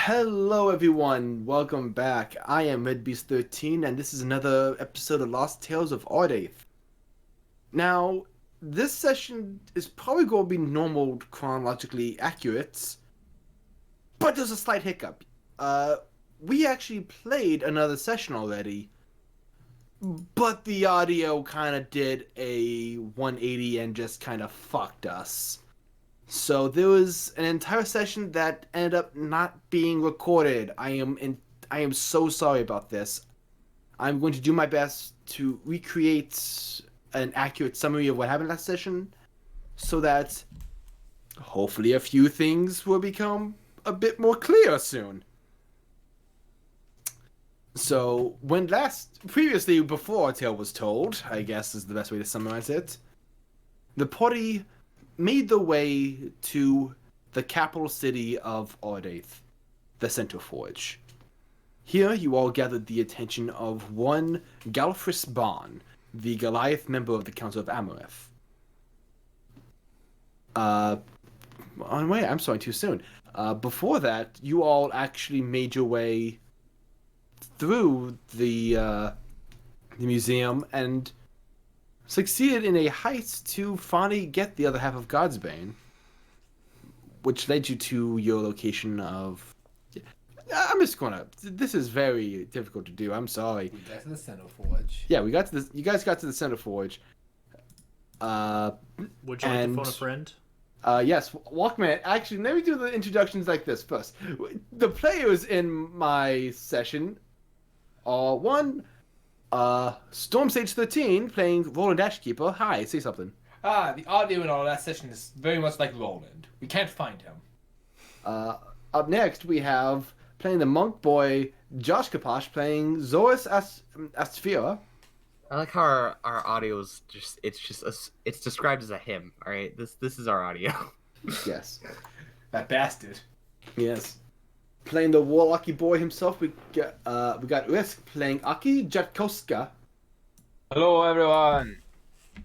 Hello everyone, welcome back. I am RedBeast13 and this is another episode of Lost Tales of Ardaithe. Now, this session is probably going to be normal chronologically accurate, but there's a slight hiccup. We actually played another session already, but the audio kind of did a 180 and just kind of fucked us. So there was an entire session that ended up not being recorded. I am so sorry about this. I'm going to do my best to recreate an accurate summary of what happened last session so that hopefully a few things will become a bit more clear soon. So previously before a tale was told, I guess is the best way to summarize it, the party made their way to the capital city of Ardaithe, the Center Forge. Here you all gathered the attention of one Galfris Bon, the Goliath member of the Council of Amarinthe. Wait, I'm sorry, too soon. Before that, you all actually made your way through the museum and succeeded in a heist to finally get the other half of Godsbane, which led you to your location of... I'm just gonna... This is very difficult to do, I'm sorry. We got to the Center Forge. Yeah, we got to the... You guys got to the Center Forge. Would you like to phone a friend? Yes, Walkman. Actually, let me do the introductions like this first. The players in my session are one... Storm Sage 13 playing Roland Ashkeeper. Hi, say something. The audio in our last session is very much like Roland. We can't find him. Up next, we have playing the monk boy Josh Kaposh playing Zoris Asphira. I like how our audio is it's described as a hymn. All right, this is our audio. Yes. That bastard. Yes. Playing the warlocky boy himself, we got Risk playing Aki Jatkowska. Hello, everyone.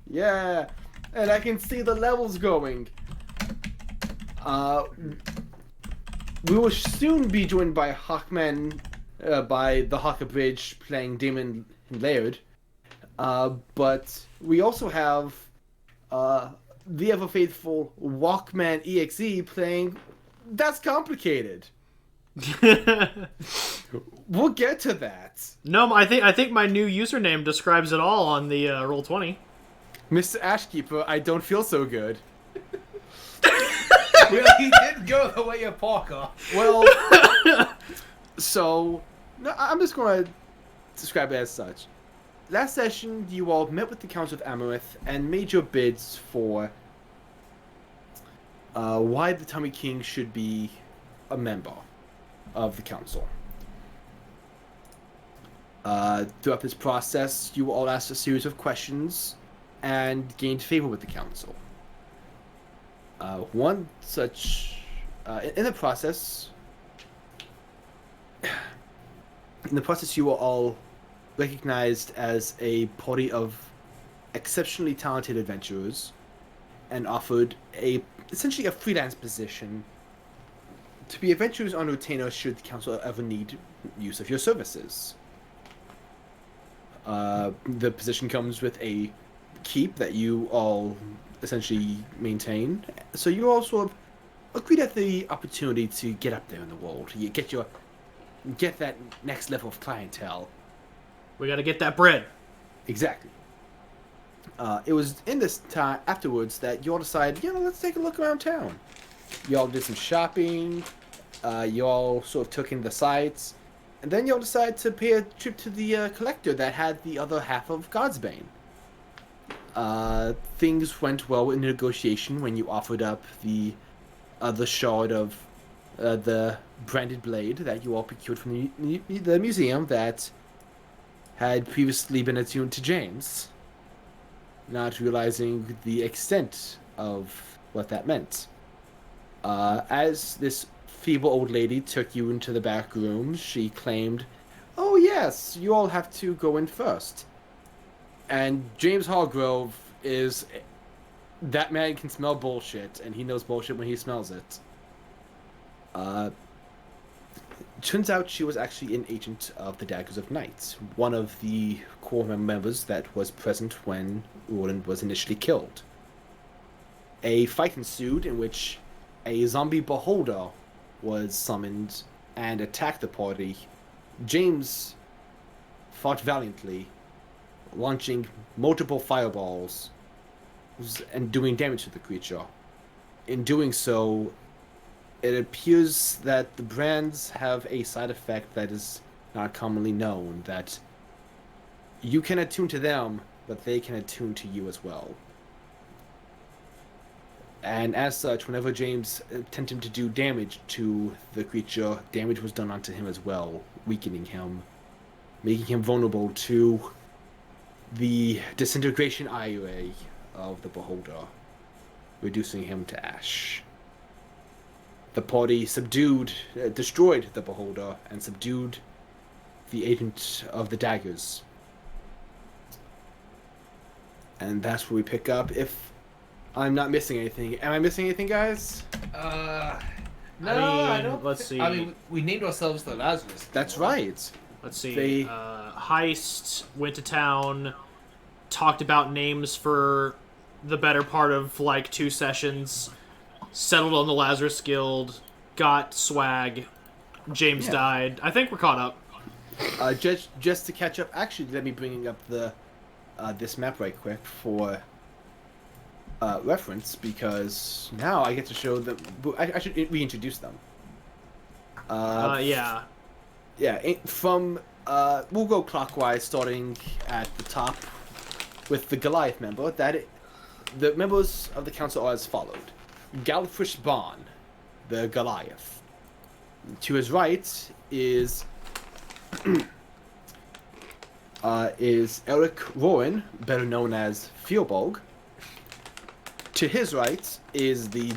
Yeah, and I can see the levels going. We will soon be joined by Hawkman, by the Hawker Bridge playing Damon Laird. But we also have the ever faithful Walkman EXE playing That's Complicated. We'll get to that. No, I think my new username describes it all on the Roll20. Mr. Ashkeeper, I don't feel so good. Well, he did go the way of Parker. Well, so no, I'm just going to describe it as such. Last session, you all met with the Council of Amarinthe and made your bids for why the Tommy King should be a member of the council. Throughout this process, you all asked a series of questions and gained favor with the council. One such in the process, you were all recognized as a party of exceptionally talented adventurers and offered essentially a freelance position to be adventurers on retainer should the council ever need use of your services. The position comes with a keep that you all essentially maintain, so you all sort of agreed at the opportunity to get up there in the world. You get that next level of clientele. We gotta get that bread. Exactly. It was in this time afterwards that you all decided, let's take a look around town. You all did some shopping. You all sort of took in the sights, and then you all decided to pay a trip to the collector that had the other half of Godsbane. Things went well in negotiation when you offered up the other shard of the branded blade that you all procured from the museum that had previously been attuned to James, not realizing the extent of what that meant. As this feeble old lady took you into the back room, she claimed, "Oh yes, you all have to go in first." And James Hargrove is... That man can smell bullshit, and he knows bullshit when he smells it. Turns out she was actually an agent of the Daggers of Night, one of the core members that was present when Roland was initially killed. A fight ensued in which a zombie beholder was summoned and attacked the party. James fought valiantly, launching multiple fireballs and doing damage to the creature. In doing so, it appears that the brands have a side effect that is not commonly known, that you can attune to them, but they can attune to you as well. And as such, whenever James attempted to do damage to the creature, damage was done onto him as well, weakening him, making him vulnerable to the disintegration IRA of the Beholder, reducing him to ash. The party destroyed the Beholder, and subdued the agent of the Daggers. And that's where we pick up. If I'm not missing anything. Am I missing anything, guys? No, I don't. Let's see. I mean, we named ourselves the Lazarus. That's right. Let's see. They- Heist, went to town, talked about names for the better part of like 2 sessions, settled on the Lazarus Guild, got swag, James died. I think we're caught up. Just to catch up, actually, let me bring up the this map right quick for reference, because now I get to show them. I should reintroduce them. Yeah. Yeah, from we'll go clockwise, starting at the top with the Goliath member. The members of the council are as followed: Galfrish Bond, the Goliath. To his right is Eric Rowan, better known as Fierbog. To his right is the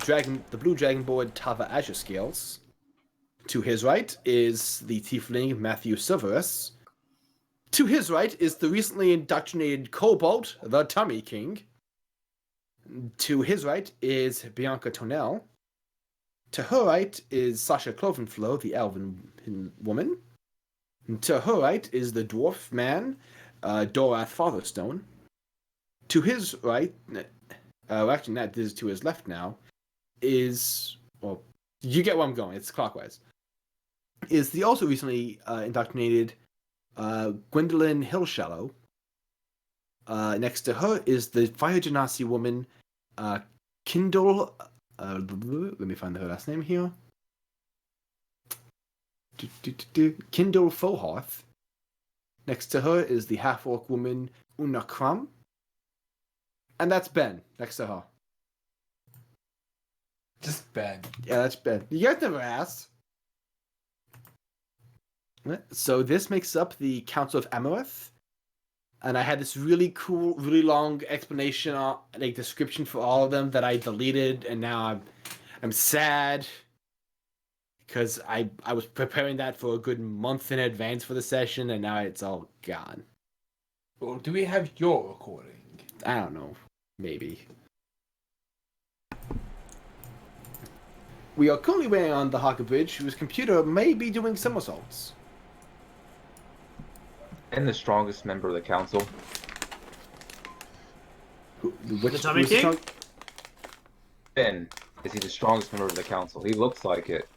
blue dragonborn Tava Azure Scales. To his right is the tiefling Matthew Severus. To his right is the recently indoctrinated Kobold, the Tummy King. To his right is Bianca Tonell. To her right is Sasha Clovenflow, the elven woman. To her right is the dwarf man, Dorath Fatherstone. To his right, actually not, this is to his left now, is, well, you get where I'm going, it's clockwise, is the also recently indoctrinated Gwendolyn Hillshallow. Next to her is the Fire Genasi woman, Kindle, let me find her last name here. Kindle Foharth. Next to her is the half-orc woman, Una Krum. And that's Ben, next to her. Just Ben. Yeah, that's Ben. You guys never asked. So this makes up the Council of Amarinthe. And I had this really cool, really long explanation, like description for all of them that I deleted, and now I'm sad because I was preparing that for a good month in advance for the session, and now it's all gone. Well, do we have your recording? I don't know, maybe. We are currently waiting on the Haka Bridge, whose computer may be doing somersaults. And the strongest member of the council. The Tummy King? Ben. Is he the strongest member of the council? He looks like it.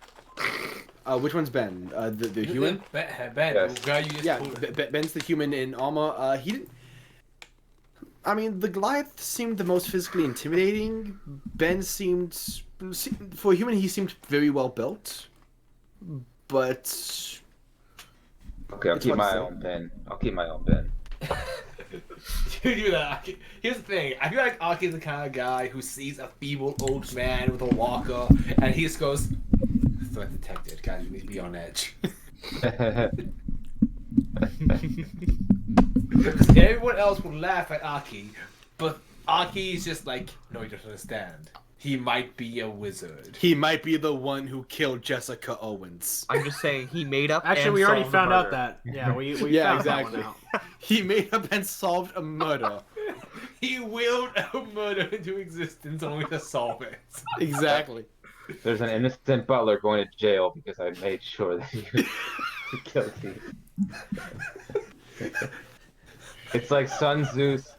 Which one's Ben? The human? Ben, Yes. guy you just Yeah, pulled. Ben's the human in armor. He didn't. I mean, the Goliath seemed the most physically intimidating. Ben seemed, for a human, he seemed very well built. But Okay, I'll It's keep hard my to eye say. on Ben. I'll keep my eye on Ben. You do that. Here's the thing. I feel like Aki's the kind of guy who sees a feeble old man with a walker, and he just goes, "Threat detected, guys. We need to be on edge." Because everyone else would laugh at Aki, but Aki is just like, "No, you don't understand. He might be a wizard." he might be the one who killed Jessica Owens. I'm just saying he made up. Actually, and we already solved the found out murder. that. Yeah, we Yeah, found exactly. that one out. He made up and solved a murder. He willed a murder into existence only to solve it. Exactly. There's an innocent butler going to jail because I made sure that he was guilty. It's like Sun Tzu's.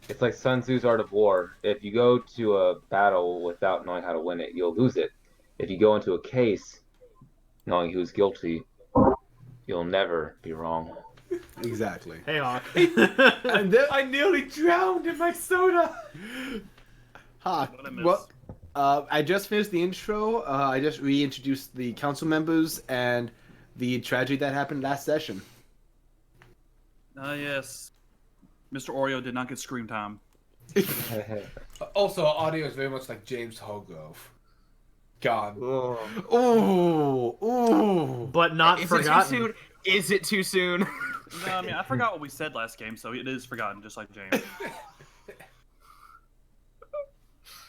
It's like Sun Tzu's Art of War. If you go to a battle without knowing how to win it, you'll lose it. If you go into a case knowing who's guilty, you'll never be wrong. Exactly. Hey, Hawk. And then, I nearly drowned in my soda. Hawk, What I missed. well, I just finished the intro. I just reintroduced the council members and the tragedy that happened last session. Yes. Mr. Oreo did not get screen time. Also, our audio is very much like James Holgrove. Gone. Ooh, ooh. But not Is forgotten. it too soon? Is it too soon? No, I mean, I forgot what we said last game, so it is forgotten, just like James.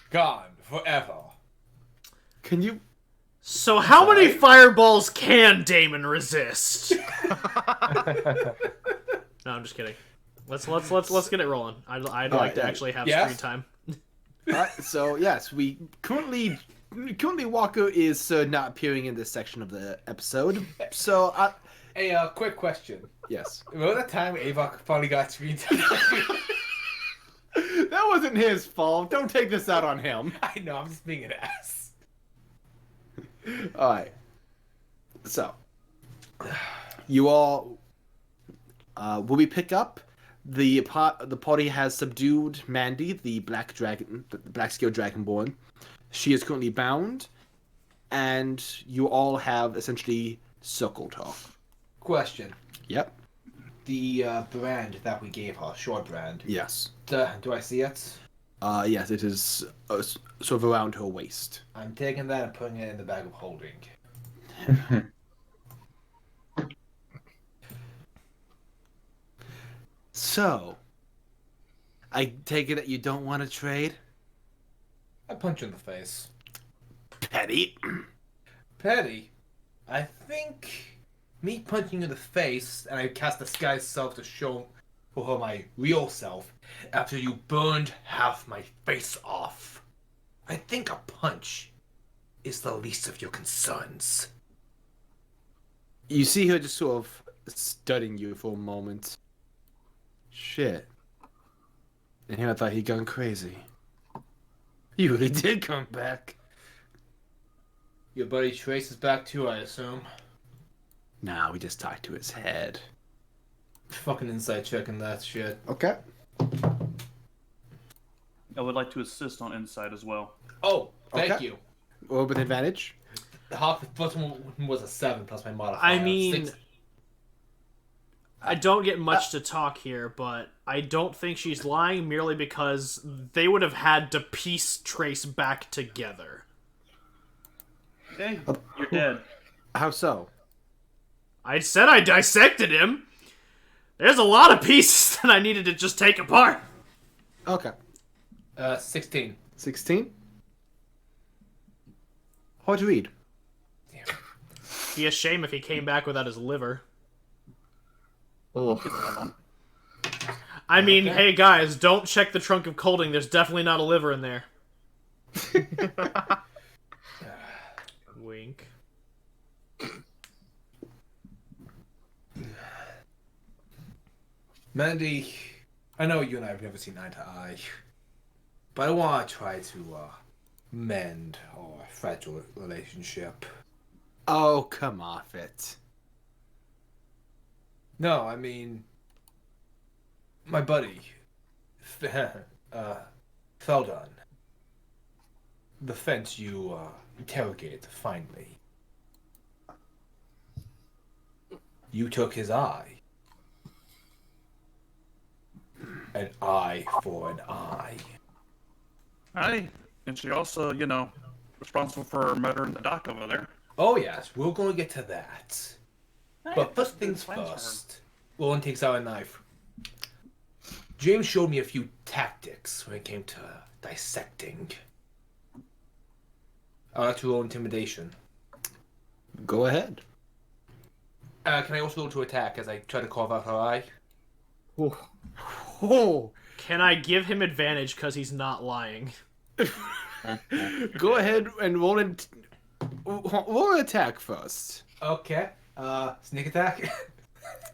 Gone forever. Can you? So how many fireballs can Damon resist? No, I'm just kidding. Let's get it rolling. I'd like to yeah. actually have Yes? screen time. Alright, so yes, we currently Walker is not appearing in this section of the episode. So Hey, quick question. yes, Remember that time Avok finally got screen time? that wasn't his fault. Don't take this out on him. I know, I'm just being an ass. All right. So, you all, will we pick up? The party has subdued Mandy, the black dragon, the black scale dragonborn. She is currently bound, and you all have essentially circled her. Question. Yep. The brand that we gave her, short brand. Yes. Do I see it? Yes, it is sort of around her waist. I'm taking that and putting it in the bag of holding. So, I take it that you don't want to trade? I punch you in the face. Petty. Petty, I think me punching you in the face and I cast the sky self to show her my real self after you burned half my face off. I think a punch is the least of your concerns. You see her just sort of studying you for a moment. Shit. And here I thought he'd gone crazy. You really did come back. Your buddy Trace is back too, I assume. Nah, we just talked to his head. Fucking inside checking that shit. Okay. I would like to assist on insight as well. Oh, thank Okay. you. Or with advantage? The half plus one was a 7 plus my modifier. I mean, 6. I don't get much to talk here, but I don't think she's lying merely because they would have had to piece Trace back together. Hey, you're dead. How so? I said I dissected him. There's a lot of pieces that I needed to just take apart. Okay. 16. 16? Hard to read. Be a shame if he came back without his liver. Oh. I mean, hey guys, don't check the trunk of Colding. There's definitely not a liver in there. Wink. Mandy, I know you and I have never seen eye to eye, but I want to try to mend our fragile relationship. Oh, come off it. No, I mean, my buddy, Feldon, the fence you interrogated finally. You took his eye. An eye for an eye. Hey, and she also, responsible for murdering the doc over there. Oh yes, we're going to get to that. But first things first, Roland takes out a knife. James showed me a few tactics when it came to dissecting. I'll have to roll intimidation. Go ahead. Can I also roll to attack as I try to carve out her eye? Oh, Can I give him advantage because he's not lying? Go ahead and roll an attack first. Okay. Sneak attack.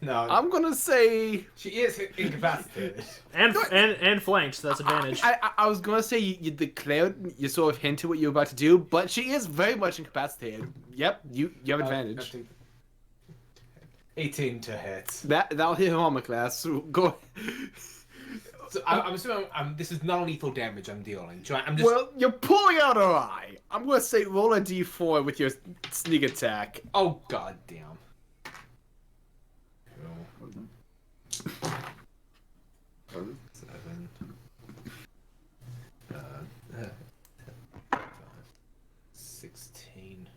No, I'm gonna say she is incapacitated. And flanked, so that's advantage. I was gonna say you declared, you sort of hinted what you were about to do, but she is very much incapacitated. Yep, you have advantage. 18 to hit. That'll hit her armor class. So go. So I'm assuming this is not lethal damage I'm dealing. I'm just. Well, you're pulling out her eye. I'm gonna say roll a d4 with your sneak attack. Oh god damn. 7. 16.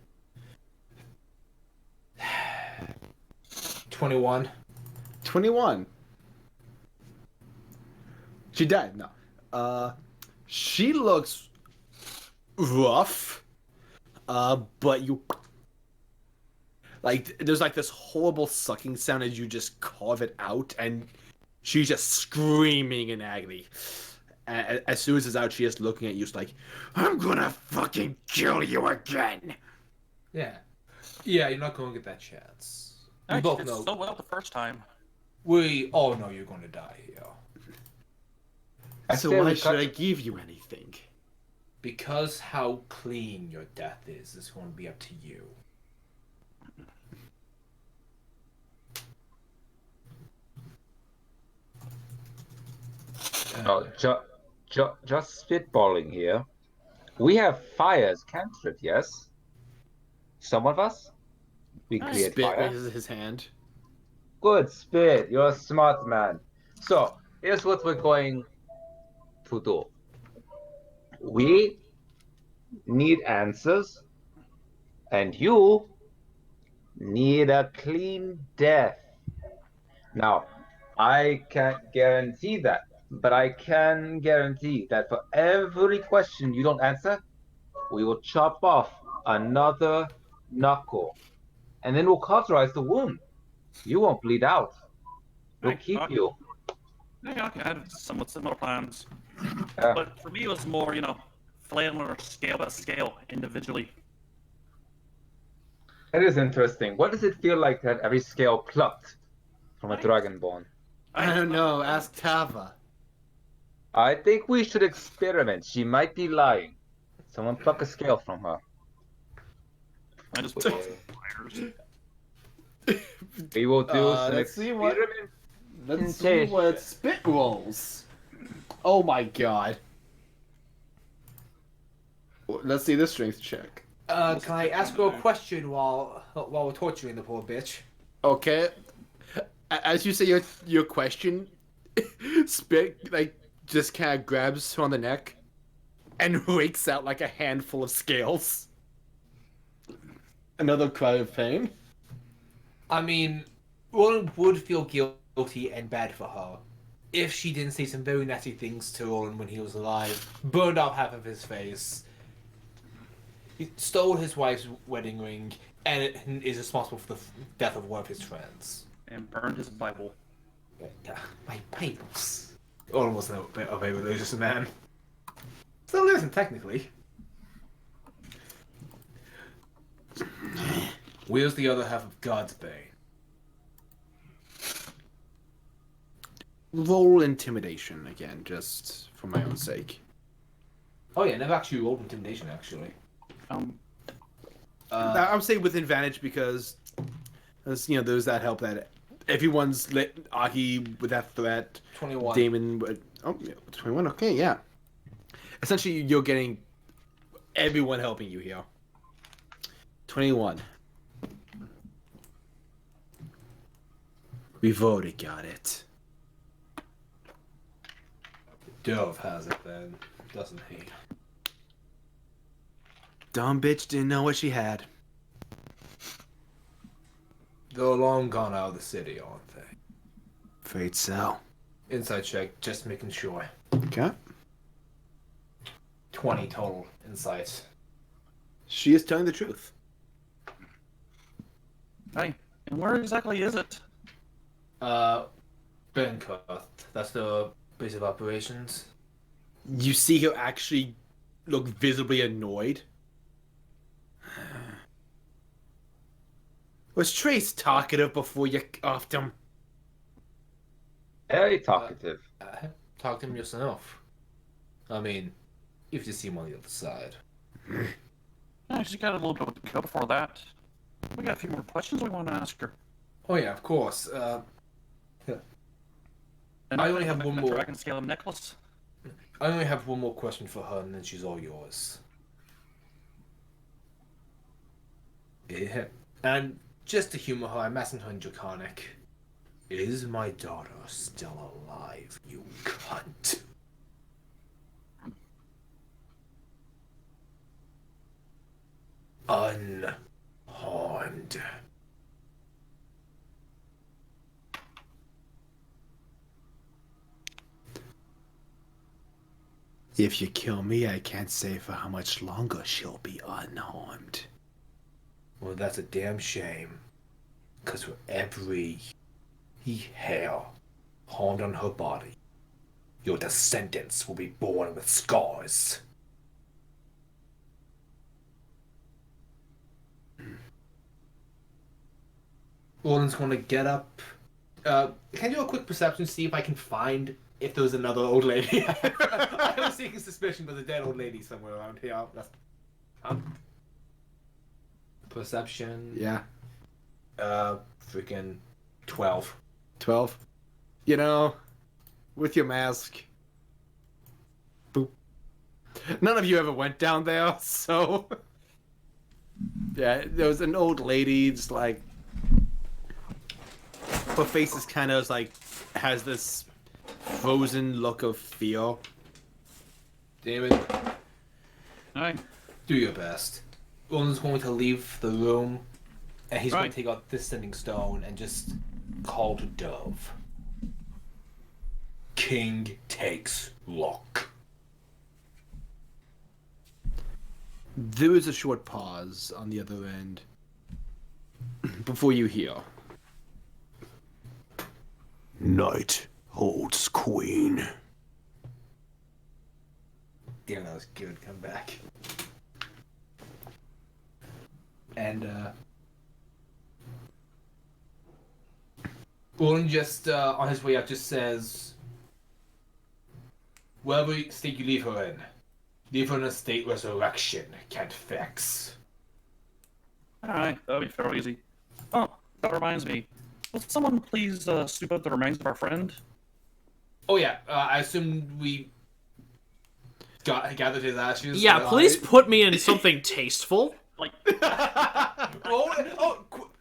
21. 21. She died. No. She looks rough. But you like there's like this horrible sucking sound as you just carve it out, and she's just screaming in agony. As soon as it's out, she is looking at you, just like, "I'm gonna fucking kill you again." Yeah. Yeah, you're not going to get that chance. We Actually, both did know. so well the first time. We all know you're going to die here. So why should I give you anything? Because how clean your death is going to be up to you. Oh, just spitballing here. We have fire as cantrip, yes? Some of us? We create Spit fire. raises his hand. Good, Spit. You're a smart man. So, here's what we're going to do. We need answers, and you need a clean death. Now, I can't guarantee that, but I can guarantee that for every question you don't answer, we will chop off another knuckle, and then we'll cauterize the wound. You won't bleed out. We'll keep you. Yeah, I had somewhat similar plans. Yeah. But for me, it was more, flailing or scale by scale individually. That is interesting. What does it feel like to have every scale plucked from a dragonborn? I don't know. Ask Tava. I think we should experiment. She might be lying. Someone pluck a scale from her. I just put fires. We will do some let's see what- experiment. Let's see what spit rolls. Oh my god. Let's see this strength check. Can I ask you a question while we're torturing the poor bitch? Okay. As you say your question, Spit like just kind of grabs her on the neck and rakes out like a handful of scales. Another cry of pain. I mean, Roland would feel guilty and bad for her if she didn't say some very nasty things to Roland when he was alive, burned off half of his face, he stole his wife's wedding ring, and is responsible for the death of one of his friends. And burned his Bible. Yeah, my Bibles. Roland wasn't a very religious man. Still isn't, technically. Where's the other half of God's Bane? Roll intimidation again, just for my own sake. Oh yeah, never actually rolled intimidation, actually. I would say with advantage because, there's that help that everyone's lit Aki with that threat. 21. Damon, oh, yeah, 21. Okay, yeah. Essentially, you're getting everyone helping you here. 21. We've already got it. Dove has it then, doesn't he? Dumb bitch didn't know what she had. They're long gone out of the city, aren't they? Afraid so. Inside check, just making sure. Okay. 20 total insights. She is telling the truth. Hey, and where exactly is it? Benkoth. That's the base of operations. You see her actually look visibly annoyed. Was Trace talkative before you offed him? Very talkative. Talk to him yourself. I mean, you've just seen him on the other side. I just got a little bit to go before that. We got a few more questions we want to ask her. Oh yeah, of course. And I only have one more. Dragon scale necklace. I only have one more question for her, and then she's all yours. Yeah. And just to humor her, I'm asking her in Draconic. Is my daughter still alive, you cunt? Unharmed. If you kill me, I can't say for how much longer she'll be unharmed. Well, that's a damn shame. Because for every hair harmed on her body, your descendants will be born with scars. Roland's going to get up. Can I do a quick perception, see if I can find if there's another old lady? I have a sneaking suspicion there's a dead old lady somewhere around here. That's... Perception. Yeah. Freaking 12. 12. You know, with your mask. Boop. None of you ever went down there, so. Yeah, there was an old lady, just like. Her face is kind of like. Has this frozen look of fear. David, Aye. do your best. Roland's going to leave the room, and he's going Right. to take out this sending stone and just call to Dove. King takes lock. There is a short pause on the other end. Before you hear. Night holds queen. Damn, that was good. Come back. And, Roland just, on his way out, just says, wherever state you leave her in, leave her in a state resurrection can't fix. Alright, that'll be fairly easy. Oh, that reminds me. Will someone please scoop up the remains of our friend? Oh yeah, I assume we gathered his ashes. Yeah, so please put me in something tasteful. Like,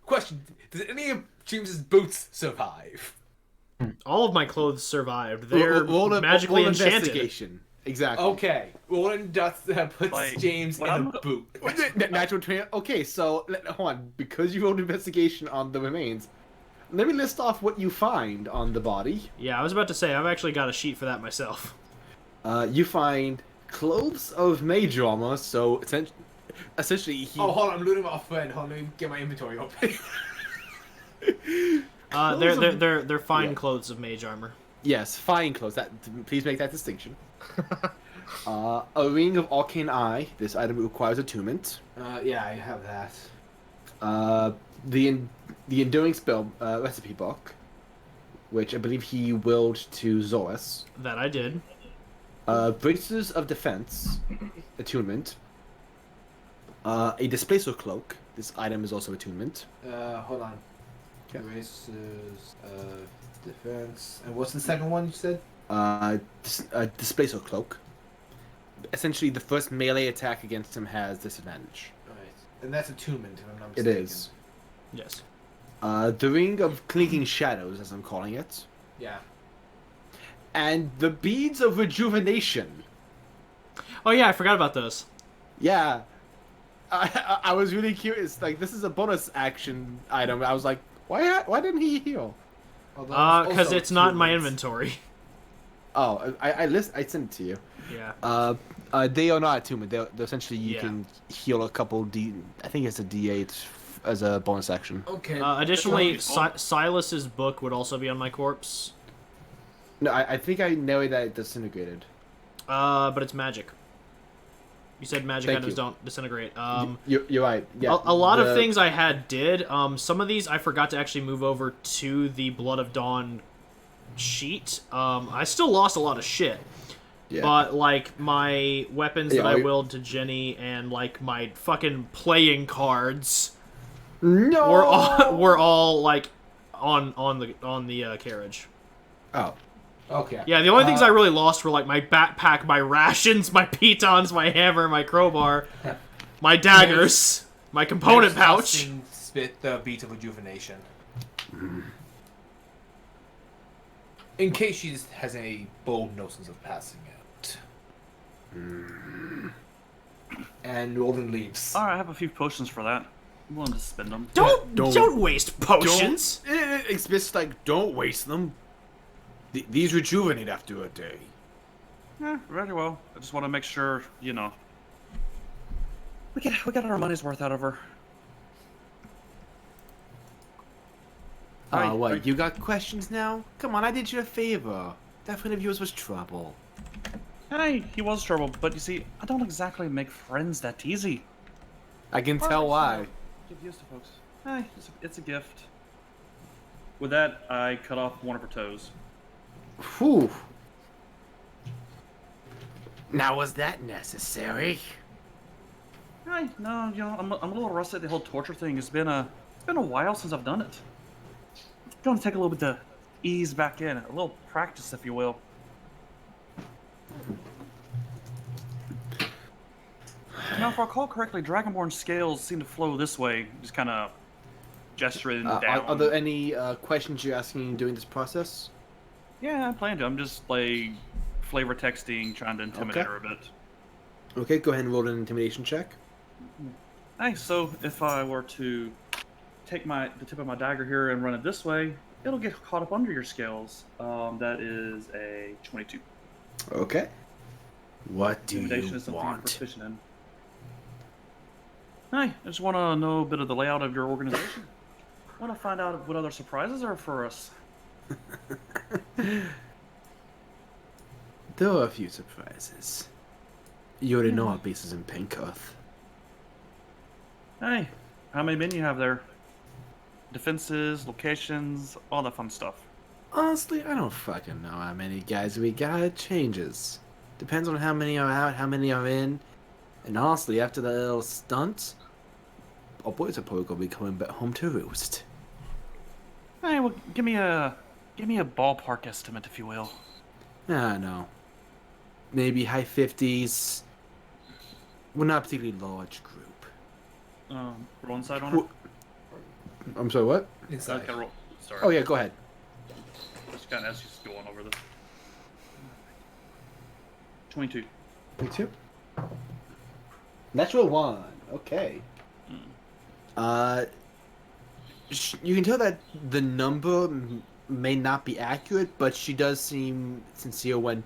Question: does any of James's boots survive? All of my clothes survived. They're Roll a- magically roll enchanted. investigation. Exactly. Okay, Roland puts Like, James in what a I'm- boot. Natural 20. Okay, so hold on. Because you rolled investigation on the remains, let me list off what you find on the body. Yeah, I was about to say, I've actually got a sheet for that myself. You find clothes of mage armor, so essentially he. Oh, hold on, I'm looting my friend. Hold on, let me get my inventory open. They're fine Yeah. clothes of mage armor. Yes, fine clothes. That please make that distinction. A ring of arcane eye. This item requires attunement. Yeah, I have that. The enduring spell recipe book, which I believe he willed to Zoras. That I did. Braces of defense, attunement. A displacer cloak. This item is also attunement. Hold on. Okay. Races of defense. And what's the second one you said? Displacer cloak. Essentially, the first melee attack against him has disadvantage. Right. And that's attunement, if I'm not It mistaken. is. Yes. The ring of clinking shadows, as I'm calling it. Yeah. And the beads of rejuvenation. Oh yeah, I forgot about those. Yeah. I was really curious. Like, this is a bonus action item. I was like, why didn't he heal? Because it's not in my inventory. Oh, I sent it to you. Yeah. They are not attunement. They're essentially you Yeah. can heal a couple I think it's a D8 as a bonus action. Okay. Additionally, Silas's book would also be on my corpse. No, I think I know that it disintegrated. But it's magic. You said magic Thank items you. don't disintegrate. You're right. Yeah. A lot of things I had did. Some of these I forgot to actually move over to the Blood of Dawn sheet. I still lost a lot of shit. Yeah. But, like, my weapons Yeah, that I I- willed to Jenny and, like, my fucking playing cards No. were all like, on the carriage. Oh. Okay. Yeah, the only things I really lost were, like, my backpack, my rations, my pitons, my hammer, my crowbar, my daggers, my component pouch. Spit the beat of rejuvenation. In case she has any bold notions of passing out. And Roland leaves. All right, I have a few potions for that. I'm willing to spend them. Don't waste potions. It's just like, don't waste them. These rejuvenate after a day. Yeah, very well. I just want to make sure, you know, we get our money's worth out of her. What? You got questions now? Come on, I did you a favor. That friend of yours was trouble. Hey, he was trouble, but you see, I don't exactly make friends that easy. I can tell why. Give use to folks. Hey, it's a gift. With that, I cut off one of her toes. Whew. Now, was that necessary? Hey, no, you know, I'm a little rusty at the whole torture thing. It's been a while since I've done it. It's going to take a little bit to ease back in, a little practice, if you will. Now, if I recall correctly, Dragonborn scales seem to flow this way, just kind of gesturing down. Are there any questions you're asking during this process? Yeah, I plan to. I'm just like flavor texting, trying to intimidate her a bit. Okay, go ahead and roll an intimidation check. Hey, so if I were to take the tip of my dagger here and run it this way, it'll get caught up under your scales. That is a 22. Okay. What do Intimidation you is something I'm want? proficient in. Hey, I just want to know a bit of the layout of your organization. Want to find out what other surprises are for us. There are a few surprises. You already know our base is in Pencoth. Hey, how many men you have there? Defenses, locations, all that fun stuff. Honestly, I don't fucking know how many guys we got. It changes. Depends on how many are out, how many are in. And honestly, after that little stunt, our boys are probably gonna be coming back home to roost. Hey, well, give me a ballpark estimate, if you will. I don't know. Maybe high 50s. We're not a particularly large group. Roll inside on it. I'm sorry, what? Inside. Okay, roll. Sorry. Oh yeah, go ahead. Just kind of as she's going over this. 22. 22. Natural 1. Okay. You can tell that the number may not be accurate, but she does seem sincere when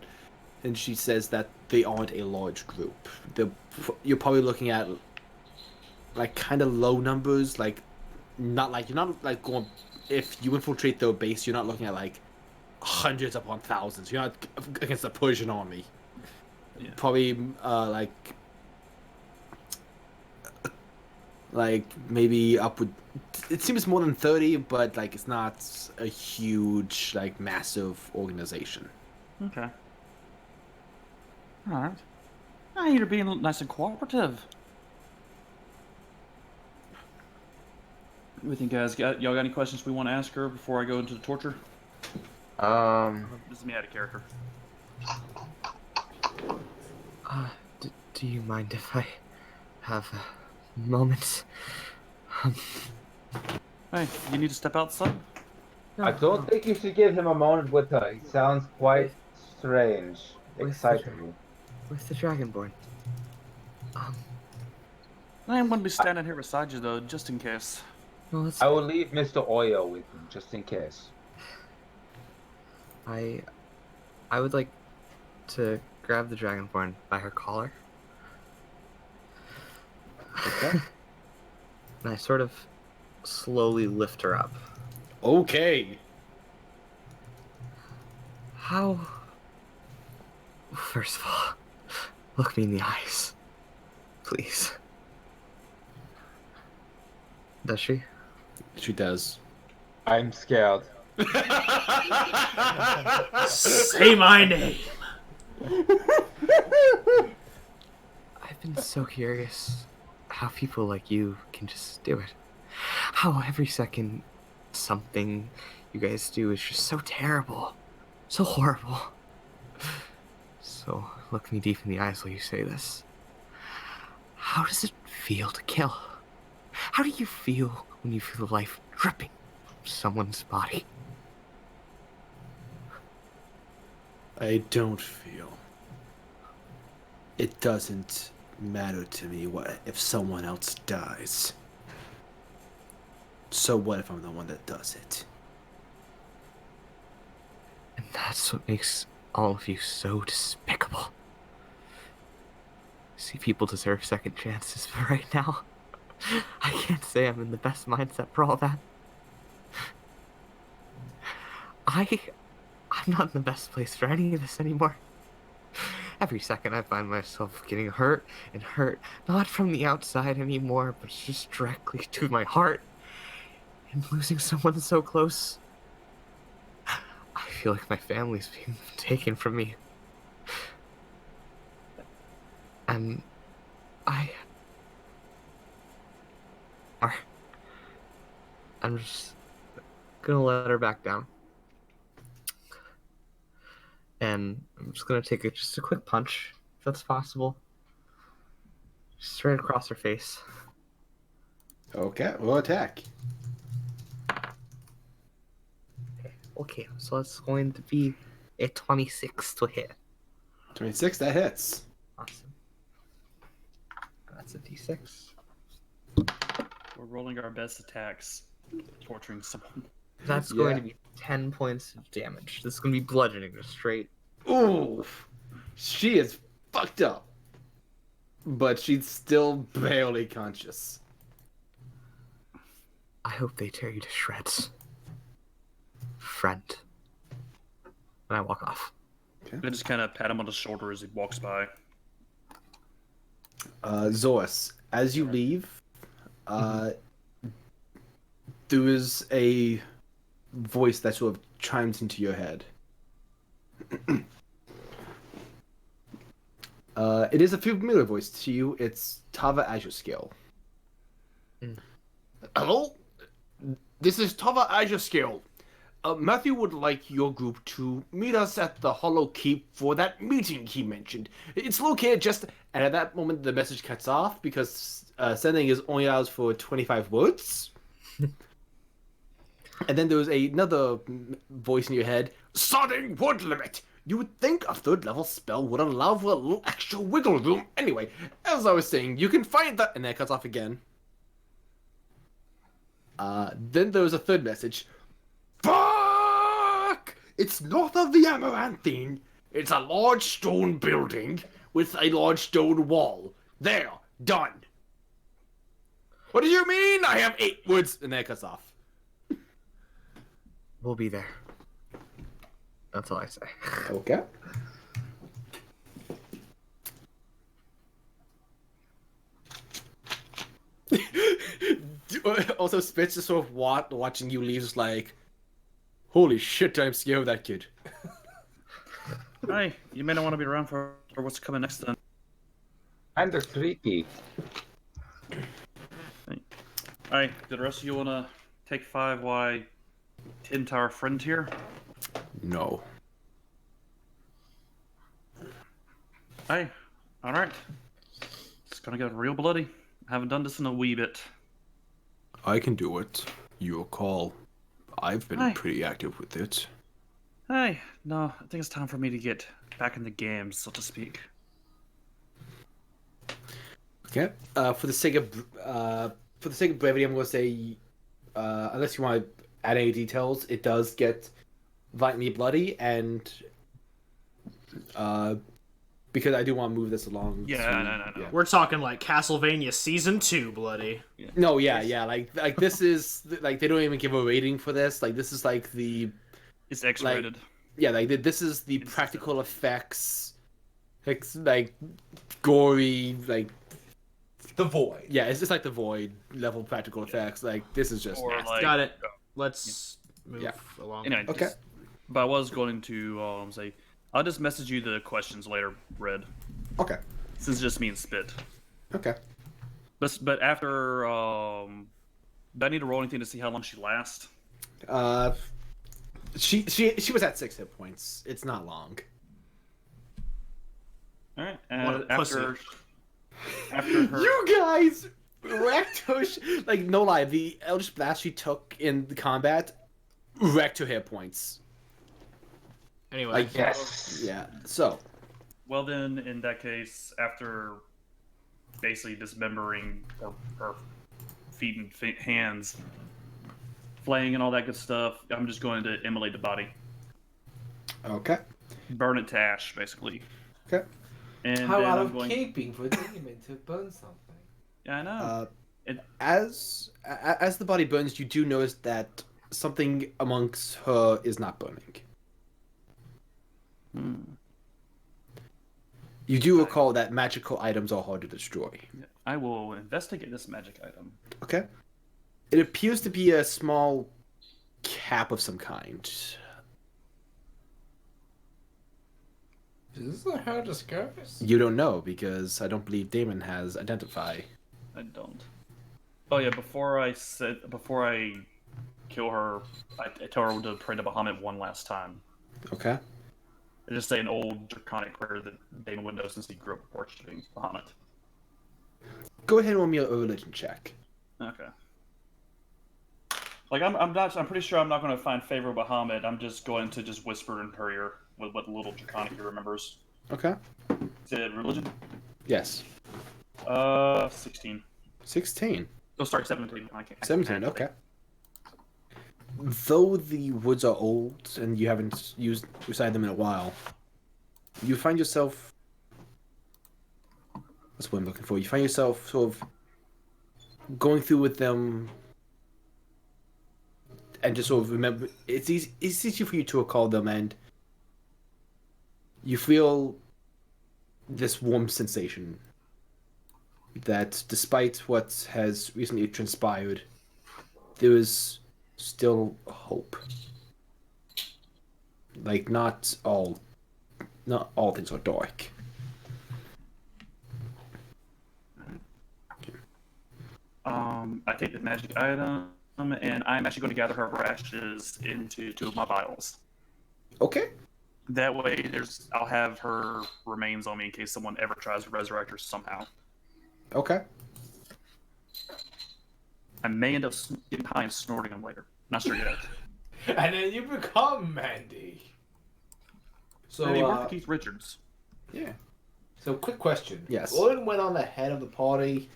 she says that they aren't a large group. You're probably looking at like kind of low numbers, like you're not like going. If you infiltrate their base, you're not looking at like hundreds upon thousands. You're not against the Persian army. Yeah. Probably like maybe upward. It seems more than 30, but like it's not a huge, like massive organization. Okay. Alright. Ah, you're being nice and cooperative. What do you think, guys? Y'all got any questions we want to ask her before I go into the torture? This is me out of character. Do you mind if I have a moment? Hey, you need to step outside? I don't think you should give him a moment with her. He sounds quite strange. Exciting. With the Dragonborn. I am going to be standing here beside you, though, just in case. Well, let's... I will leave Mr. Oyo with him, just in case. I would like to grab the Dragonborn by her collar. Okay. And I sort of slowly lift her up. Okay. How... First of all, look me in the eyes. Please. Does she? She does. I'm scared. Say my name. I've been so curious how people like you can just do it. How every second something you guys do is just so terrible. So horrible. So, look me deep in the eyes while you say this. How does it feel to kill? How do you feel when you feel the life dripping from someone's body? I don't feel. It doesn't matter to me if someone else dies. So what if I'm the one that does it? And that's what makes all of you so despicable. See, people deserve second chances, but right now, I can't say I'm in the best mindset for all that. I'm not in the best place for any of this anymore. Every second I find myself getting hurt, not from the outside anymore, but just directly to my heart. And losing someone so close, I feel like my family's being taken from me. And I'm just gonna let her back down. And I'm just gonna take just a quick punch, if that's possible. Straight across her face. Okay, we'll attack. Okay, so it's going to be a 26 to hit. 26, that hits. Awesome. That's a d6. We're rolling our best attacks, torturing someone. That's going to be 10 points of damage. This is going to be bludgeoning, just straight. Ooh, she is fucked up. But she's still barely conscious. I hope they tear you to shreds. Friend. And I walk off. I just kind of pat him on the shoulder as he walks by. Zoas, as you leave, there is a voice that sort of chimes into your head. It is a familiar voice to you. It's Tava Azure Scale. Hello? This is Tava Azure Scale. Matthew would like your group to meet us at the Hollow Keep for that meeting he mentioned. It's located just... And at that moment, the message cuts off because sending is only allows for 25 words. And then there was another voice in your head. Starting word limit! You would think a 3rd level spell would allow for a little extra wiggle room. Anyway, as I was saying, you can find that... And then it cuts off again. Then there was a 3rd message. Fuck! It's north of the Amarinthe. It's a large stone building with a large stone wall. There, done. What do you mean? I have 8 words. And then it cuts off. We'll be there. That's all I say. Okay. Also, Spitz is sort of watching you leave, just like, holy shit, I'm scared of that kid. Hey, you may not want to be around for what's coming next then. And they're creepy. Hey, did the rest of you want to take 5 while I tend to our friend here? No. Hey, alright. It's gonna get real bloody. I haven't done this in a wee bit. I can do it. Your call. I've been Hi. pretty active with it. Hey, no, I think it's time for me to get back in the game, so to speak. Okay. For the sake of brevity, I'm going to say, unless you want to add any details, it does get violently bloody, and because I do want to move this along. Yeah, no. Yeah. We're talking like Castlevania Season 2, bloody. No, yeah, like this is like they don't even give a rating for this. Like this is like the It's X-rated. yeah, like this is the practical effects, like gory, like The void. Yeah, it's just like the void level practical effects. Like this is just Or nasty. like, Got it. Let's move Yeah. along. Anyway, Okay. but I was going to say, I'll just message you the questions later, Red. Okay. Since it just means spit. Okay. But after, do I need to roll anything to see how long she lasts? She was at 6 hit points. It's not long. All right. What a And after her, You guys wrecked her. Like no lie, the Eldritch Blast she took in the combat wrecked her hit points. Anyway, Like Yes. yeah. So well then, in that case, after basically dismembering her feet and hands, flaying and all that good stuff, I'm just going to immolate the body, okay. burn it to ash, basically. Okay. And How then out I'm of going. keeping for a demon to burn something. Yeah, I know. As the body burns, you do notice that something amongst her is not burning. You do recall that magical items are hard to destroy. I will investigate this magic item. Okay. It appears to be a small cap of some kind. Is this how disguise? You don't know because I don't believe Damon has identify. I don't. Oh yeah, before I kill her, I tell her to pray to Bahamut one last time. Okay. I just say an old draconic prayer that Damon would know since he grew up worshiping Bahamut. Go ahead and roll me a religion check. Okay. Like I'm pretty sure I'm not going to find favor with Bahamut. I'm just going to just whisper in her ear with what little draconic he remembers. Okay. Is it religion? Yes. 16. 16. Oh, sorry, 17. I can't 17, okay. Though the woods are old and you haven't recited them in a while, you find yourself... That's what I'm looking for. You find yourself sort of going through with them and just sort of remember... It's easy for you to recall them, and you feel this warm sensation that despite what has recently transpired, there is still hope. Like not all things are dark. I take the magic item, and I'm actually going to gather her ashes into 2 of my vials. Okay. That way, I'll have her remains on me in case someone ever tries to resurrect her somehow. Okay. I may end up getting high and snorting them later. Not sure yet. And then you become Mandy. So, Maybe work for Keith Richards. Yeah. so quick question. Yes. Odin went on the head of the party.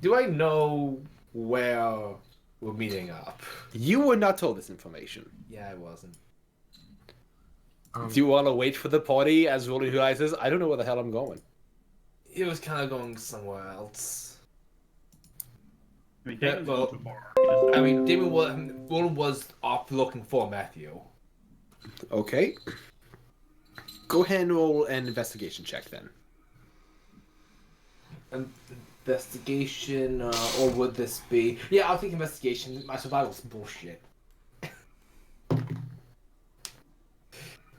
Do I know where we're meeting up? You were not told this information. Yeah, I wasn't. Do you want to wait for the party as Roland realizes, I don't know where the hell I'm going? He was kind of going somewhere else. I mean, Yeah, Damon's well, going too far. I mean, Roland was off looking for Matthew. Okay. Go ahead and roll an investigation check then. Investigation, or would this be? Yeah, I'll take investigation. My survival's bullshit.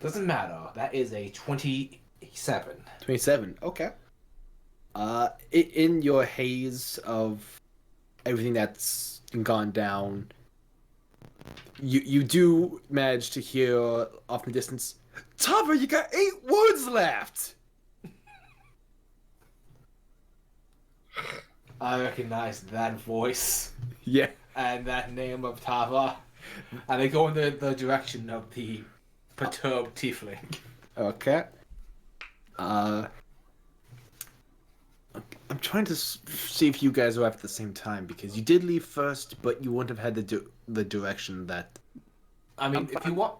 Doesn't matter. That is a 27. 27. Okay. In your haze of everything that's gone down, you do manage to hear off in the distance, Tava, you got 8 words left! I recognize that voice Yeah. and that name of Tava, and they go in the direction of the perturbed tiefling. Okay. I'm trying to see if you guys arrive at the same time, because you did leave first, but you wouldn't have had the direction that... I mean, if you want,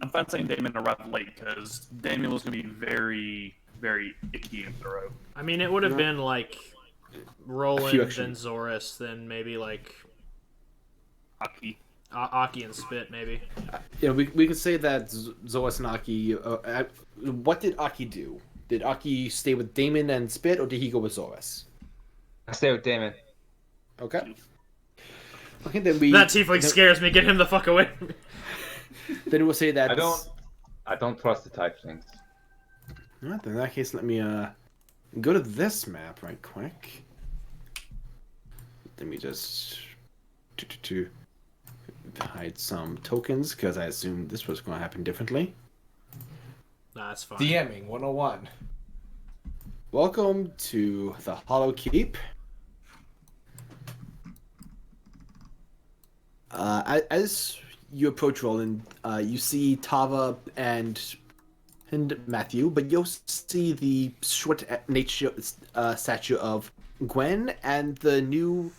I'm fine saying Damon arrived late because Damon was going to be very, very icky and thorough. I mean, it would have been like Roland, few extra- then Zoris, then maybe like Aki. Aki and Spit, maybe. Yeah, we could say that Zoas and Aki... what did Aki do? Did Aki stay with Damon and Spit, or did he go with Zoras? I stay with Damon. Okay. Okay, then we. That tiefling then, scares me. Get him the fuck away from me. Then we'll say that. I don't trust the tieflings. Alright, then in that case, let me go to this map right quick. Let me just to hide some tokens because I assumed this was going to happen differently. Nah, that's fine. DMing 101. Welcome to the Hollow Keep. As you approach Roland, you see Tava and Matthew, but you'll see the short nature statue of Gwen and the new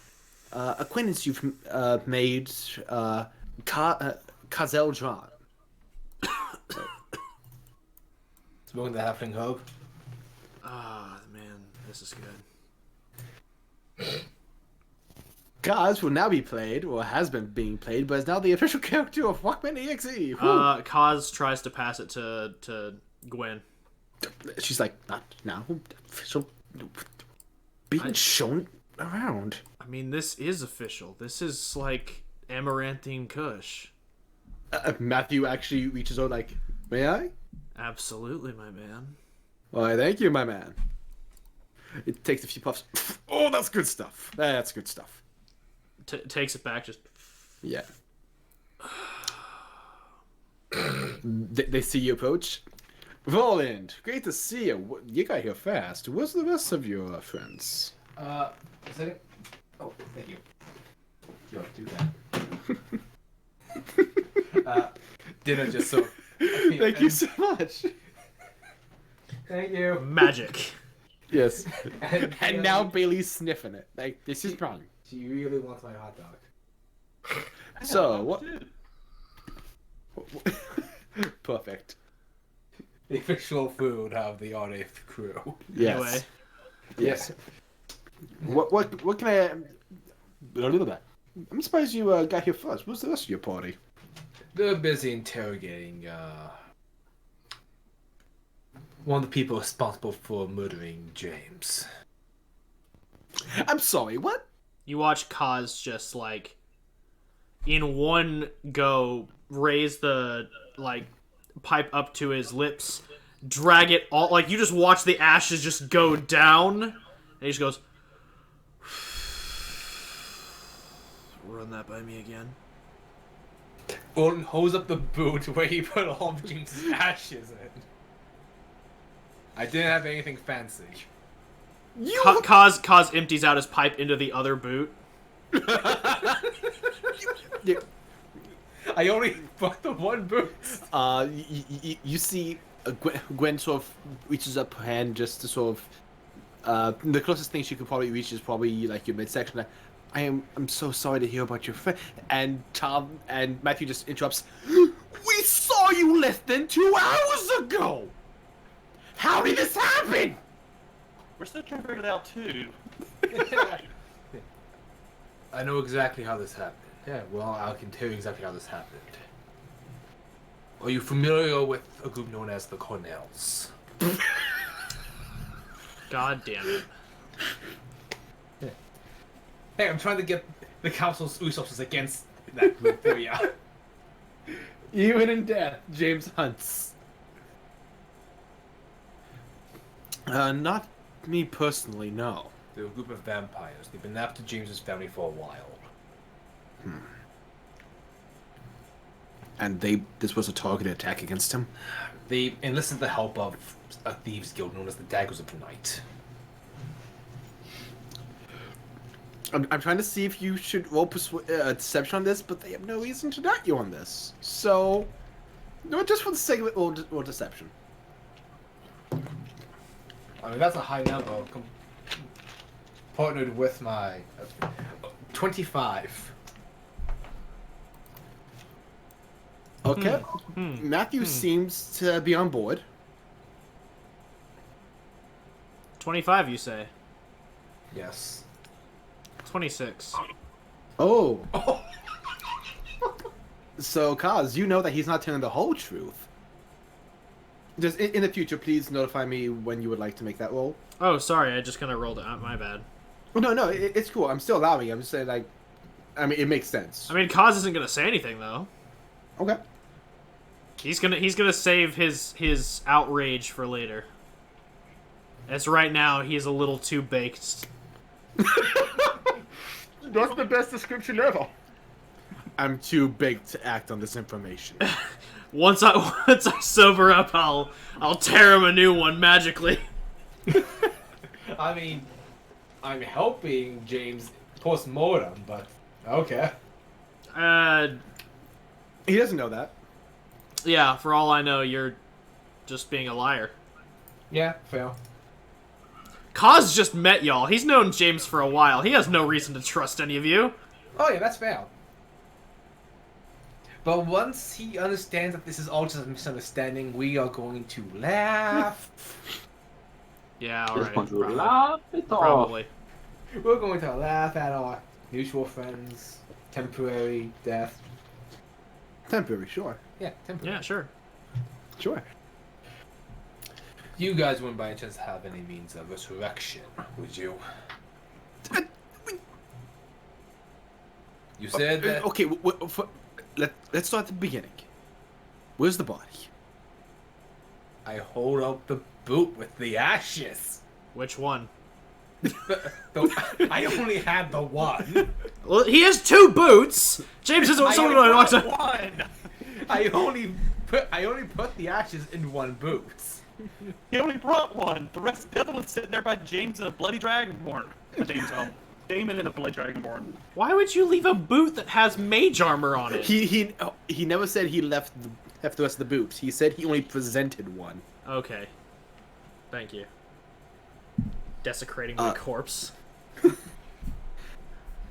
acquaintance you've made, Kazel Dran. Smoking the halfling hope. Ah, man, this is good. Kaz will now be played, or has been being played, but is now the official character of Walkman EXE. Kaz tries to pass it to Gwen. She's like, not now. Official. Being shown around. I mean, this is official. This is like Amaranthe Kush. Matthew actually reaches out like, may I? Absolutely, my man. Why, thank you, my man. It takes a few puffs. Oh, that's good stuff. That's good stuff. Takes it back, just... Yeah. They see you approach. Roland, great to see you. You got here fast. Where's the rest of your friends? Is that it? Oh, thank you. You don't do that. Dinner just so... Thank you so much. Thank you. Magic. Yes. And now Bailey's sniffing it. Like, this is wrong. She really wants my hot dog. So, what? Perfect. The official food of the Ardaithe crew. Yes. Anyway. Yes. What can I... I'm surprised you got here first. What's the rest of your party? They're busy interrogating one of the people responsible for murdering James. I'm sorry, what? You watch Kaz just, like, in one go, raise the, like, pipe up to his lips, drag it all, like, you just watch the ashes just go down, and he just goes, run that by me again. Gordon holds up the boot where he put all of James's ashes in. I didn't have anything fancy. Kaz empties out his pipe into the other boot. I only bought the one boot. You see Gwen sort of reaches up her hand just to sort of... the closest thing she could probably reach is probably like your midsection. I'm so sorry to hear about your friend. And Tom and Matthew just interrupts. We saw you less than 2 hours ago! How did this happen? We're still trying to figure it out too. I know exactly how this happened. Yeah, well, I can tell you exactly how this happened. Are you familiar with a group known as the Cornells? God damn it. Hey, I'm trying to get the council's resources against that group for you. Even in death, James hunts. Not me personally, no. They're a group of vampires. They've been after James's family for a while. And this was a targeted attack against him? They enlisted the help of a thieves guild known as the Daggers of Night. I'm trying to see if you should roll deception on this, but they have no reason to doubt you on this. So, no, just for the sake of it, roll deception. I mean, that's a high number. Partnered with my 25. Okay. Matthew seems to be on board. 25, you say? Yes. 26. Oh. So, Kaz, you know that he's not telling the whole truth. Just in the future, please notify me when you would like to make that roll. Oh, sorry, I just kind of rolled it out. My bad. No, it's cool. I'm still allowing it. I'm just saying, like, I mean, it makes sense. I mean, Kaz isn't gonna say anything though. Okay. He's gonna save his outrage for later. As right now, he's a little too baked. That's the best description ever. I'm too big to act on this information. Once I sober up, I'll tear him a new one magically. I mean, I'm helping James post-mortem, but okay. He doesn't know that. Yeah, for all I know, you're just being a liar. Yeah, fair. Kaz just met y'all. He's known James for a while. He has no reason to trust any of you. Oh yeah, that's fair. But once he understands that this is all just a misunderstanding, we are going to laugh. Yeah, Just alright. want to laugh it off. Probably. We're going to laugh at our mutual friends' temporary death. Temporary, sure. Yeah, temporary. Yeah, sure. Sure. You guys wouldn't by any chance have any means of resurrection, would you? You said that... Okay, let's start at the beginning. Where's the body? I hold up the boot with the ashes. Which one? I only had the one. Well, he has two boots. James is someone who walks up. One. I only put the ashes in one boot. He only brought one. The other one's sitting there by James and a bloody dragonborn. Damon and a bloody dragonborn. Why would you leave a boot that has mage armor on it? He never said he left the rest of the boots. He said he only presented one. Okay. Thank you. Desecrating my corpse. I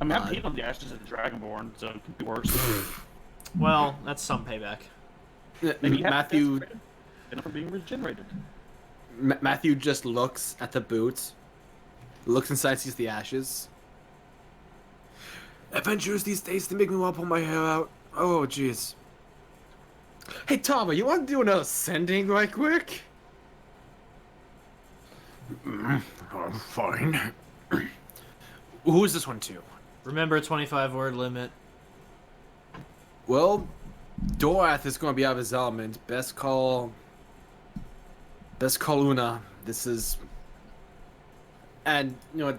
mean, I'm peeing on the ashes of the dragonborn, so it could be worse. Well, that's some payback. Maybe you have Matthew to enough for being regenerated. Matthew just looks at the boots, looks inside, sees the ashes. Adventures these days, they make me want to pull my hair out. Oh, jeez. Hey, Tama, you want to do another sending right quick? Fine. Who is this one to? Remember, 25-word limit. Well, Dorath is going to be out of his element. Best call Una. This is, and you know what?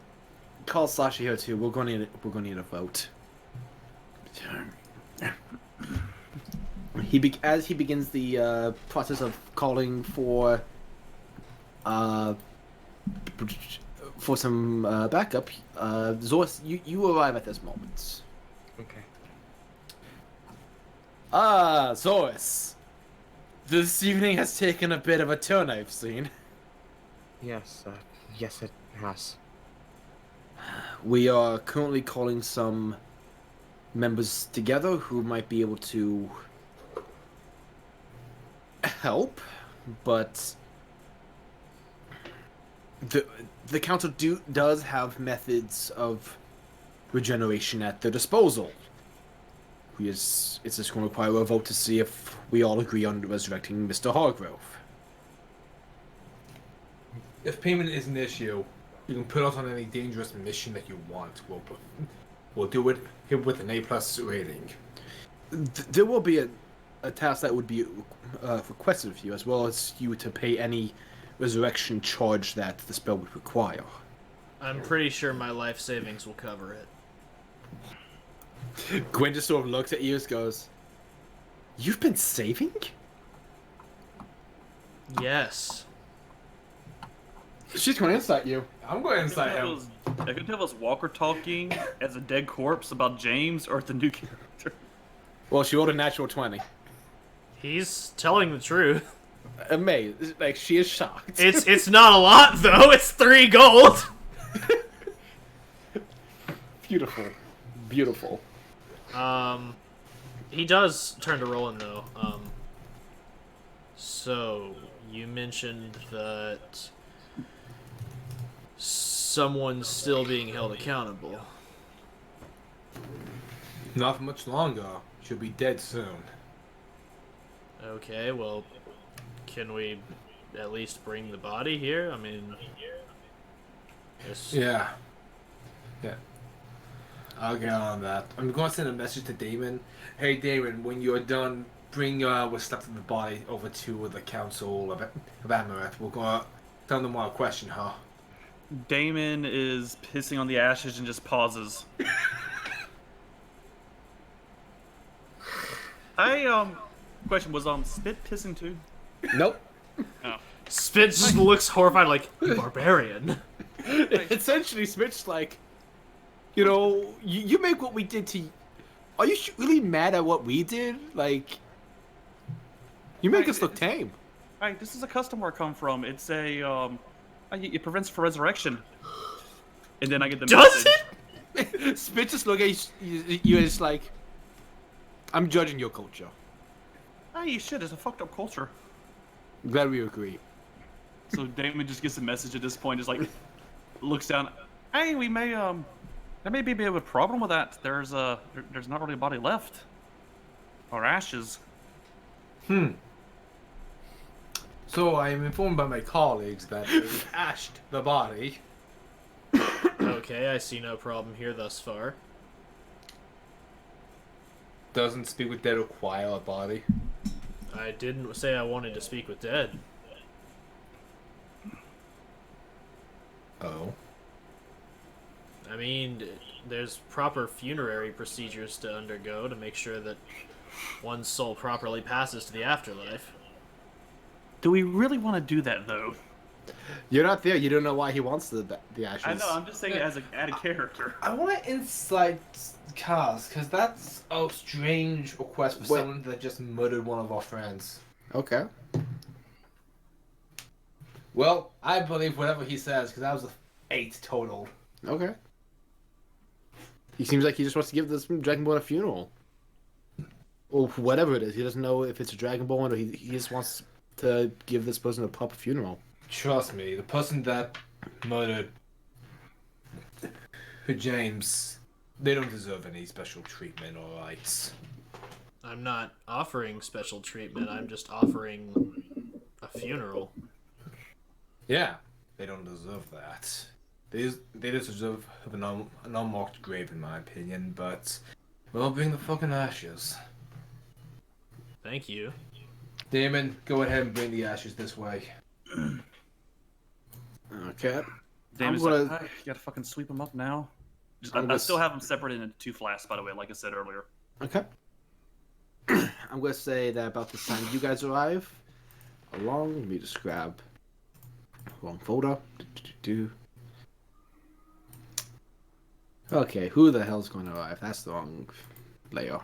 Call Sasha here too. We're going to need a vote. As he begins the process of calling for some backup. Zorus, you arrive at this moment. Okay. Zorus. This evening has taken a bit of a turn, I've seen. Yes, yes it has. We are currently calling some members together who might be able to help, but the council does have methods of regeneration at their disposal. It's just going to require a vote to see if we all agree on resurrecting Mr. Hargrove. If payment is an issue, you can put us on any dangerous mission that you want. We'll do it with an A+ rating. There will be a task that would be requested of you, as well as you to pay any resurrection charge that the spell would require. I'm pretty sure my life savings will cover it. Gwen just sort of looks at you and goes, "You've been saving?" Yes. She's going to insight you. I'm going inside him. I could tell us Walker talking as a dead corpse about James or the new character. Well, she rolled a natural 20. He's telling the truth. Amazed. Like, she is shocked. It's not a lot, though. It's 3 gold. Beautiful. Beautiful. He does turn to Roland, though. So, you mentioned that someone's still being held accountable. Not for much longer. She'll be dead soon. Okay, well, can we at least bring the body here? I mean, Yeah. Yeah. I'll get on that. I'm going to send a message to Damon. Hey, Damon, when you're done, bring what's left of the body over to the Council of Amarinthe. We're going to tell them one question, huh? Damon is pissing on the ashes and just pauses. Question, was Spit pissing too? Nope. Oh. Spit just looks horrified, like, "You barbarian." Essentially, Smith's like, you make what we did to you. Are you really mad at what we did? Like, you make us look tame. Right, this is a custom where I come from. It's it prevents for resurrection. And then I get the Does message. Spit just look at you and it's like, I'm judging your culture. Hey, you should. It's a fucked up culture. Glad we agree. So Damon just gets a message at this point. Just like looks down. Hey, we may there may be a bit of a problem with that. There's not really a body left, or ashes. So I am informed by my colleagues that they ashed the body. Okay, I see no problem here thus far. Doesn't speak with dead require a body. I didn't say I wanted to speak with dead. Oh. I mean, there's proper funerary procedures to undergo to make sure that one's soul properly passes to the afterlife. Do we really want to do that though? You're not there. You don't know why he wants the ashes. I know. I'm just saying it as an added character. I want to insight Kaz, because that's a strange request for someone that just murdered one of our friends. Okay. Well, I believe whatever he says, because that was 8 total. Okay. He seems like he just wants to give this Dragonborn a funeral. Or whatever it is. He doesn't know if it's a Dragonborn or he just wants to give this person a proper funeral. Trust me, the person that murdered James, they don't deserve any special treatment or rights. I'm not offering special treatment, I'm just offering a funeral. Yeah, they don't deserve that. They just deserve an unmarked grave, in my opinion, but we'll bring the fucking ashes. Thank you. Damon, go ahead and bring the ashes this way. Okay. Damon's gonna- like, you gotta fucking sweep them up now. I'm I gonna still have them separated into 2 flasks, by the way, like I said earlier. Okay. I'm going to say that about the time you guys arrive, along, let me just grab wrong folder. Okay, who the hell's going to arrive? That's the wrong layer.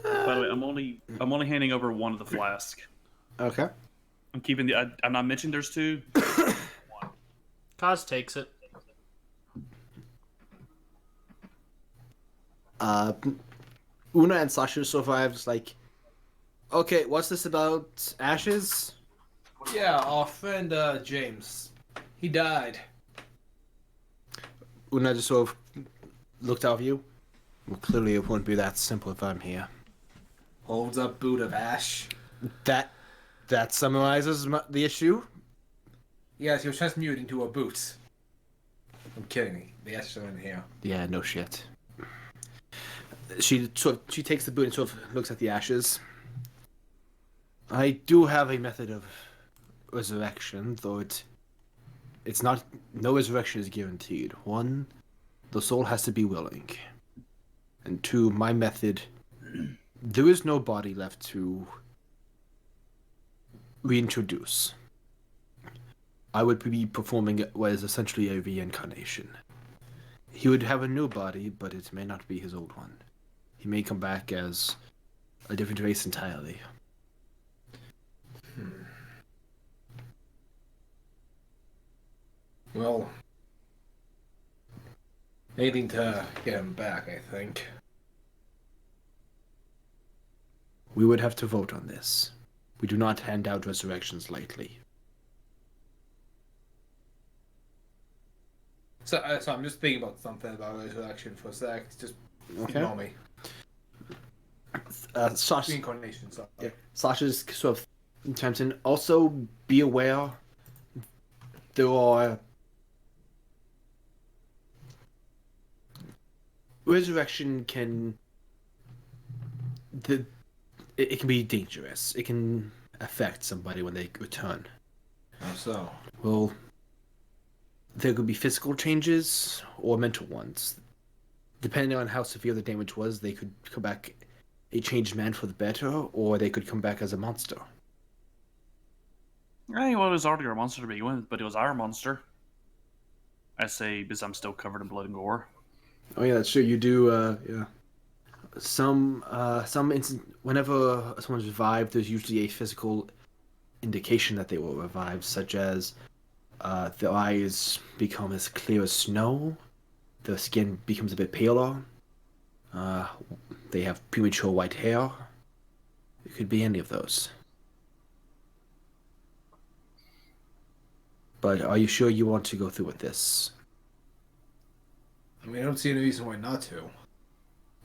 By the way, I'm only handing over 1 of the flask. Okay. I'm keeping the. I'm not mentioning there's 2. Kaz takes it. Una and Sasha survives like, okay, what's this about ashes? Yeah, our friend James. He died. Una just sort of looked out of you. Well, clearly it won't be that simple if I'm here. Holds up boot of ash. That summarizes the issue. Yes, he was transmuted into a boot. I'm kidding. The ashes are in here. Yeah, no shit. She takes the boot and sort of looks at the ashes. I do have a method of resurrection, though it's not. No resurrection is guaranteed. 1, the soul has to be willing, and 2, my method. There is no body left to reintroduce. I would be performing what is essentially a reincarnation. He would have a new body, but it may not be his old one. He may come back as a different race entirely. Well, anything to get him back, I think. We would have to vote on this. We do not hand out resurrections lightly. So I'm just thinking about something about resurrection for a sec. Just ignore me. Sasha, Reincarnation, sorry. yeah, Sasha just sort of Tamsin, also be aware there are resurrection can the it can be dangerous. It can affect somebody when they return. How so? Well, there could be physical changes or mental ones. Depending on how severe the damage was, they could come back a changed man for the better, or they could come back as a monster. Well, it was already our monster to begin with, but it was our monster. I say because I'm still covered in blood and gore. Oh yeah, that's true. You do. Yeah. Some whenever someone's revived, there's usually a physical indication that they will revive, such as their eyes become as clear as snow, their skin becomes a bit paler, they have premature white hair. It could be any of those. But are you sure you want to go through with this? I mean, I don't see any reason why not to.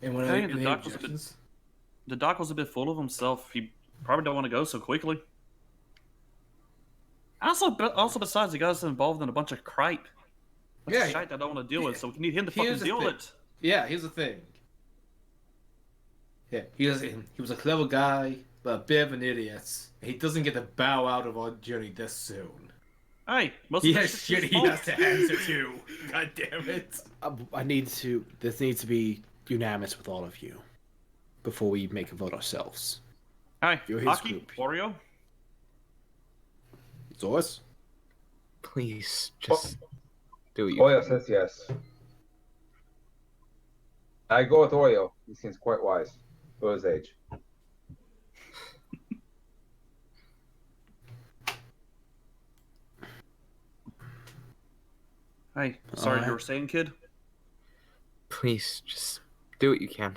And when Hey, I the doc was The doc was a bit full of himself. He probably don't want to go so quickly. Also, besides, he got us involved in a bunch of cripe. That's Yeah, shite I don't want to deal with. So we need him to here's fucking the deal with thing. it. Yeah, here's the thing. Yeah, he was a clever guy, but a bit of an idiot. He doesn't get to bow out of our journey this soon. Hey, most He of has this shit is he his has fault. to answer to. God damn it. This needs to be unanimous with all of you before we make a vote ourselves. Hey, You're his Hockey, group. Wario. Zoris? Please, just do what you Oyo says yes. I go with Oreo. He seems quite wise for his age. Hey, sorry, Alright. you were saying, kid? Please, just do what you can.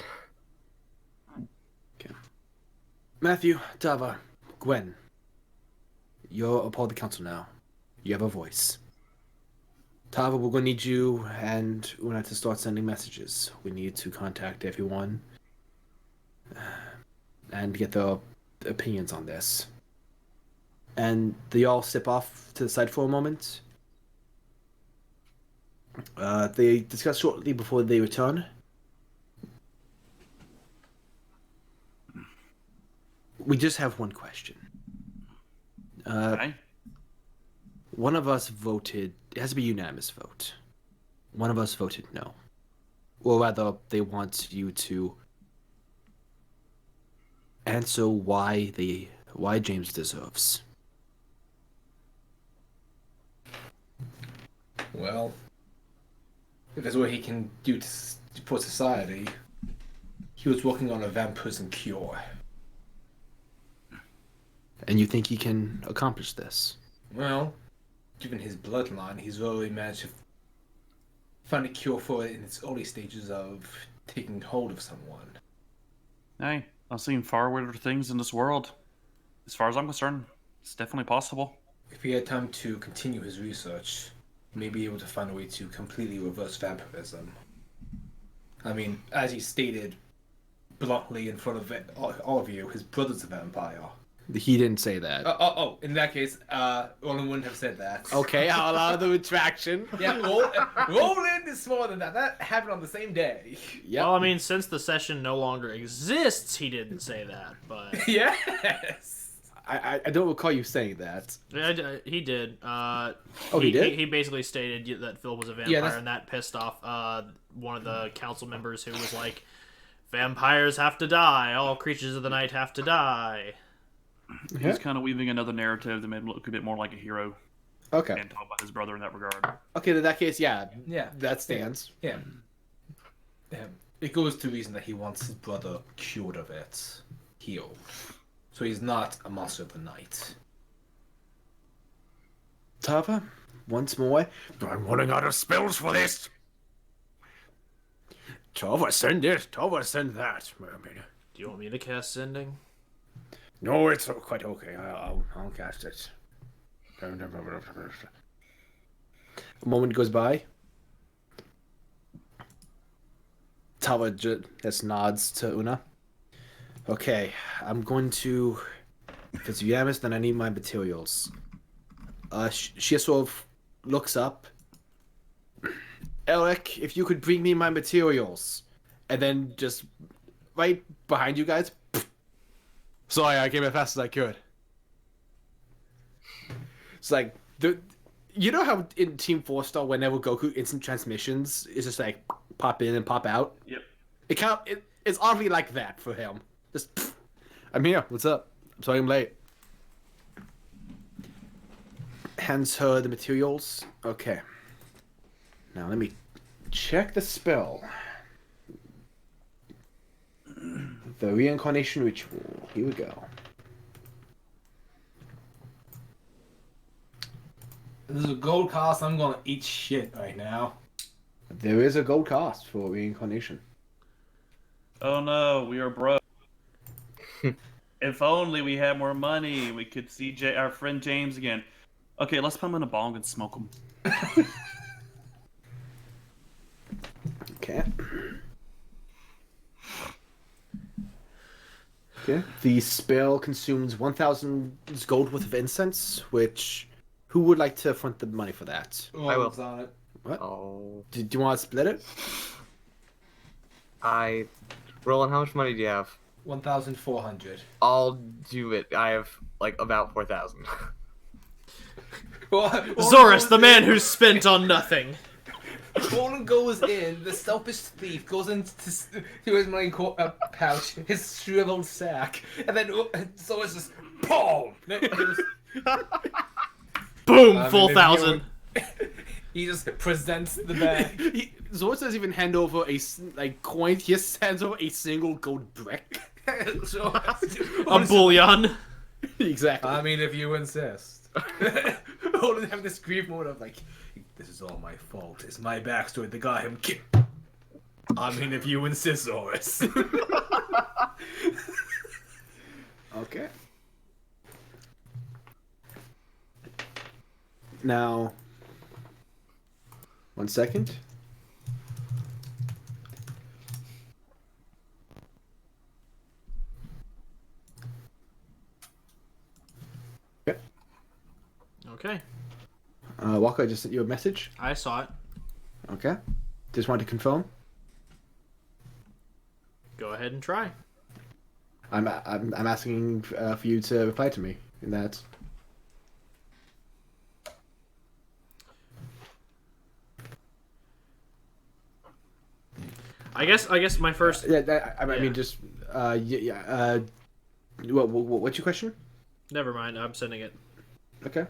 Matthew, Tava, Gwen, you're a part of the council now. You have a voice. Tava, we're going to need you and Una to start sending messages. We need to contact everyone and get their opinions on this. And they all step off to the side for a moment. They discuss shortly before they return. We just have one question. Hey, One of us voted. It has to be a unanimous vote. One of us voted no. Or rather, they want you to answer why James deserves. Well, if there's what he can do for society, he was working on a vampirism cure. And you think he can accomplish this? Well, given his bloodline, he's really managed to find a cure for it in its early stages of taking hold of someone. hey, I've seen far weirder things in this world. As far as I'm concerned, it's definitely possible. If he had time to continue his research, he may be able to find a way to completely reverse vampirism. I mean, as he stated bluntly in front of all of you, his brother's a vampire. He didn't say that. In that case, Roland wouldn't have said that. Okay, I'll allow the retraction. Yeah, Roland is smaller than that. That happened on the same day. Yep. Well, I mean, since the session no longer exists, he didn't say that, but Yes. I don't recall you saying that. yeah, he did. He did? He basically stated that Phil was a vampire, Yeah, and that pissed off one of the council members who was like, "Vampires have to die. All creatures of the night have to die." He was kind of weaving another narrative that made him look a bit more like a hero Okay. and talk about his brother in that regard. Okay, in that case, yeah, Yeah. that stands. Yeah. It goes to reason that he wants his brother cured of it, healed. So he's not a monster of the night. Tava, once more. I'm running out of spells for this. Tava, send this. Tava, send that. Do you want me to cast Sending? No, it's quite okay. I'll cast it. A moment goes by. Tava just nods to Una. Okay, I'm going to If it's Yamas, then I need my materials. She sort of looks up. Eric, if you could bring me my materials. And then just right behind you guys. Sorry, I came as fast as I could. It's like, you know how in Team 4-Star, whenever Goku instant transmissions, it's just like pop in and pop out? Yep. It's oddly like that for him. Just, I'm here, what's up? I'm sorry I'm late. Hands her the materials. Okay. Now let me check the spell. The reincarnation ritual. Here we go. This is a gold cost. I'm gonna eat shit right now. There is a gold cost for reincarnation. Oh no, we are broke. If only we had more money, we could see our friend James again. Okay, let's put him in a bong and smoke him. Okay. Okay. The spell consumes 1,000 gold worth of incense, which... Who would like to front the money for that? I will. On it. What? Oh. Do you want to split it? Roland, how much money do you have? 1,400. I'll do it. I have like about 4,000. Zorus, the man who's spent on nothing. Roland goes in, the selfish thief goes into his money pouch, his shriveled sack, and then Zorus just boom! Boom, full 1,000. He just presents the bag. Zorus doesn't even hand over a coin. He just hands over a single gold brick. A bullion. Exactly. I mean, if you insist. Roland having this grief moment of like, this is all my fault. It's my backstory. The guy him killed. I mean, if you insist, Zorus. Okay. Now, 1 second. Okay. Okay, Walker, I just sent you a message. I saw it. Okay. Just wanted to confirm. Go ahead and try. I'm asking for you to reply to me in that. I guess my first. I mean, just what's your question? Never mind. I'm sending it. Okay.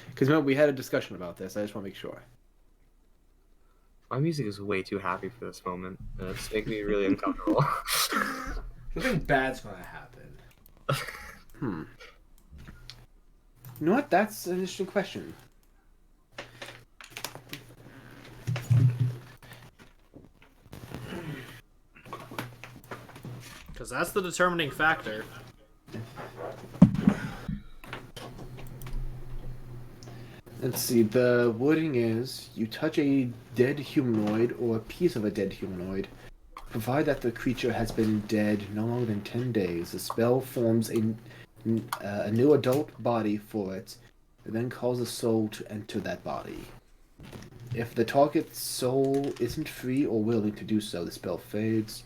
Because remember, we had a discussion about this. I just want to make sure. My music is way too happy for this moment. It's making me really uncomfortable. Something bad's gonna happen. You know what? That's an interesting question. Because that's the determining factor. Let's see. The wording is: you touch a dead humanoid or a piece of a dead humanoid, provided that the creature has been dead no longer than 10 days. The spell forms a new adult body for it, and then calls the soul to enter that body. If the target's soul isn't free or willing to do so, the spell fades.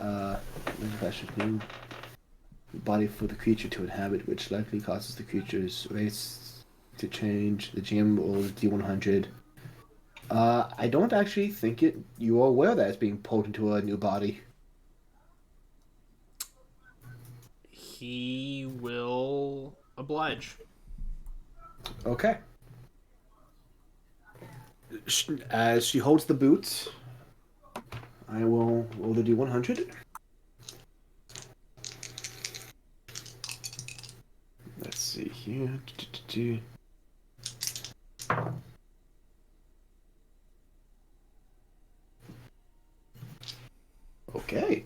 New body for the creature to inhabit, which likely causes the creature's race to change. The GM rolls D100. I don't actually think you are aware that it's being pulled into a new body. He will oblige. Okay. As she holds the boot, I will roll the D100. Let's see here. Okay.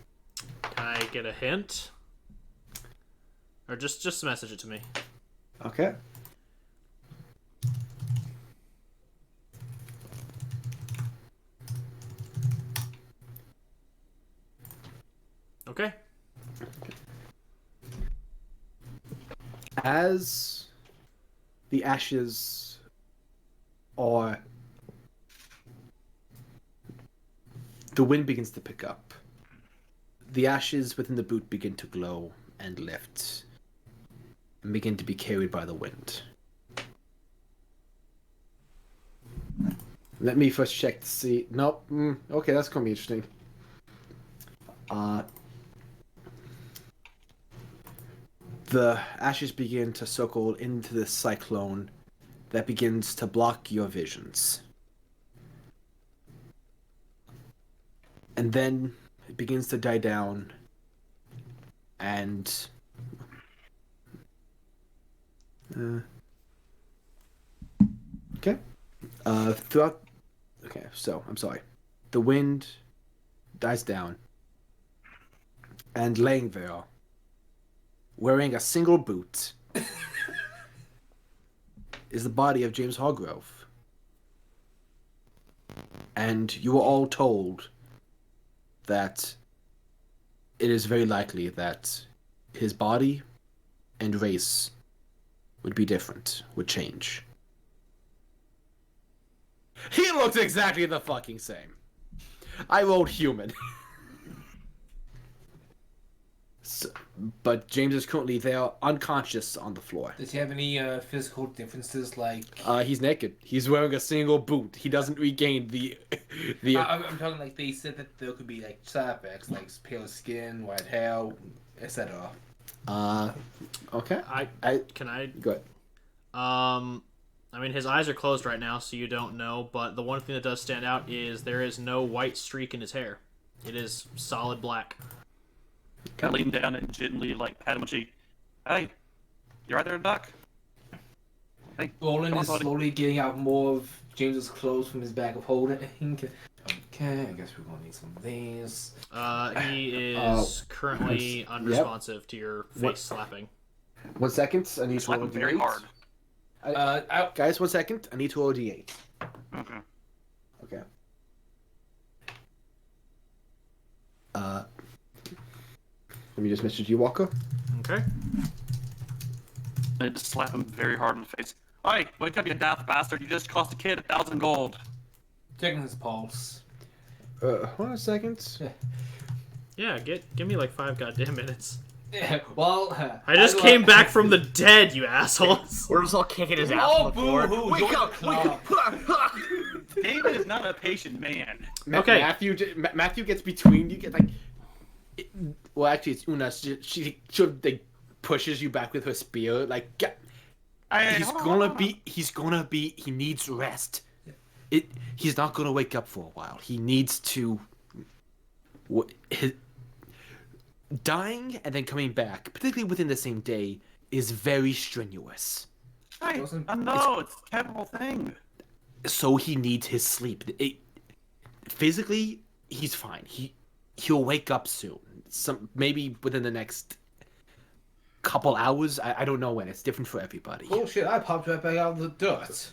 Can I get a hint? Or just message it to me. Okay. Okay. As the ashes are... The wind begins to pick up. The ashes within the boot begin to glow and lift and begin to be carried by the wind. Let me first check to see... Nope. Okay, that's going to be interesting. The ashes begin to circle into this cyclone that begins to block your visions. And then it begins to die down, and okay. Throughout. Okay, so I'm sorry. The wind dies down, and laying there, wearing a single boot, is the body of James Hargrove. And you were all told that it is very likely that his body and race would be different, would change. He looks exactly the fucking same. I rolled human. So, but James is currently there, unconscious on the floor. Does he have any physical differences, like... He's naked. He's wearing a single boot. He doesn't regain the... I'm talking like they said that there could be like side effects, like pale skin, white hair, etc. Okay. Can I? Go ahead. I mean, his eyes are closed right now, so you don't know. But the one thing that does stand out is there is no white streak in his hair. It is solid black. Kind of lean down and gently like pat him on the cheek. Hey, you right there, Doc? Hey, Roland come on, is buddy. slowly getting out more of James's clothes from his bag of holding. Okay, I guess we're gonna need some of these. He is currently unresponsive to your face slapping. 1 second. I need to Slap roll a him very D8. hard. Guys, 1 second. I need to roll a D8. Okay. Okay. Let me just message you, Walker. Okay. I just slap him very hard in the face. Hey, wake up, you daft bastard! You just cost a kid 1,000 gold. Checking his pulse. Hold on a second. Yeah, give me like 5 goddamn minutes. Yeah, well, I just came back from the dead, you assholes. We're just all kicking his ass Oh, on the floor. boo-hoo! Wake Join up! the Wake club. up! David is not a patient man. Okay. Matthew gets between you. Get like. Well, actually, it's Una. She like pushes you back with her spear. Like, he needs rest. He's not gonna wake up for a while. He needs to. Dying and then coming back, particularly within the same day, is very strenuous. I know, it's a terrible thing. So he needs his sleep. Physically, he's fine. He'll wake up soon. Maybe within the next couple hours. I don't know when. It's different for everybody. Bullshit! I popped right back out of the dirt.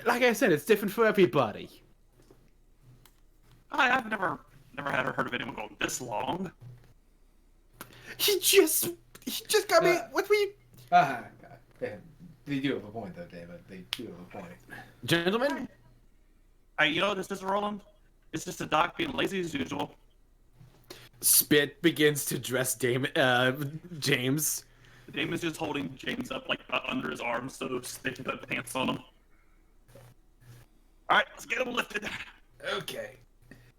Like I said, it's different for everybody. I've never had or heard of anyone go this long. He just got me. What were you, They do have a point, though, David. They do have a point. gentlemen? This is Roland. It's just a doc being lazy as usual. Spit begins to dress James. Damon's just holding James up like under his arm so they can put pants on him. Alright, let's get him lifted. Okay.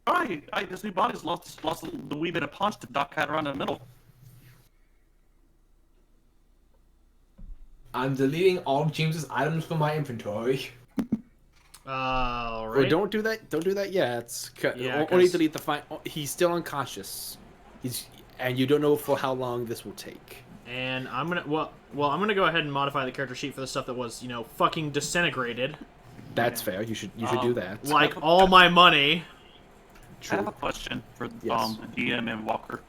Alright, this new body's lost the wee bit of punch that Doc had around the middle. I'm deleting all of James's items from my inventory. Alright. Well, don't do that. Don't do that yet. Yeah, Only 'cause- delete the fine. He's still unconscious. And you don't know for how long this will take. And I'm gonna I'm gonna go ahead and modify the character sheet for the stuff that was, fucking disintegrated. That's fair. You should do that. Like all my money. I have a question for Yes. DM and Walker.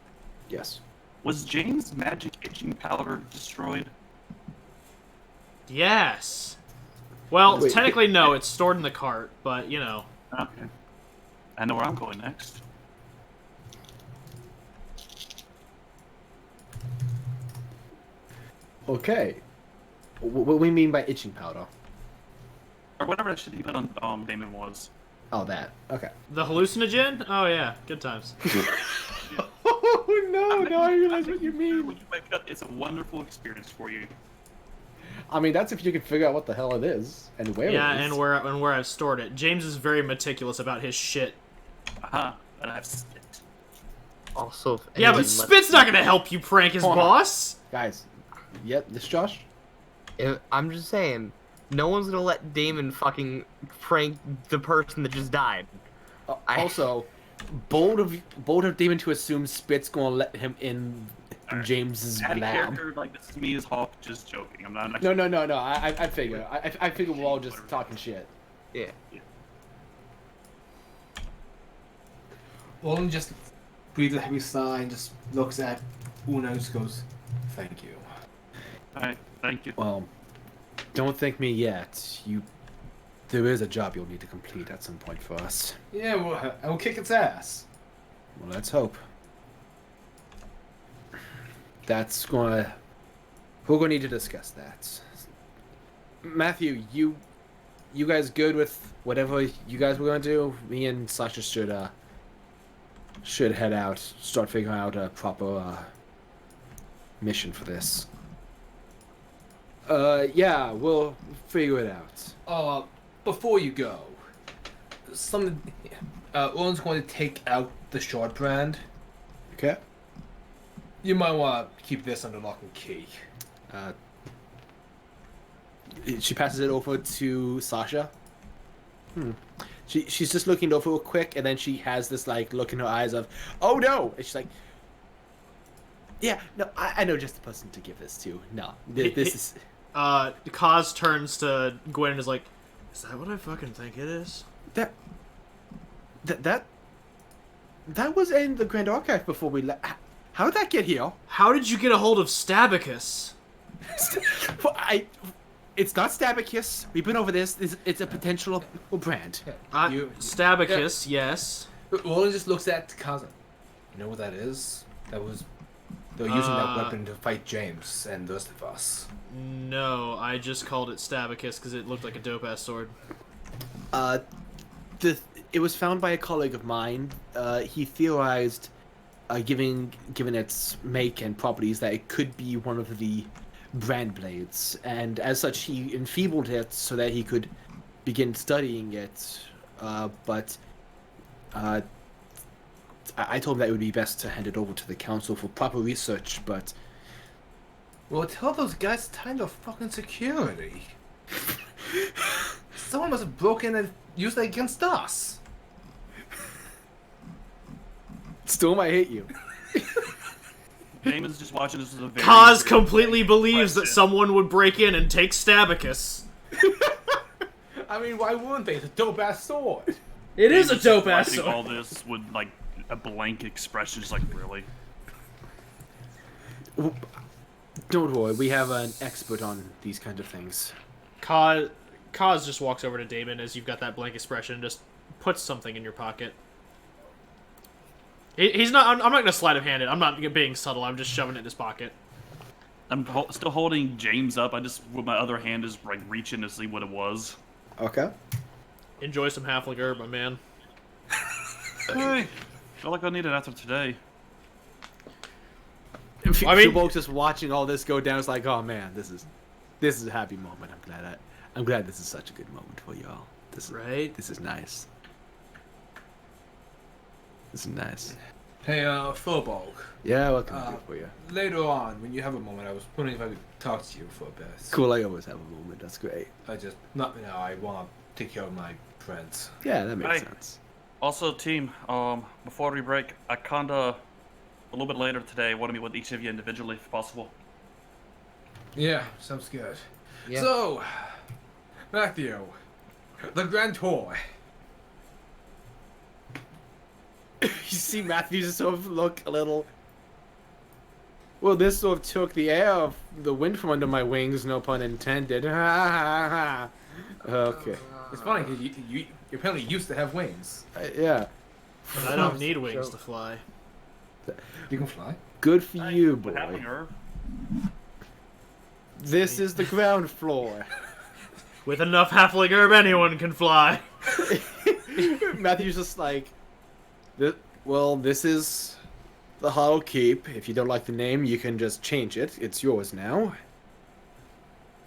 Yes. Was James' magic itching powder destroyed? Yes. Well, Wait. technically no, it's stored in the cart, but Okay. I know where I'm going next. Okay. What do we mean by itching powder? Or whatever that shit you put on Damon was. Oh, that. Okay. The hallucinogen? Oh yeah, good times. Oh no! Now I realize what you mean. It's a wonderful experience for you. I mean, that's if you can figure out what the hell it is and where Yeah, it is. and where I've stored it. James is very meticulous about his shit. And I've spit. Also, if Yeah, but anyone spit's not gonna help you prank his Hold on. boss. Guys, yep, this Josh? I'm just saying, no one's gonna let Damon fucking prank the person that just died. Also, bold of Demon to assume Spit's gonna let him in James's Add a lab. character like this to me is Hawk just joking. I'm not. No. I figure. I figure we're all just talking shit. Yeah. Olin just breathes a heavy sigh and just looks at Una and just goes, "Thank you." Alright, thank you. Well, don't thank me yet. There is a job you'll need to complete at some point for us. Yeah, well, I will kick its ass. Well, let's hope. We're gonna need to discuss that. Matthew, you guys good with whatever you guys were gonna do? Me and Sasha should head out, start figuring out a proper mission for this. Yeah, we'll figure it out. Before you go, Olin's going to take out the short brand. Okay. You might want to keep this under lock and key. She passes it over to Sasha. She's just looking it over real quick, and then she has this like look in her eyes of, "Oh no!" And she's like, "Yeah, no, I know just the person to give this to. No, this is." Kaz turns to Gwen and is like, "Is that what I fucking think it is?" That was in the Grand Archive before we left. How did that get here? How did you get a hold of Stabicus? Well, it's not Stabicus. We've been over this. It's a potential brand. Stabicus, yes. Olin just looks at cousin. You know what that is? They're using that weapon to fight James and the rest of us. No, I just called it Stabicus because it looked like a dope-ass sword. It was found by a colleague of mine. He theorized, given its make and properties, that it could be one of the brand blades, and as such, he enfeebled it so that he could begin studying it. But I told him that it would be best to hand it over to the council for proper research. But Well, tell those guys to tighten their fucking security. Someone must have broken and used it against us. Storm, I hate you. Damon's just watching this with a very... Kaz completely believes that question. someone would break in and take Stabicus. I mean, why wouldn't they? It's a dope-ass sword. It is a Damon's just dope-ass watching sword. all this with, like, a blank expression, just like, really? Don't worry, we have an expert on these kind of things. Kaz just walks over to Damon as you've got that blank expression and just puts something in your pocket. He's not. I'm not gonna sleight of hand it. I'm not being subtle. I'm just shoving it in his pocket. I'm still holding James up. I just, with my other hand, is, like, reaching to see what it was. Okay. Enjoy some halfling herb, my man. Hey, feel like I need it after today. I mean- Folks just watching all this go down. It's like, oh man, this is a happy moment. I'm glad this is such a good moment for y'all. Right? This is nice. This is nice. Hey, Philbolg. Yeah, what can I do for you? Later on, when you have a moment, I was wondering if I could talk to you for a bit. Cool, I always have a moment. That's great. I want to take care of my friends. Yeah, that makes Hey. sense. Also, team, before we break, I kinda, a little bit later today, want to meet with each of you individually, if possible. Yeah, sounds good. Yeah. So, Matthew, the Grand Tour. You see Matthew just sort of look a little... Well, this sort of took the air of the wind from under my wings, no pun intended. Okay. It's funny because you apparently used to have wings. Yeah. But I don't need wings to fly. You can fly. Good for you, What happened, boy. Irv? This is the ground floor. With enough halfling herb, anyone can fly. Matthew's just like, this is the Hollow Keep. If you don't like the name, you can just change it. It's yours now.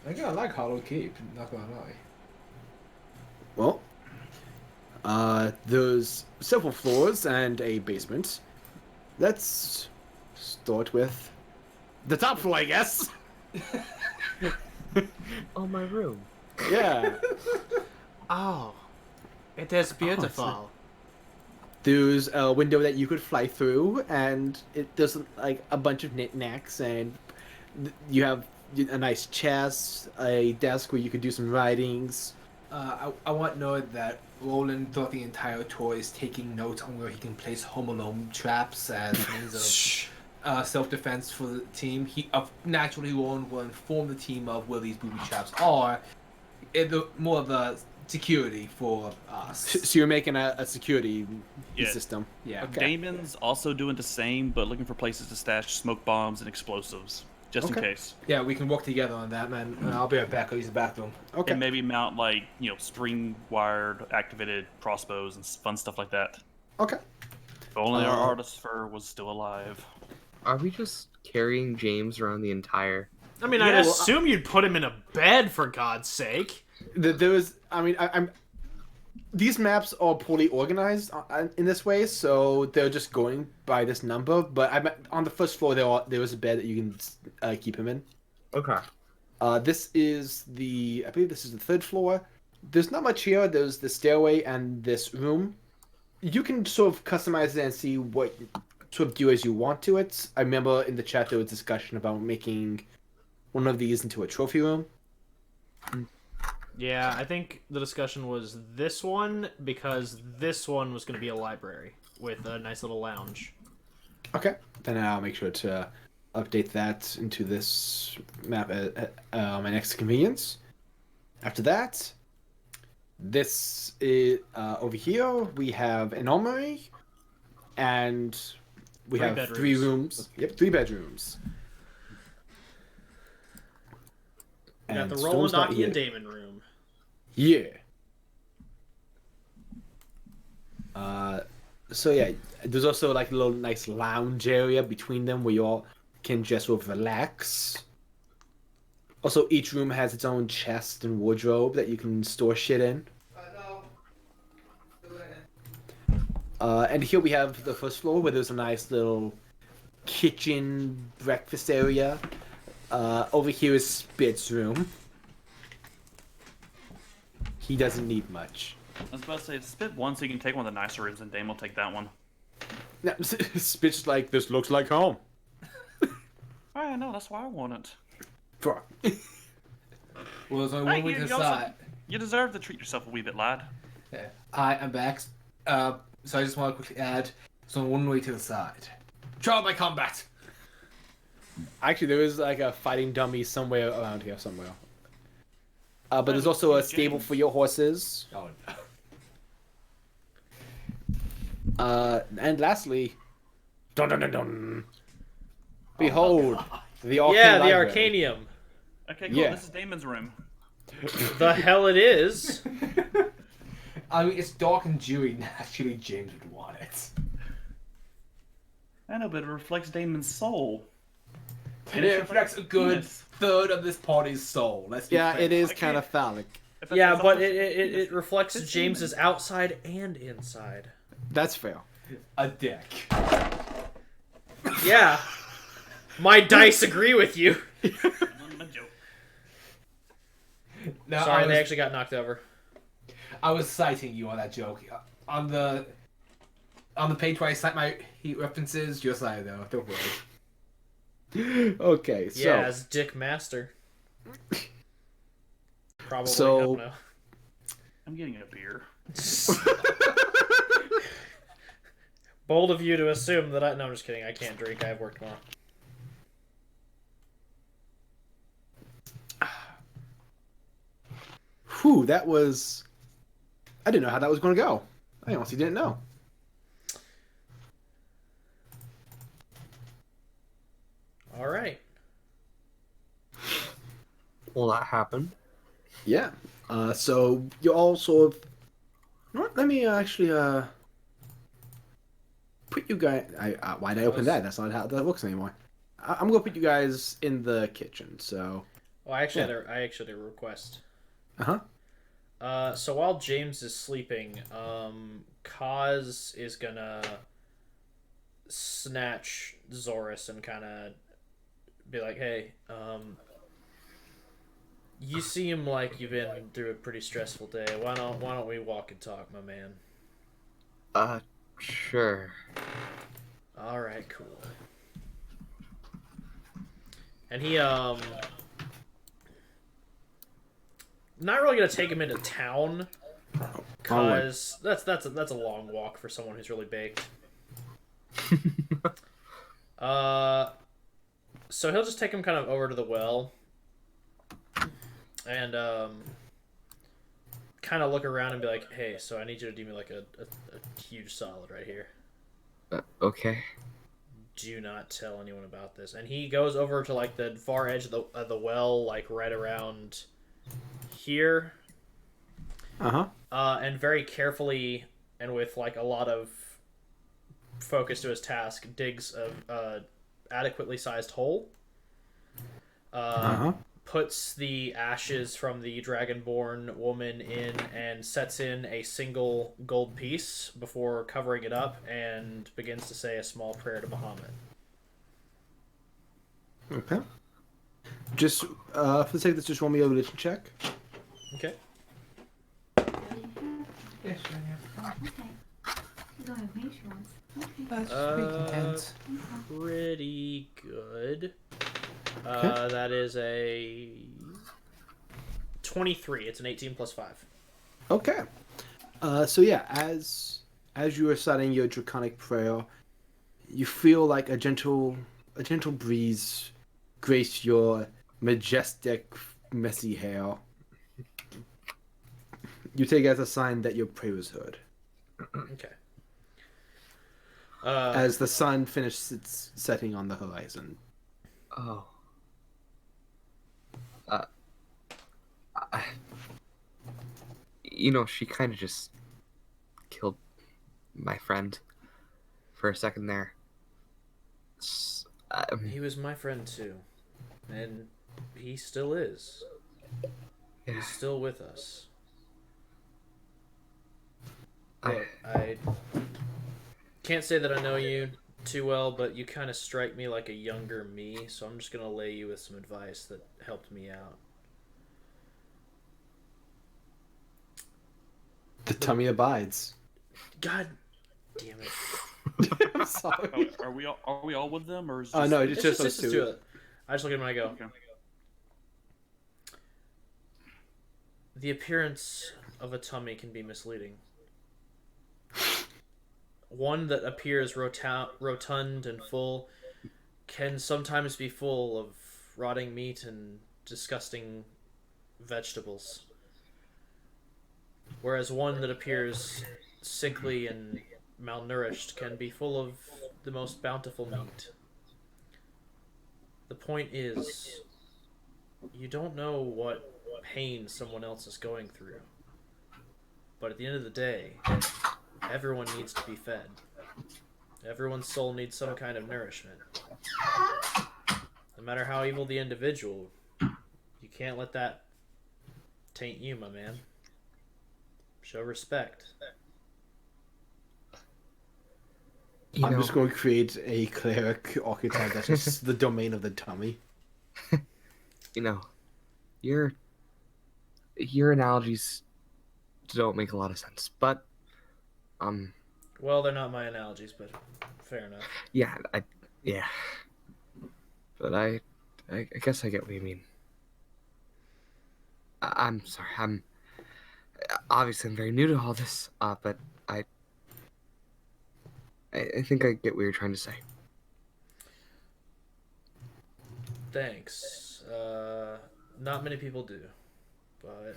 I think I like Hollow Keep, not gonna lie. Well, there's several floors and a basement. Let's start with the top floor, I guess. Oh, my room. Yeah. Oh, it is beautiful. There's a window that you could fly through, and there's like a bunch of knickknacks, and you have a nice chest, a desk where you could do some writings. I want to know that Roland throughout the entire tour is taking notes on where he can place Home Alone traps as means of self-defense for the team. Naturally, Roland will inform the team of where these booby traps are. More of a security for us. So you're making a security Yeah. system. Yeah. Okay. Damon's also doing the same, but looking for places to stash smoke bombs and explosives, just in Okay. case. Yeah, we can work together on that, man. I'll be right back. I'll use the bathroom. Okay. And maybe mount, like, string-wired activated crossbows and fun stuff like that. Okay. If only our Uh, artist fur was still alive. Are we just carrying James around the entire... I mean, Yeah, I'd well, assume you'd put him in a bed, for God's sake. There was, I'm. These maps are poorly organized in this way, so they're just going by this number. But on the first floor, there was a bed that you can keep him in. Okay. This is I believe this is the third floor. There's not much here. There's the stairway and this room. You can sort of customize it and see what sort of do as you want to it. I remember in the chat there was discussion about making one of these into a trophy room. Yeah, I think the discussion was this one, because this one was going to be a library with a nice little lounge. Okay, then I'll make sure to update that into this map at my next convenience. After that, this is over here. We have an armory, and we Three have bedrooms. 3 rooms. Yep, 3 bedrooms. We got And the Storm's Roland, not Aki, here. and Damon room. Yeah. So yeah, there's also like a little nice lounge area between them where you all can just sort of relax. Also, each room has its own chest and wardrobe that you can store shit in. And here we have the first floor where there's a nice little kitchen breakfast area. Over here is Spit's room. He doesn't need much. I was about to say, spit one so you can take one of the nicer rooms, and Dame will take that one. No, Spit's like, this looks like home. I know, that's why I want it. Fuck. Well, there's only Hey, one way you- to you also- decide. You deserve to treat yourself a wee bit, lad. Yeah. Hi, I'm back. So I just want to quickly add, there's only one way to decide. Trial by combat. Actually, there is like a fighting dummy somewhere around here somewhere. But there's also a stable for your horses. Oh, no. And lastly, dun dun dun dun. Behold, the arcane Yeah, the library. Arcanium. Okay, cool. Yeah. This is Damon's room. The hell it is. I mean, it's dark and dewy. Naturally, James would want it. I know, but it reflects Damon's soul. And it reflects a good third of this party's soul. Let's be Yeah, frank. it is Okay. kind of phallic. If that- Yeah, if but that- it reflects It's James's Damon. outside and inside. That's fair. A dick. Yeah. My dice agree with you. I'm a joke. Now, Sorry, they actually got knocked over. I was citing you on that joke. On the page where I cite my heat references, you're cited though. Don't worry. Okay, so Yeah, as Dick Master. Probably. So- I don't know. I'm getting a beer. Bold of you to assume that No, I'm just kidding. I can't drink. I have work tomorrow. whew, that was. I didn't know how that was going to go. I honestly didn't know. All right. Will that happen? Yeah. So you all sort of. You know what? Let me actually put you guys. Why'd I open that? That's not how that works anymore. I'm gonna put you guys in the kitchen. So. Well, I actually had a request. Uh-huh. So while James is sleeping, Kaz is gonna snatch Zorus and kind of be like, "Hey, you seem like you've been through a pretty stressful day. Why don't we walk and talk, my man?" Sure. All right, cool. And he not really gonna take him into town, cause that's a long walk for someone who's really baked. So he'll just take him kind of over to the well, and kind of look around and be like, "Hey, so I need you to do me like a huge solid right here. Okay. Do not tell anyone about this." And he goes over to like the far edge of the well, like right around here. Uh-huh. And very carefully and with like a lot of focus to his task, digs a adequately sized hole. Puts the ashes from the dragonborn woman in and sets in a single gold piece before covering it up and begins to say a small prayer to Bahamut. Okay. Just for the sake of this, just roll me a religion check. Okay. Yes, You don't have nations. Okay. That's Pretty good. Okay. That is a 23. It's an 18 plus 5. Okay. So yeah, as you are reciting your draconic prayer, you feel like a gentle breeze grace your majestic, messy hair. You take it as a sign that your prayer was heard. Okay. As the sun finishes its setting on the horizon. Oh. She kind of just killed my friend for a second there. He was my friend too, and he still is. Yeah. He's still with us. I- Look, I can't say that I know you too well, but you kind of strike me like a younger me, so I'm just gonna lay you with some advice that helped me out. The tummy abides. God damn it! I'm sorry. Are we all with them, or is Oh just no, it's just those do two. it. I just look at him and I go. Okay. The appearance of a tummy can be misleading. One that appears rotund and full can sometimes be full of rotting meat and disgusting vegetables. Whereas one that appears sickly and malnourished can be full of the most bountiful meat. The point is, you don't know what pain someone else is going through. But at the end of the day, everyone needs to be fed. Everyone's soul needs some kind of nourishment. No matter how evil the individual, you can't let that taint you, my man. Show respect. I'm just going to create a cleric archetype that's just the domain of the tummy. Your analogies don't make a lot of sense, but Well, they're not my analogies, but fair enough. yeah, but I guess I get what you mean. I'm sorry. I'm very new to all this, but I think I get what you're trying to say. Thanks. Not many people do, but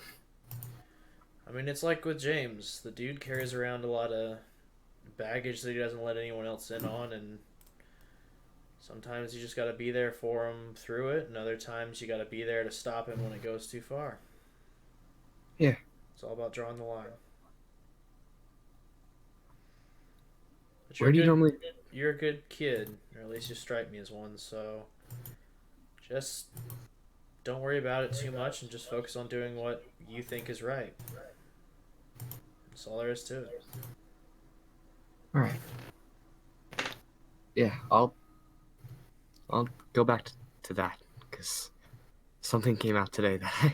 I mean, it's like with James. The dude carries around a lot of baggage that he doesn't let anyone else in on, and Sometimes you just gotta be there for him through it, and other times you gotta be there to stop him when it goes too far. Yeah. It's all about drawing the line. But Where do you normally? You're a good kid, or at least you strike me as one, so just don't worry about it too much and just focus on doing what you think is right. That's all there is to it. All right. Yeah, I'll go back to that because something came out today that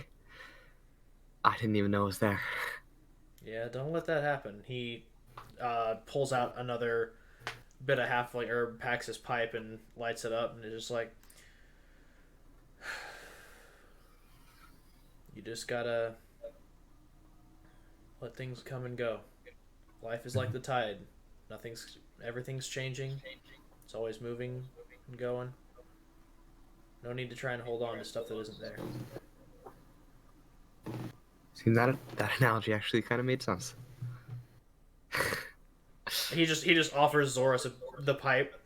I didn't even know was there. Yeah, don't let that happen. He pulls out another bit of halfling herb, packs his pipe, and lights it up, and it's just like, you just gotta let things come and go. Life is like the tide. Everything's changing. It's always moving and going. No need to try and hold on to stuff that isn't there. See, that analogy actually kind of made sense. He just offers Zorus the pipe.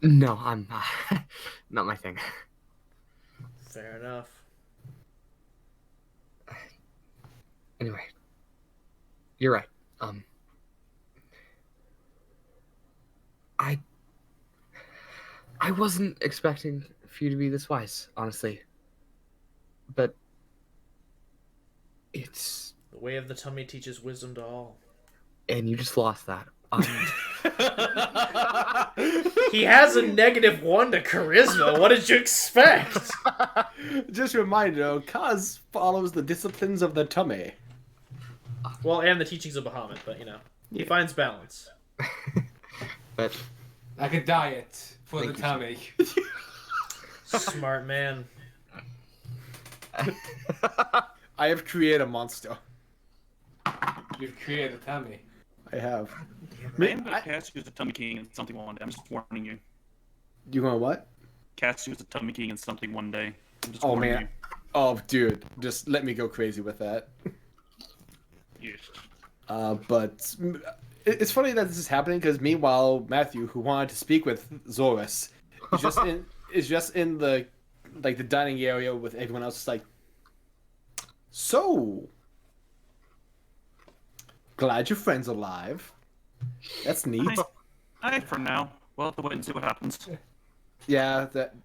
No, I'm not my thing. Fair enough. Anyway, you're right. I wasn't expecting for you to be this wise, honestly. But it's The way of the tummy teaches wisdom to all. and you just lost that. He has a -1 to charisma. What did you expect? Just a reminder, Kaz follows the disciplines of the tummy. Well, and the teachings of Bahamut, but he finds balance. But Like a diet for Thank the you, tummy. Smart man. I have created a monster. You've created a tummy. I have. I am going to cast you as a Tummy King and something one day. I'm just warning you. You going what? Cast you as a Tummy King and something one day. I'm just Oh warning man. Oh dude, just let me go crazy with that. you. Yes. But it's funny that this is happening because meanwhile Matthew, who wanted to speak with Zorus, is just in the the dining area with everyone else. It's like, so glad your friend's alive. That's neat. Alright, for now. We'll have to wait and see what happens. Yeah, that.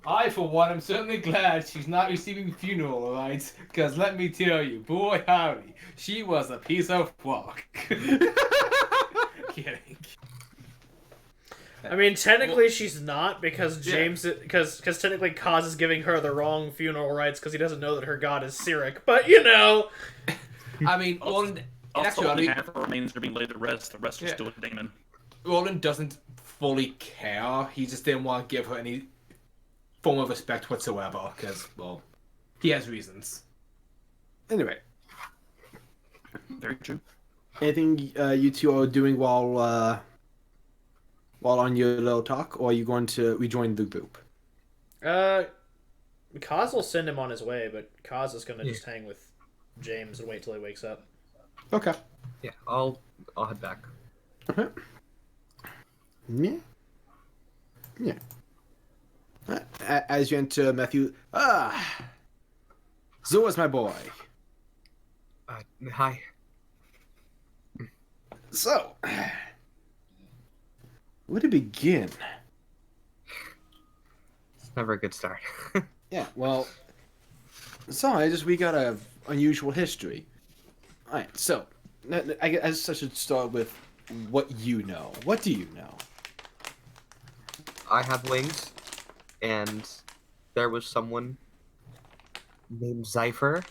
I, for one, am certainly glad she's not receiving funeral rites, because let me tell you, boy howdy, she was a piece of work. Kidding. I mean, technically she's not because because technically Kaz is giving her the wrong funeral rites because he doesn't know that her god is Cyric. But I mean, Roland, Also, only actually, half of her remains are being laid to rest. The rest are still with Damon. Roland doesn't fully care. He just didn't want to give her any form of respect whatsoever, because, well, he has reasons. Anyway, Very true. anything you two are doing while on your little talk, or are you going to rejoin the group? Kaz will send him on his way, but Kaz is gonna just hang with James and wait till he wakes up. Okay. yeah, I'll head back. Okay. Yeah. Yeah. As you enter, Matthew. Zora's my boy. Hi. So, where to begin? It's never a good start. Yeah, well, sorry, we got a unusual history. Alright, so, I guess I should start with what you know. What do you know? I have wings, and there was someone named Zypher.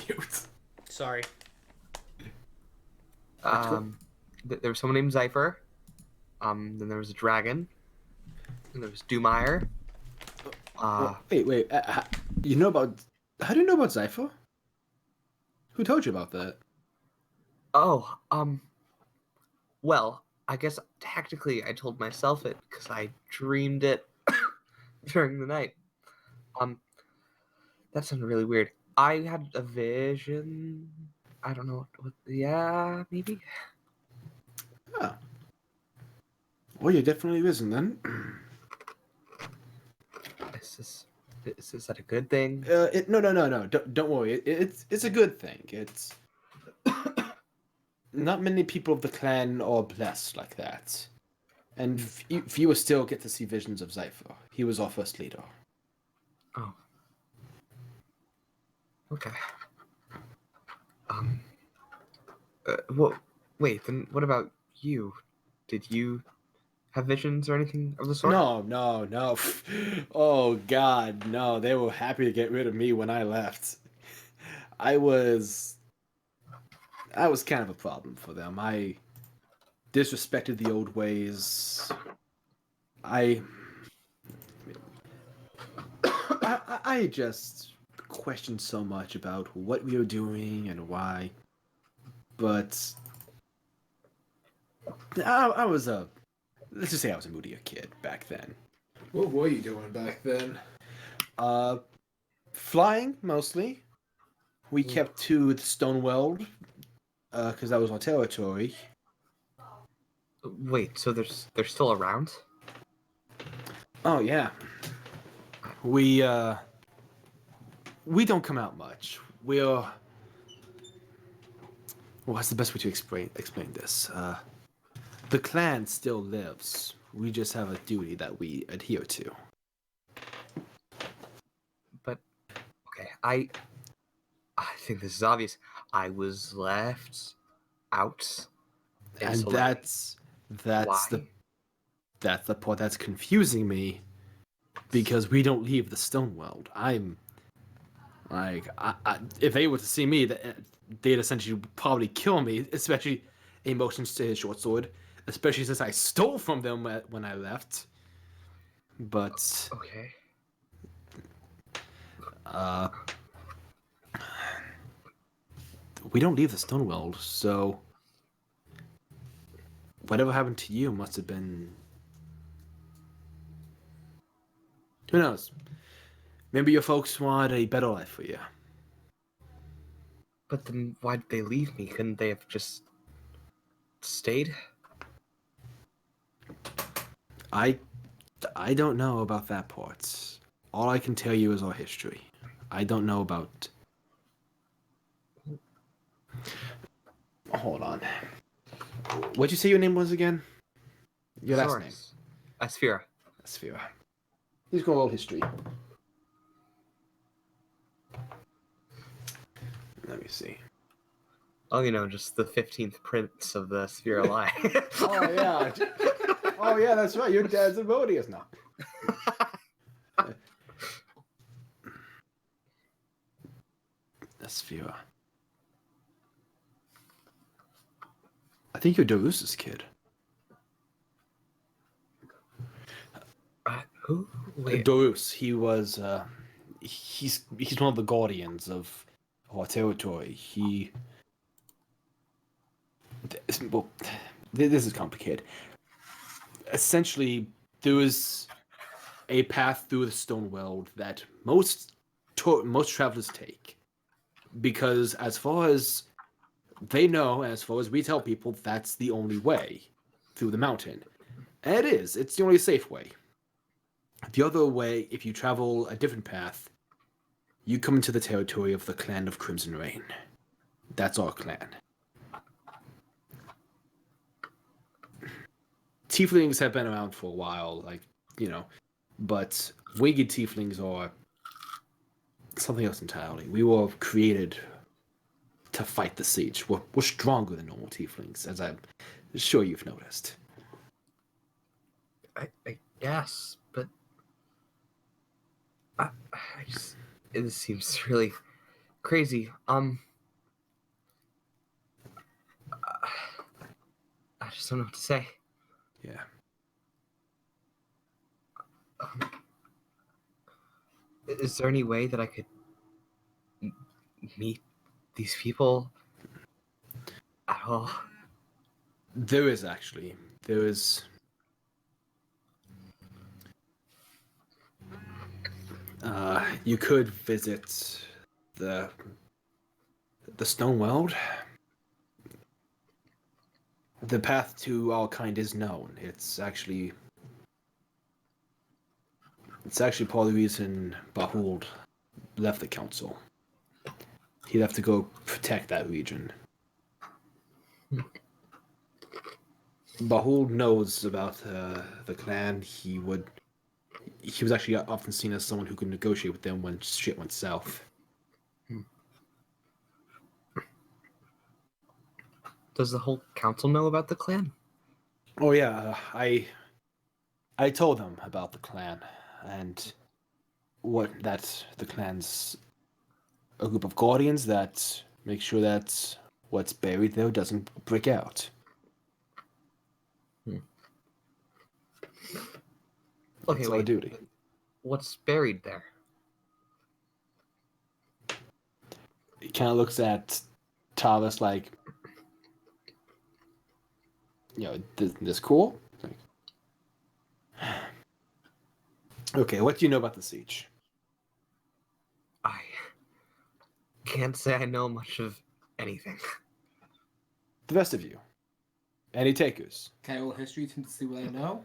Mute. Sorry. There was someone named Zypher. Then there was a dragon. And there was Doomire. Wait. You know about? How do you know about Zypher? Who told you about that? Oh, well, I guess technically I told myself it because I dreamed it during the night. That sounded really weird. I had a vision. I don't know what yeah, maybe. Oh. Well, you're definitely risen then. Is that a good thing? No. Don't worry. It's a good thing. It's not many people of the clan are blessed like that, and fewer still get to see visions of Zypher. He was our first leader. Oh. Okay. Well, wait. Then what about you? Did you have visions or anything of the sort? No. Oh God, no. They were happy to get rid of me when I left. I was kind of a problem for them. I disrespected the old ways. I just questioned so much about what we were doing and why. But I was let's just say I was a moodier kid back then. What were you doing back then? Flying mostly. We kept to the stone world because that was our territory. Wait, so they're still around? Oh yeah. We don't come out much. We're what's the best way to explain this? The clan still lives. We just have a duty that we adhere to. But okay, I think this is obvious. I was left out. And so, like, that's why? the part that's confusing me, because we don't leave the stone world. I'm like, if they were to see me, they'd essentially probably kill me, especially a motion to his short sword, especially since I stole from them when I left. But Okay. we don't leave the stone world, so whatever happened to you must have been, who knows? Maybe your folks want a better life for you. But then why did they leave me? Couldn't they have just stayed? I don't know about that part. All I can tell you is our history. I don't know about. Hold on. What'd you say your name was again? Your last name. Asphira. Asphira. He's got all history. Let me see. Oh, just the 15th prince of the Sphera line. Oh yeah. Oh yeah, that's right. Your dad's a Rodius now. Asphira. I think you're Darus's kid. Who? Wait. Darus. He was. He's one of the guardians of our territory. Well, this is complicated. Essentially, there was a path through the stone world that most travelers take, because as far as they know, as far as we tell people, that's the only way through the mountain. And it is. It's the only safe way. The other way, if you travel a different path, you come into the territory of the clan of Crimson Rain. That's our clan. Tieflings have been around for a while, but winged tieflings are something else entirely. We were created to fight the siege. We're stronger than normal tieflings, as I'm sure you've noticed. I guess, but it seems really crazy. I just don't know what to say. Yeah. Is there any way that I could meet these people at all? There is actually. There is. You could visit the stone world. The path to our kind is known. It's actually part of the reason Bahul left the council. He'd have to go protect that region. Bahul knows about the clan. He was actually often seen as someone who could negotiate with them when shit went south. Does the whole council know about the clan? Oh yeah, I told them about the clan and that the clan's a group of guardians that make sure that what's buried there doesn't break out. Okay, It's our wait. duty. What's buried there? He kind of looks at Tavis like, this cool? Okay, what do you know about the siege? I can't say I know much of anything. The rest of you. Any takers? Can I roll history to see what I know?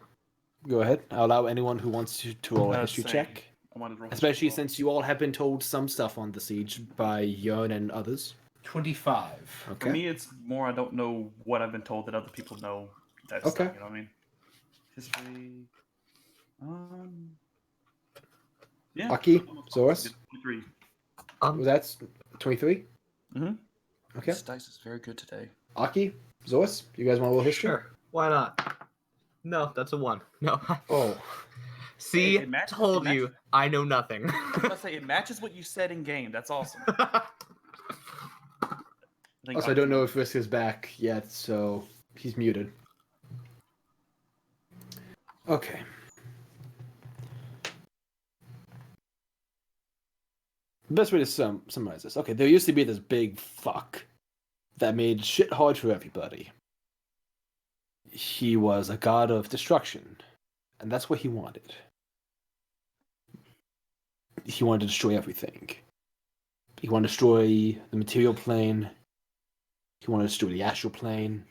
Go ahead. I'll allow anyone who wants to roll a history Same. check. I wanted to roll Especially history. since you all have been told some stuff on the siege by Yern and others. 25. Okay. For me, it's more I don't know what I've been told that other people know. That Okay. stuff, you know what I mean? History. Yeah. Aki, Zoris? 23. Was that 23? Mhm. Okay. This dice is very good today. Aki, Zoris, you guys want to roll history? Sure. Why not? No, that's a 1. No. Oh. See, It matches- told it you, matches- I know nothing. I was gonna say it matches what you said in game. That's awesome. I think Also, I don't know if Risk is back yet, so he's muted. Okay. The best way to summarize this. Okay, there used to be this big fuck that made shit hard for everybody. He was a god of destruction, and that's what he wanted. He wanted to destroy everything. He wanted to destroy the material plane. He wanted to destroy the astral plane.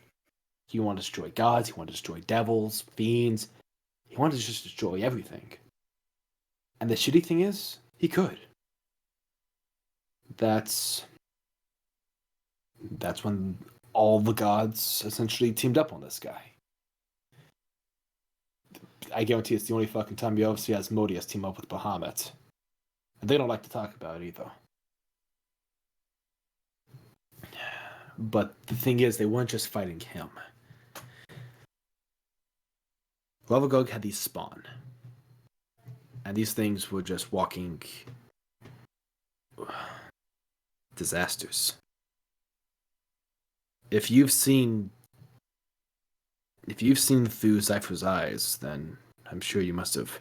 He wanted to destroy gods. He wanted to destroy devils, fiends. He wanted to just destroy everything. And the shitty thing is, he could. That's when all the gods essentially teamed up on this guy. I guarantee it's the only fucking time you ever see Asmodeus team up with Bahamut. And they don't like to talk about it either. But the thing is, they weren't just fighting him. Lavagog had these spawn. And these things were just walking disasters. If you've seen through Zypher's eyes, then I'm sure you must have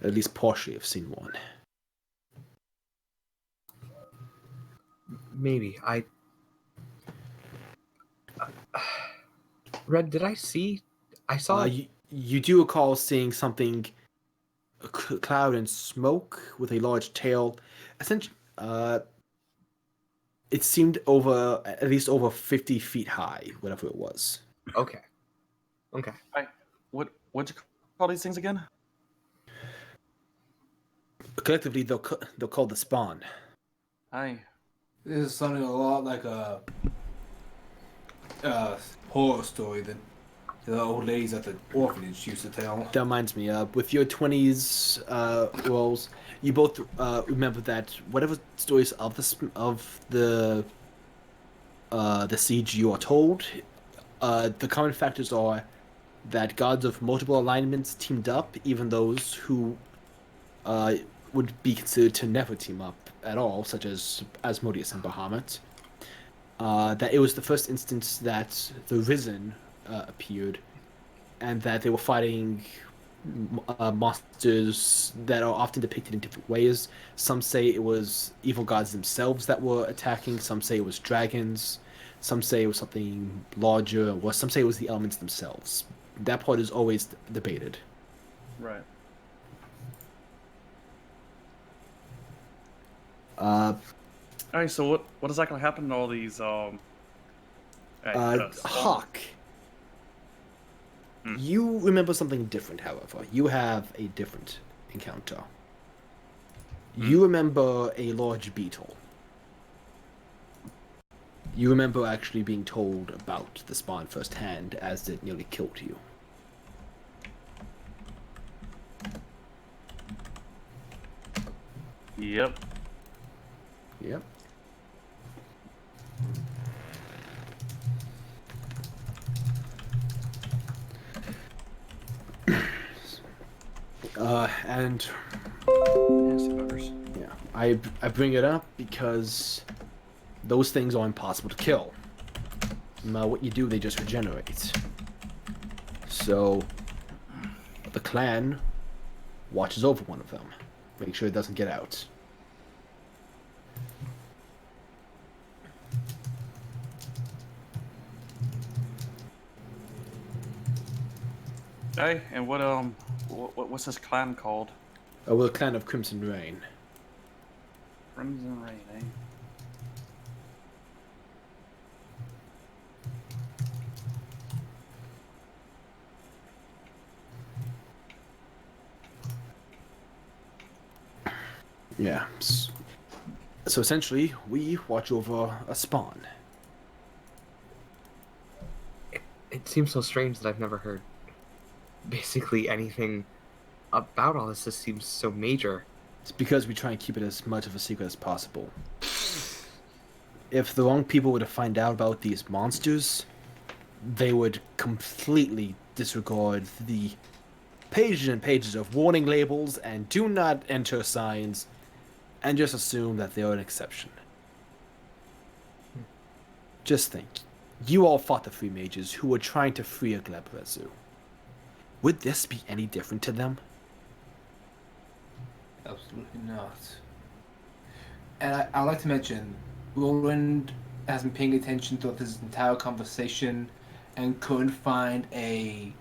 at least partially have seen one. Maybe. Red, did I see? I saw. You do recall seeing something, a cloud and smoke with a large tail. Essentially, it seemed at least over 50 feet high, whatever it was. Okay. What'd you call these things again? Collectively, they'll call the spawn. Hi. This is sounding a lot like a horror story that the old ladies at the orphanage used to tell. That reminds me, with your 20s rolls, you both remember that whatever stories of the siege you are told, the common factors are that gods of multiple alignments teamed up, even those who would be considered to never team up at all, such as Asmodeus and Bahamut. That it was the first instance that the Risen appeared, and that they were fighting monsters that are often depicted in different ways. Some say it was evil gods themselves that were attacking, some say it was dragons, some say it was something larger, or some say it was the elements themselves. That part is always debated. Right. Alright, so what is that gonna happen to all these Hawk You remember something different, however. You have a different encounter. You remember a large beetle. You remember actually being told about the spawn firsthand as it nearly killed you. Yep. Yep. And yeah, I bring it up because those things are impossible to kill. No matter what you do, they just regenerate. So the clan watches over one of them, make sure it doesn't get out. Hey, and what's this clan called? We're the clan of Crimson Rain. Crimson Rain, eh? Yeah. So essentially, we watch over a spawn. It seems so strange that I've never heard basically anything about all this. This seems so major. It's because we try and keep it as much of a secret as possible. If the wrong people were to find out about these monsters, they would completely disregard the pages and pages of warning labels and do not enter signs and just assume that they are an exception. Just think. You all fought the Free Mages who were trying to free a Glebrezu. Would this be any different to them? Absolutely not. And I'd like to mention, Roland has been paying attention throughout this entire conversation and couldn't find a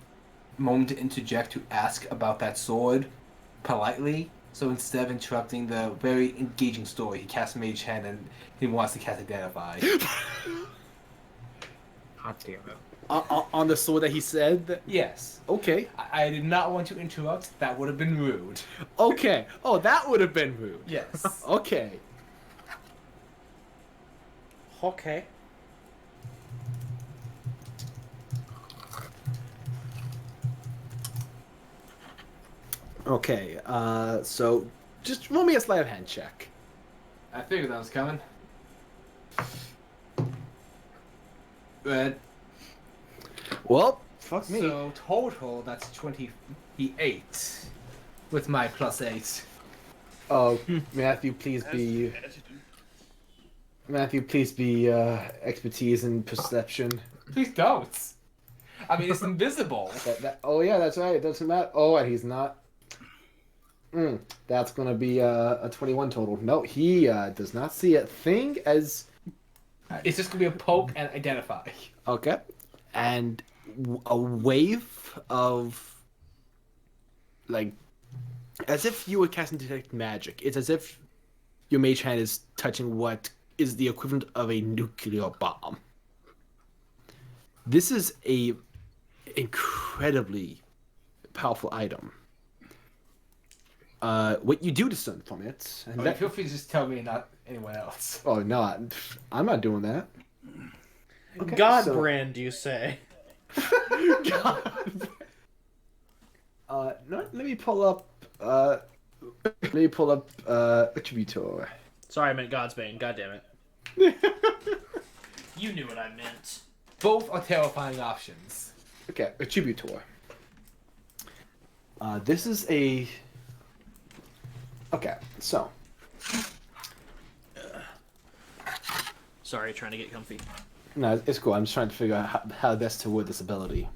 moment to interject to ask about that sword politely. So instead of interrupting the very engaging story, he casts Mage Hand and he wants to cast Identify. God damn it. On the sword that he said? Yes. Okay. I did not want to interrupt. That would have been rude. Okay. Oh, that would have been rude. Yes. Okay. Okay. Okay, so just roll me a sleight of hand check. I figured that was coming. Red. Well, fuck me. So total, that's 28 with my +8. Oh, Matthew, please be expertise in perception. Please don't. I mean, it's invisible. Oh yeah, that's right. It doesn't matter. Oh, and he's not. That's gonna be a 21 total. No, he does not see a thing as. It's just gonna be a poke and identify. Okay, and a wave of like, as if you were casting detect magic. It's as if your mage hand is touching what is the equivalent of a nuclear bomb. This is a incredibly powerful item. What you do discern from it, and that... Feel free to just tell me, not anyone else. Oh no, I'm not doing that. Okay, God so... brand, you say? God. No, let me pull up. Attributor. Sorry, I meant God's bane. God damn it. You knew what I meant. Both are terrifying options. Okay, Attributor. This is a... Okay, so... Sorry, trying to get comfy. No, it's cool. I'm just trying to figure out how best to word this ability.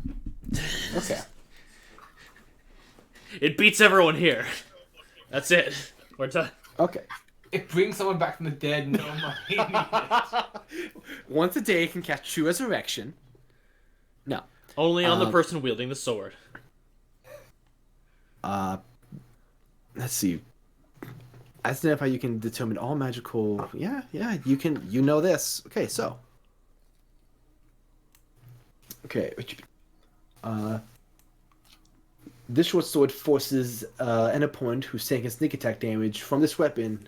Okay. It beats everyone here. That's it. We're done. Okay. It brings someone back from the dead, no money. Once a day can catch true resurrection. No. Only on the person wielding the sword. Let's see. As identify, you can determine all magical... Yeah, you can... You know this. Okay, so... Okay. This short sword forces an opponent who's taking sneak attack damage from this weapon.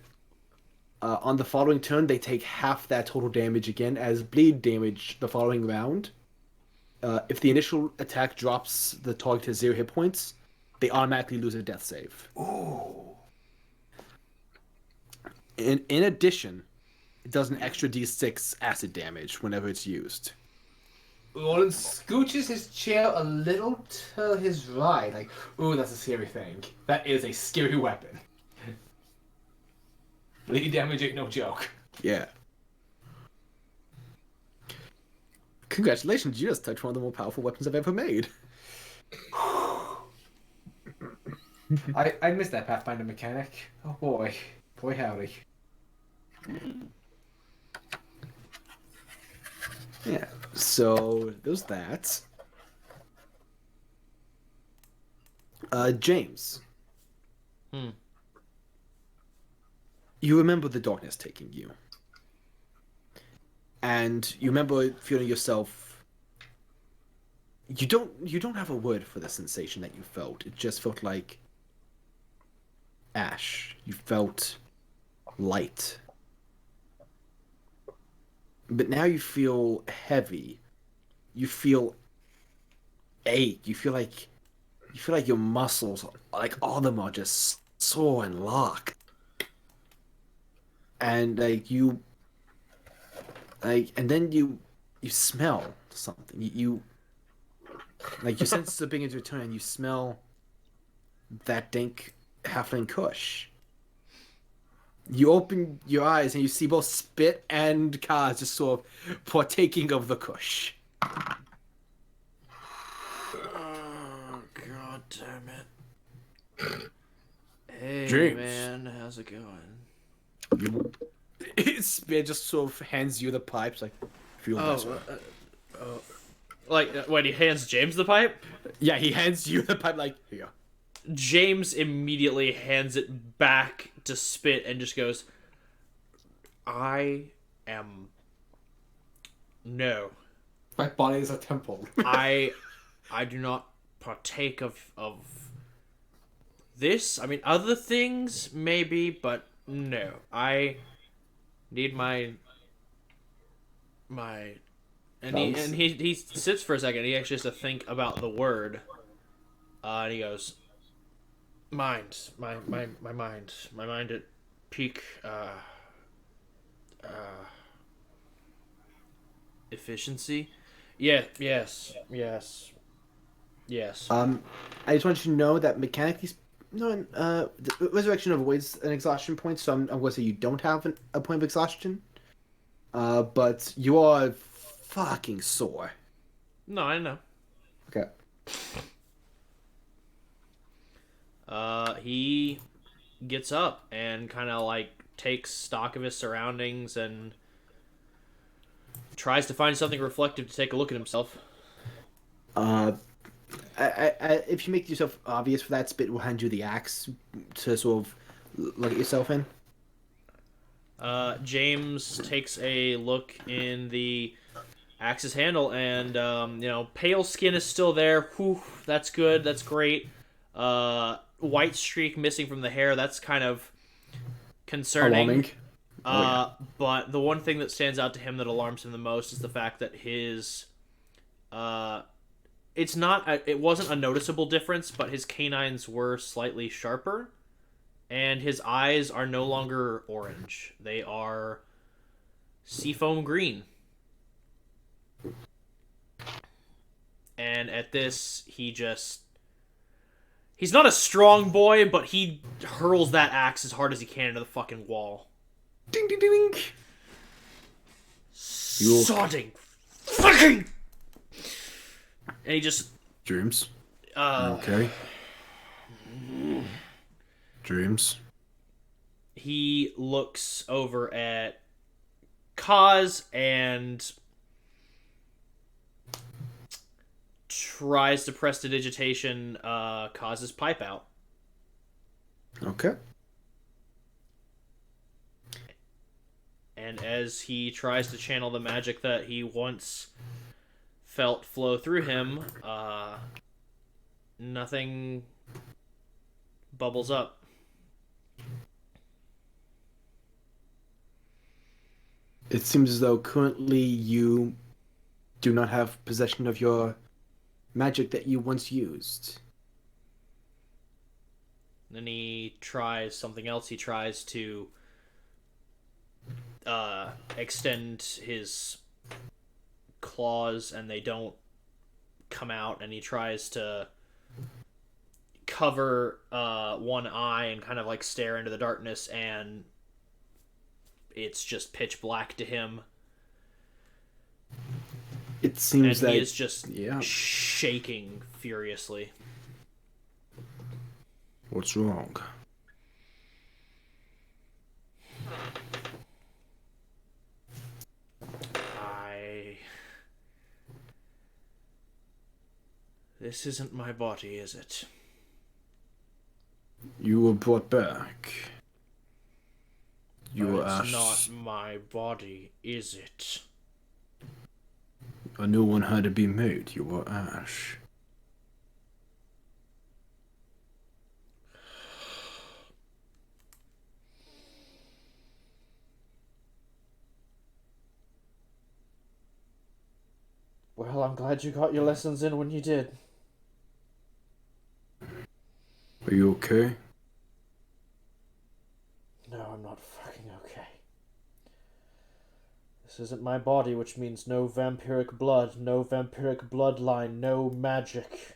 On the following turn, they take half that total damage again as bleed damage the following round. If the initial attack drops the target to 0 hit points, they automatically lose a death save. Ooh. In addition, it does an extra d6 acid damage whenever it's used. Roland scooches his chair a little to his right. Like, ooh, that's a scary thing. That is a scary weapon. Bleed damage ain't no joke. Yeah. Congratulations, you just touched one of the more powerful weapons I've ever made. I missed that Pathfinder mechanic. Oh boy. Boy howdy. Yeah, so there's that. James. You remember the darkness taking you. And you remember feeling yourself. You don't have a word for the sensation that you felt. It just felt like ash. You felt light. But now you feel heavy. You feel ache. You feel like your muscles, like all of them, are just sore and locked. And and then you smell something. You sense the beginning to return, and you smell that dank halfling kush. You open your eyes and you see both Spit and Kaz just sort of partaking of the kush. Oh, God damn it. Hey, James. man, how's it going? Spit just sort of hands you the pipes, like, feel this way. When he hands James the pipe? Yeah, he hands you the pipe, like, here you go. James immediately hands it back to Spit and just goes, No. My body is a temple. I do not partake of this. I mean, other things, maybe, but no. I need my... And he sits for a second. He actually has to think about the word. And he goes, mind. My mind at peak efficiency. Yes. I just want you to know that mechanically, the resurrection avoids an exhaustion point, so I'm going to say you don't have a point of exhaustion. But you are fucking sore. No, I know. Okay. He gets up and kind of like takes stock of his surroundings and tries to find something reflective to take a look at himself. If you make yourself obvious for that, Spit will hand you the axe to sort of look at yourself in. James takes a look in the axe's handle, and pale skin is still there. Whew, that's good. That's great. White streak missing from the hair. That's kind of concerning. Alarming. But the one thing that stands out to him that alarms him the most is the fact that his it wasn't a noticeable difference, but his canines were slightly sharper, and his eyes are no longer orange. They are seafoam green. And at this, he's not a strong boy, but he hurls that axe as hard as he can into the fucking wall. Ding, ding, ding, ding. Sodding. Fucking! And he just... Dreams. Okay. Dreams. He looks over at Kaz and tries to prestidigitation Kaz's pipe out. Okay. And as he tries to channel the magic that he once felt flow through him, nothing bubbles up. It seems as though currently you do not have possession of your magic that you once used. Then he tries something else. He tries to extend his claws, and they don't come out. And he tries to cover one eye and kind of like stare into the darkness, and it's just pitch black to him. It seems and that he is just shaking furiously. What's wrong? This isn't my body, is it? You were brought back. You were It's asked. not my body, is it? A new one had to be made. You were Ash. Well, I'm glad you got your lessons in when you did. Are you okay? No, I'm not fucking okay. This isn't my body, which means no vampiric blood, no vampiric bloodline, no magic.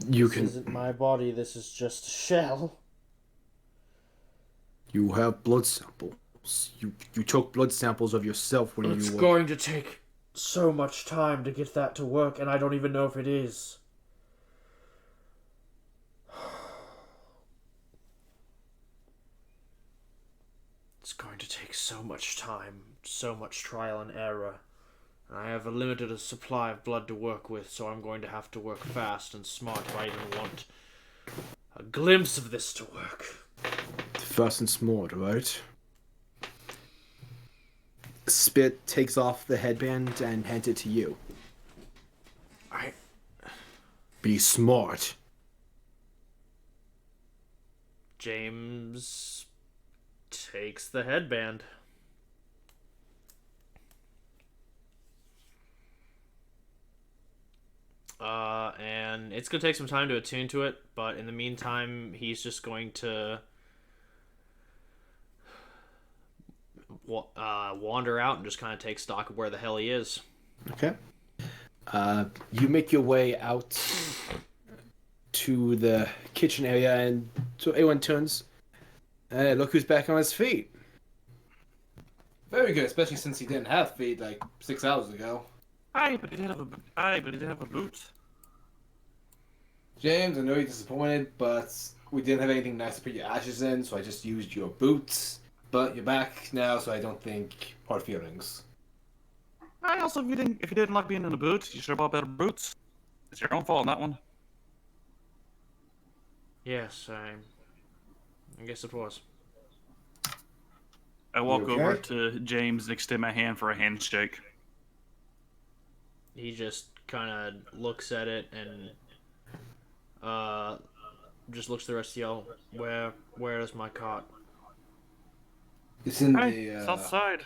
This isn't my body, this is just a shell. You have blood samples. You took blood samples of yourself when It's you were... going to take so much time to get that to work, and I don't even know if it is. It's going to take so much time, so much trial and error. And I have a limited supply of blood to work with, so I'm going to have to work fast and smart if I even want a glimpse of this to work. Fast and smart, right? Spit takes off the headband and hands it to you. Be smart. James takes the headband. And it's going to take some time to attune to it, but in the meantime, he's just going to wander out and just kind of take stock of where the hell he is. Okay. You make your way out to the kitchen area, and so everyone turns. Look who's back on his feet. Very good, especially since he didn't have feet like 6 hours ago. Aye, but he did have a boot. James, I know you're disappointed, but we didn't have anything nice to put your ashes in, so I just used your boots. But you're back now, so I don't think hard feelings. I also, if you didn't like being in a boot, you should have bought better boots. It's your own fault, not one. Yes, I guess it was. I walk You okay? over to James and extend my hand for a handshake. He just kind of looks at it and just looks at the rest of y'all. Where is my cot? It's in Hey, the, it's outside.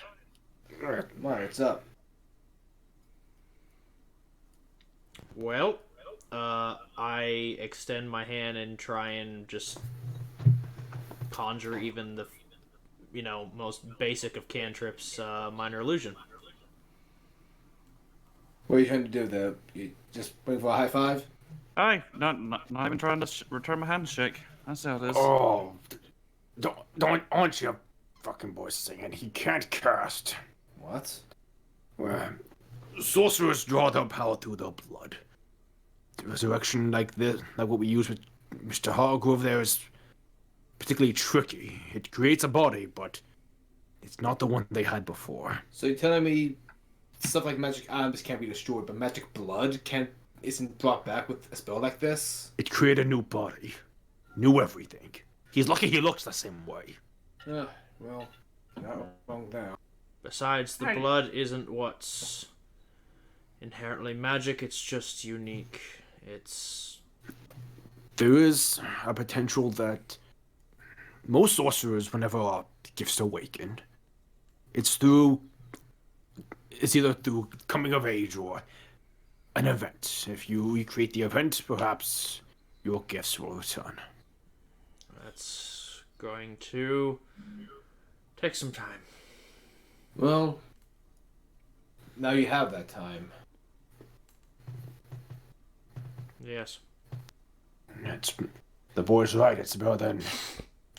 Alright, it's up. Well, I extend my hand and try and just conjure even the, most basic of cantrips, minor illusion. What are you trying to do, though? You just waiting for a high five? Aye, not even trying to return my handshake. That's how it is. Oh, aren't you fucking boy singing? He can't cast. What? Well, sorcerers draw their power through their blood. The resurrection like this, like what we use with Mr. Hargrove there, is particularly tricky. It creates a body, but it's not the one they had before. So you're telling me stuff like magic items can't be destroyed, but magic blood isn't brought back with a spell like this? It created a new body, new everything. He's lucky he looks the same way. Well, not wrong now. Besides, the blood isn't what's inherently magic, it's just unique. There is a potential that most sorcerers, whenever a gift's awakened, it's either through coming of age or an event. If you recreate the event, perhaps your gifts will return. That's going to take some time. Well, now you have that time. Yes. The boy's right. It's better than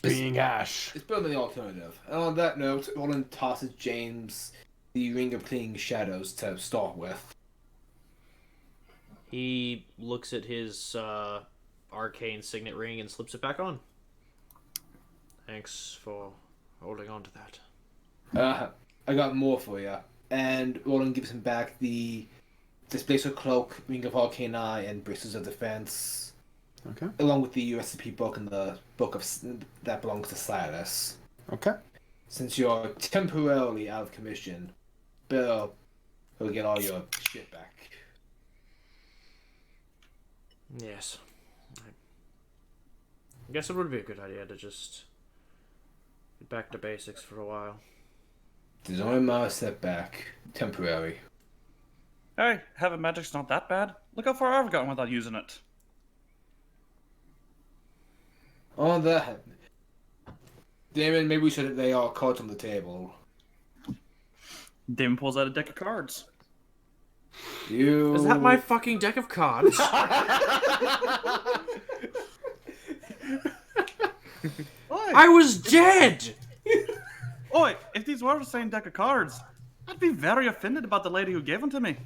being Ash. It's better than the alternative. And on that note, Roland tosses James the Ring of Clinging Shadows to start with. He looks at his arcane signet ring and slips it back on. Thanks for holding on to that. I got more for you. And Roland gives him back the Displacer Cloak, Ring of Arcane Eye, and Bristles of Defense. Okay. Along with the recipe book and the book that belongs to Silas. Okay. Since you're temporarily out of commission, Bill will get all your shit back. Yes. I guess it would be a good idea to just get back to basics for a while. There's only a minor setback. Temporary. Hey, having magic's not that bad. Look how far I've gotten without using it. On that, Damon, maybe we should lay our cards on the table. Damon pulls out a deck of cards. Is that my fucking deck of cards? I was dead! Oi, if these were the same deck of cards, I'd be very offended about the lady who gave them to me.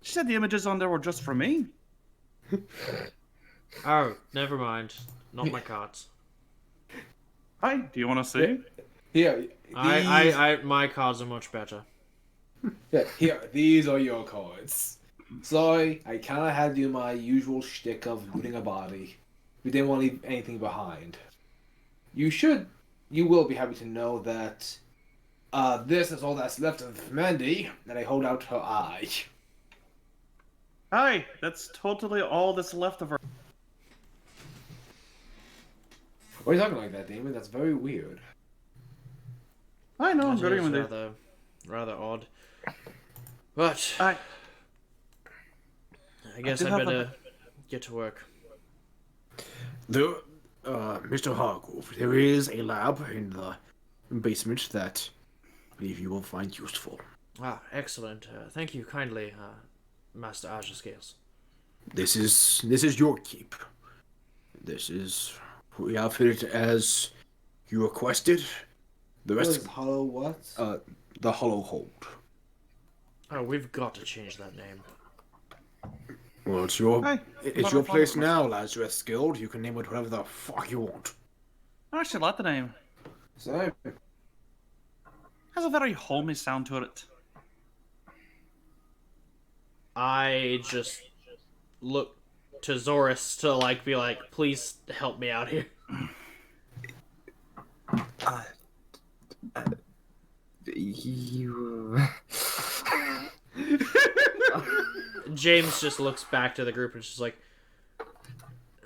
She said the images on there were just for me. Oh, never mind. Not my cards. Hi, do you want to see? Here, My cards are much better. here, these are your cards. Sorry, I kinda had to do my usual shtick of looting a body. We didn't want to leave anything behind. You will be happy to know that this is all that's left of Mandy, and I hold out her eye. Hi, that's totally all that's left of her. Why are you talking like that, Damon? That's very weird. I know, I'm That good is with it. rather odd. But I guess did I have better get to work. Mr. Hargrove, there is a lab in the basement that I believe you will find useful. Ah, excellent. Thank you kindly, Master Azure Scales. This is your keep. This is we outfitted as you requested. The What rest is hollow what? the Hollow Hold. Oh, we've got to change that name. Well, it's your Hey, it's your place now, Lazarus Guild. You can name it whatever the fuck you want. I actually like the name. So, Has a very homey sound to it. I just look to Zorus to be like, please help me out here. You. James just looks back to the group and is just like,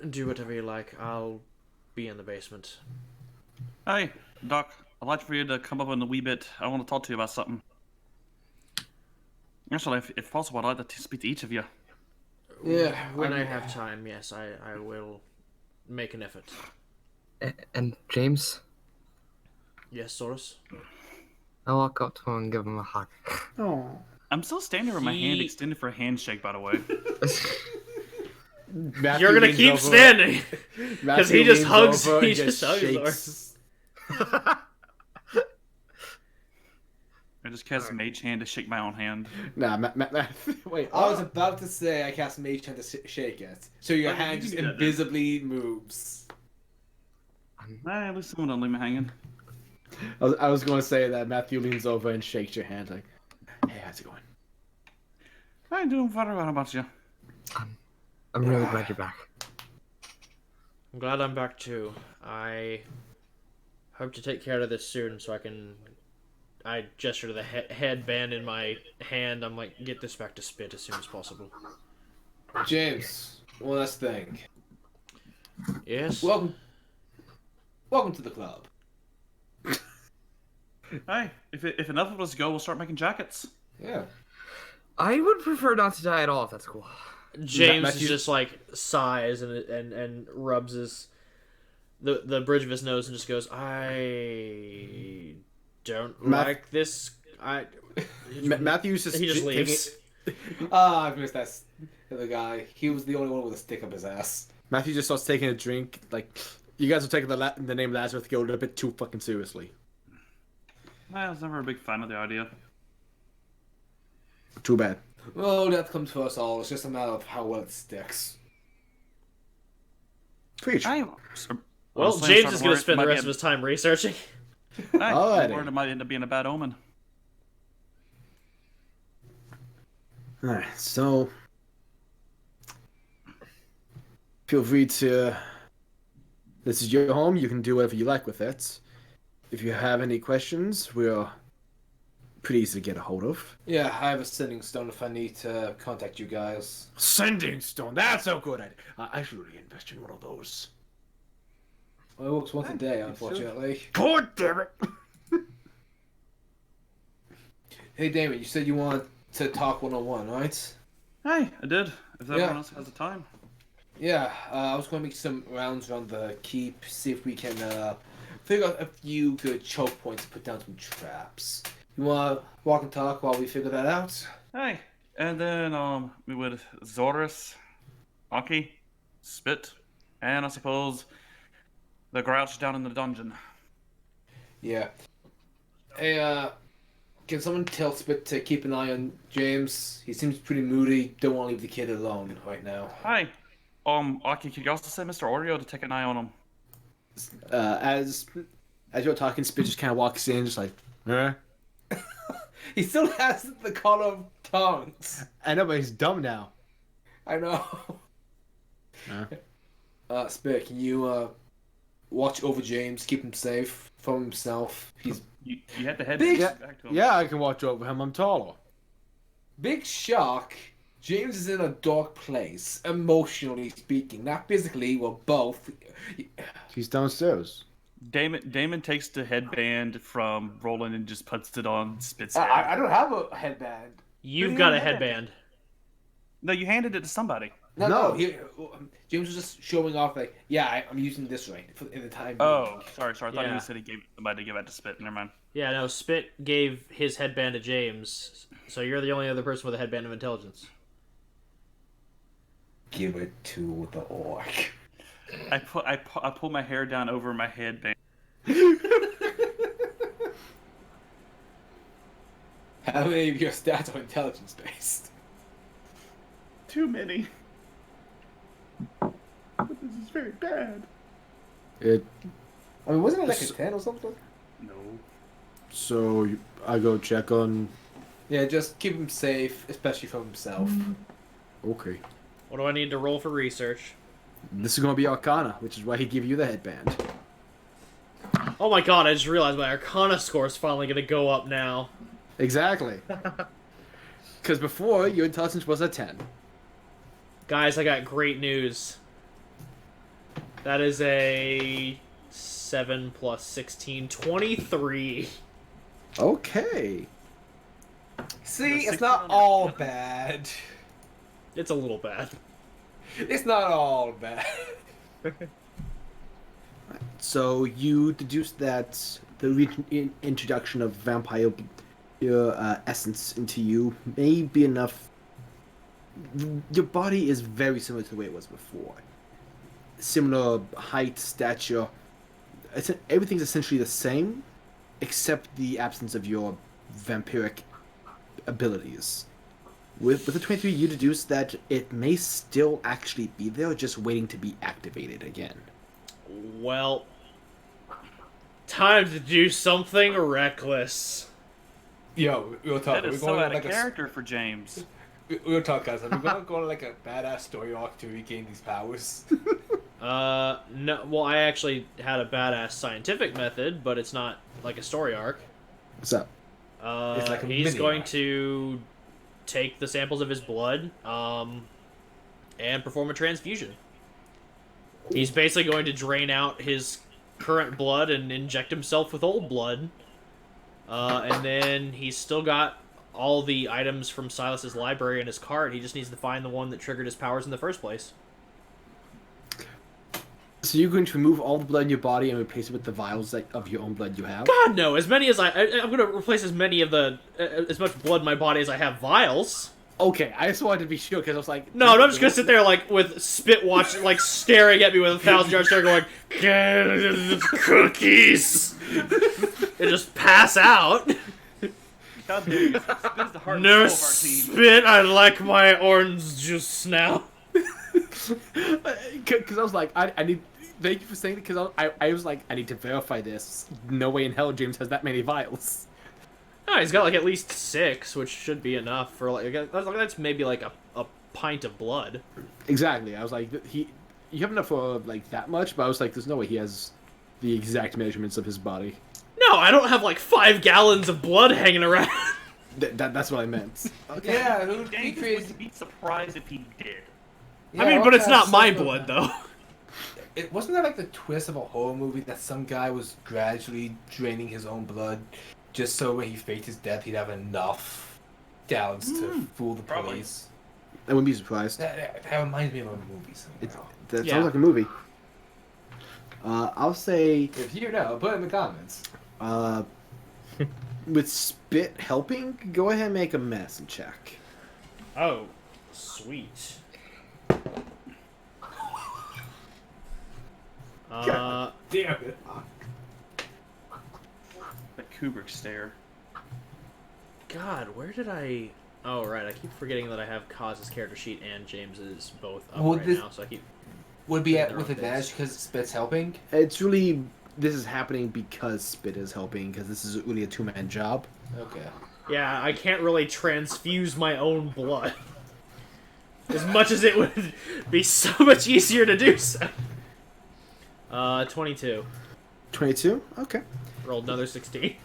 do whatever you like. I'll be in the basement. Hey, Doc, I'd like for you to come up in a wee bit. I want to talk to you about something. Actually, if possible, I'd like to speak to each of you. yeah. When I have time, yes, I will make an effort. And James, Yes, Zorus? I'll walk up to him and give him a hug. Oh. I'm still standing with my hand He- extended for a handshake, by the way. You're gonna keep standing! Because he just hugs, he just hugs Zorus. I just cast Mage Hand to shake my own hand. Nah, wait. I was about to say I cast Mage Hand to shake it, so your Oh, hand you just can do that, then. invisibly moves. At least someone don't leave me hanging. I was going to say that Matthew leans over and shakes your hand like, hey, how's it going? I'm doing very well. How about you? I'm really glad you're back. I'm glad I'm back too. I hope to take care of this soon so I can I gesture to the headband in my hand. I'm like, get this back to Spit as soon as possible. James, one last thing. Yes. Welcome to the club. Hey, if enough of us go, we'll start making jackets. Yeah. I would prefer not to die at all if that's cool. James Matthew- just like sighs and rubs the bridge of his nose and just goes, I don't like this. Matthew's just He just taking leaves. Ah, I missed that. The guy. He was the only one with a stick up his ass. Matthew just starts taking a drink. Like, you guys are taking the name Lazarus Guild a bit too fucking seriously. I was never a big fan of the idea. Too bad. Well, that comes to us all. It's just a matter of how well it sticks. Preach. Well, honestly, James I'm is starting going worry to spend it the might rest be of his time researching. Hey, Alrighty. I'm worried it might end up being a bad omen. Alright, so feel free to. This is your home. You can do whatever you like with it. If you have any questions, we're pretty easy to get a hold of. Yeah, I have a sending stone if I need to contact you guys. Sending stone. That's a good idea. I should really invest in one of those. Well, it works once a day, unfortunately. God damn it! Hey, Damon, you said you want to talk one-on-one, right? Hey, I did. If everyone Yeah. else has the time. Yeah, I was going to make some rounds around the keep, see if we can figure out a few good choke points to put down some traps. You want to walk and talk while we figure that out? Hey, and then we would Zorus, Aki, Spit, and I suppose the Grouch down in the dungeon. Yeah. Hey, can someone tell Spit to keep an eye on James? He seems pretty moody. Don't want to leave the kid alone right now. Hi, Aki, could you also say Mr. Oreo to take an eye on him? As you're talking, Spit just kind of walks in, just like, huh? He still has the color of tongues. I know, but he's dumb now. I know. Spit, can you watch over James, keep him safe from himself? He's You had to head Big- back to him. Yeah, I can watch over him. I'm taller. big shock. James is in a dark place, emotionally speaking. Not physically, well, both. He's downstairs. Damon takes the headband from Roland and just puts it on Spit's head. I don't have a headband. You've Yeah, got a yeah. headband. No, you handed it to somebody. No. James was just showing off, like, yeah, I'm using this right in the time. Oh, sorry. I thought Yeah. you said he gave it to somebody to give it to Spit. Never mind. Yeah, no, Spit gave his headband to James, so you're the only other person with a headband of intelligence. Give it to the orc. I pull my hair down over my headband. How many of your stats are intelligence based? Too many. But this is very bad. It. I mean, wasn't it like a 10 or something? No. So I go check on. Yeah, just keep him safe, especially from himself. Okay. What do I need to roll for research? This is gonna be Arcana, which is why he gave you the headband. Oh my god, I just realized my Arcana score is finally going to go up now. Exactly. Because before your intelligence was a 10. Guys, I got great news. That is a 7 plus 16, 23. Okay. See, The it's not 16 all bad. It's a little bad. It's not all bad. So you deduce that the introduction of vampire essence into you may be enough. Your body is very similar to the way it was before. Similar height, stature. Everything's essentially the same, except the absence of your vampiric abilities. With the 23, you deduce that it may still actually be there, just waiting to be activated again. Well, time to do something reckless. Yo, we'll talk. That is so out of character for James. We'll talk, guys. We're gonna go on like a badass story arc to regain these powers. No, well, I actually had a badass scientific method, but it's not like a story arc. What's up? It's like a He's mini going rat. to take the samples of his blood and perform a transfusion. He's basically going to drain out his current blood and inject himself with old blood. And then he's still got all the items from Silas's library in his cart. He just needs to find the one that triggered his powers in the first place. So you're going to remove all the blood in your body and replace it with the vials of your own blood you have? God, no. As many as I'm going to replace as many of the... as much blood in my body as I have vials. Okay, I just wanted to be sure, because I was like... No, I'm not just going to sit there, like, with Spit watch, like, staring at me with a 1,000-yard stare going, cookies! And just pass out. God damn you. Spit's the heart and Nurse soul of our team. Spit, I like my orange juice now. Because I was like, I need... Thank you for saying it, because I was like, I need to verify this. No way in hell James has that many vials. Oh, he's got, like, at least 6, which should be enough for, like, that's maybe, like, a pint of blood. Exactly. I was like, you have enough for, like, that much, but I was like, there's no way he has the exact measurements of his body. No, I don't have, like, 5 gallons of blood hanging around. That's what I meant. Okay. Yeah, who'd be Daggers crazy? wouldn't be surprised if he did. I mean, but it's not my blood, though. It wasn't that like the twist of a horror movie that some guy was gradually draining his own blood, just so when he faked his death, he'd have enough gallons to fool the probably. police. I wouldn't be surprised. That reminds me of a movie somehow. That Yeah. sounds like a movie. I'll say, If you know, put it in the comments. with Spit helping, go ahead and make a medicine check. Oh, sweet. Damn it. The Kubrick stare. God, where did I... Oh, right, I keep forgetting that I have Kaz's character sheet and James's both up Well, right this- now, so I keep... Would be They're at with on advantage base. because Spit's helping. It's really, this is happening because Spit is helping, because this is really a two-man job. Okay. Yeah, I can't really transfuse my own blood. As much as it would be so much easier to do so. 22. 22? Okay. Rolled another 16.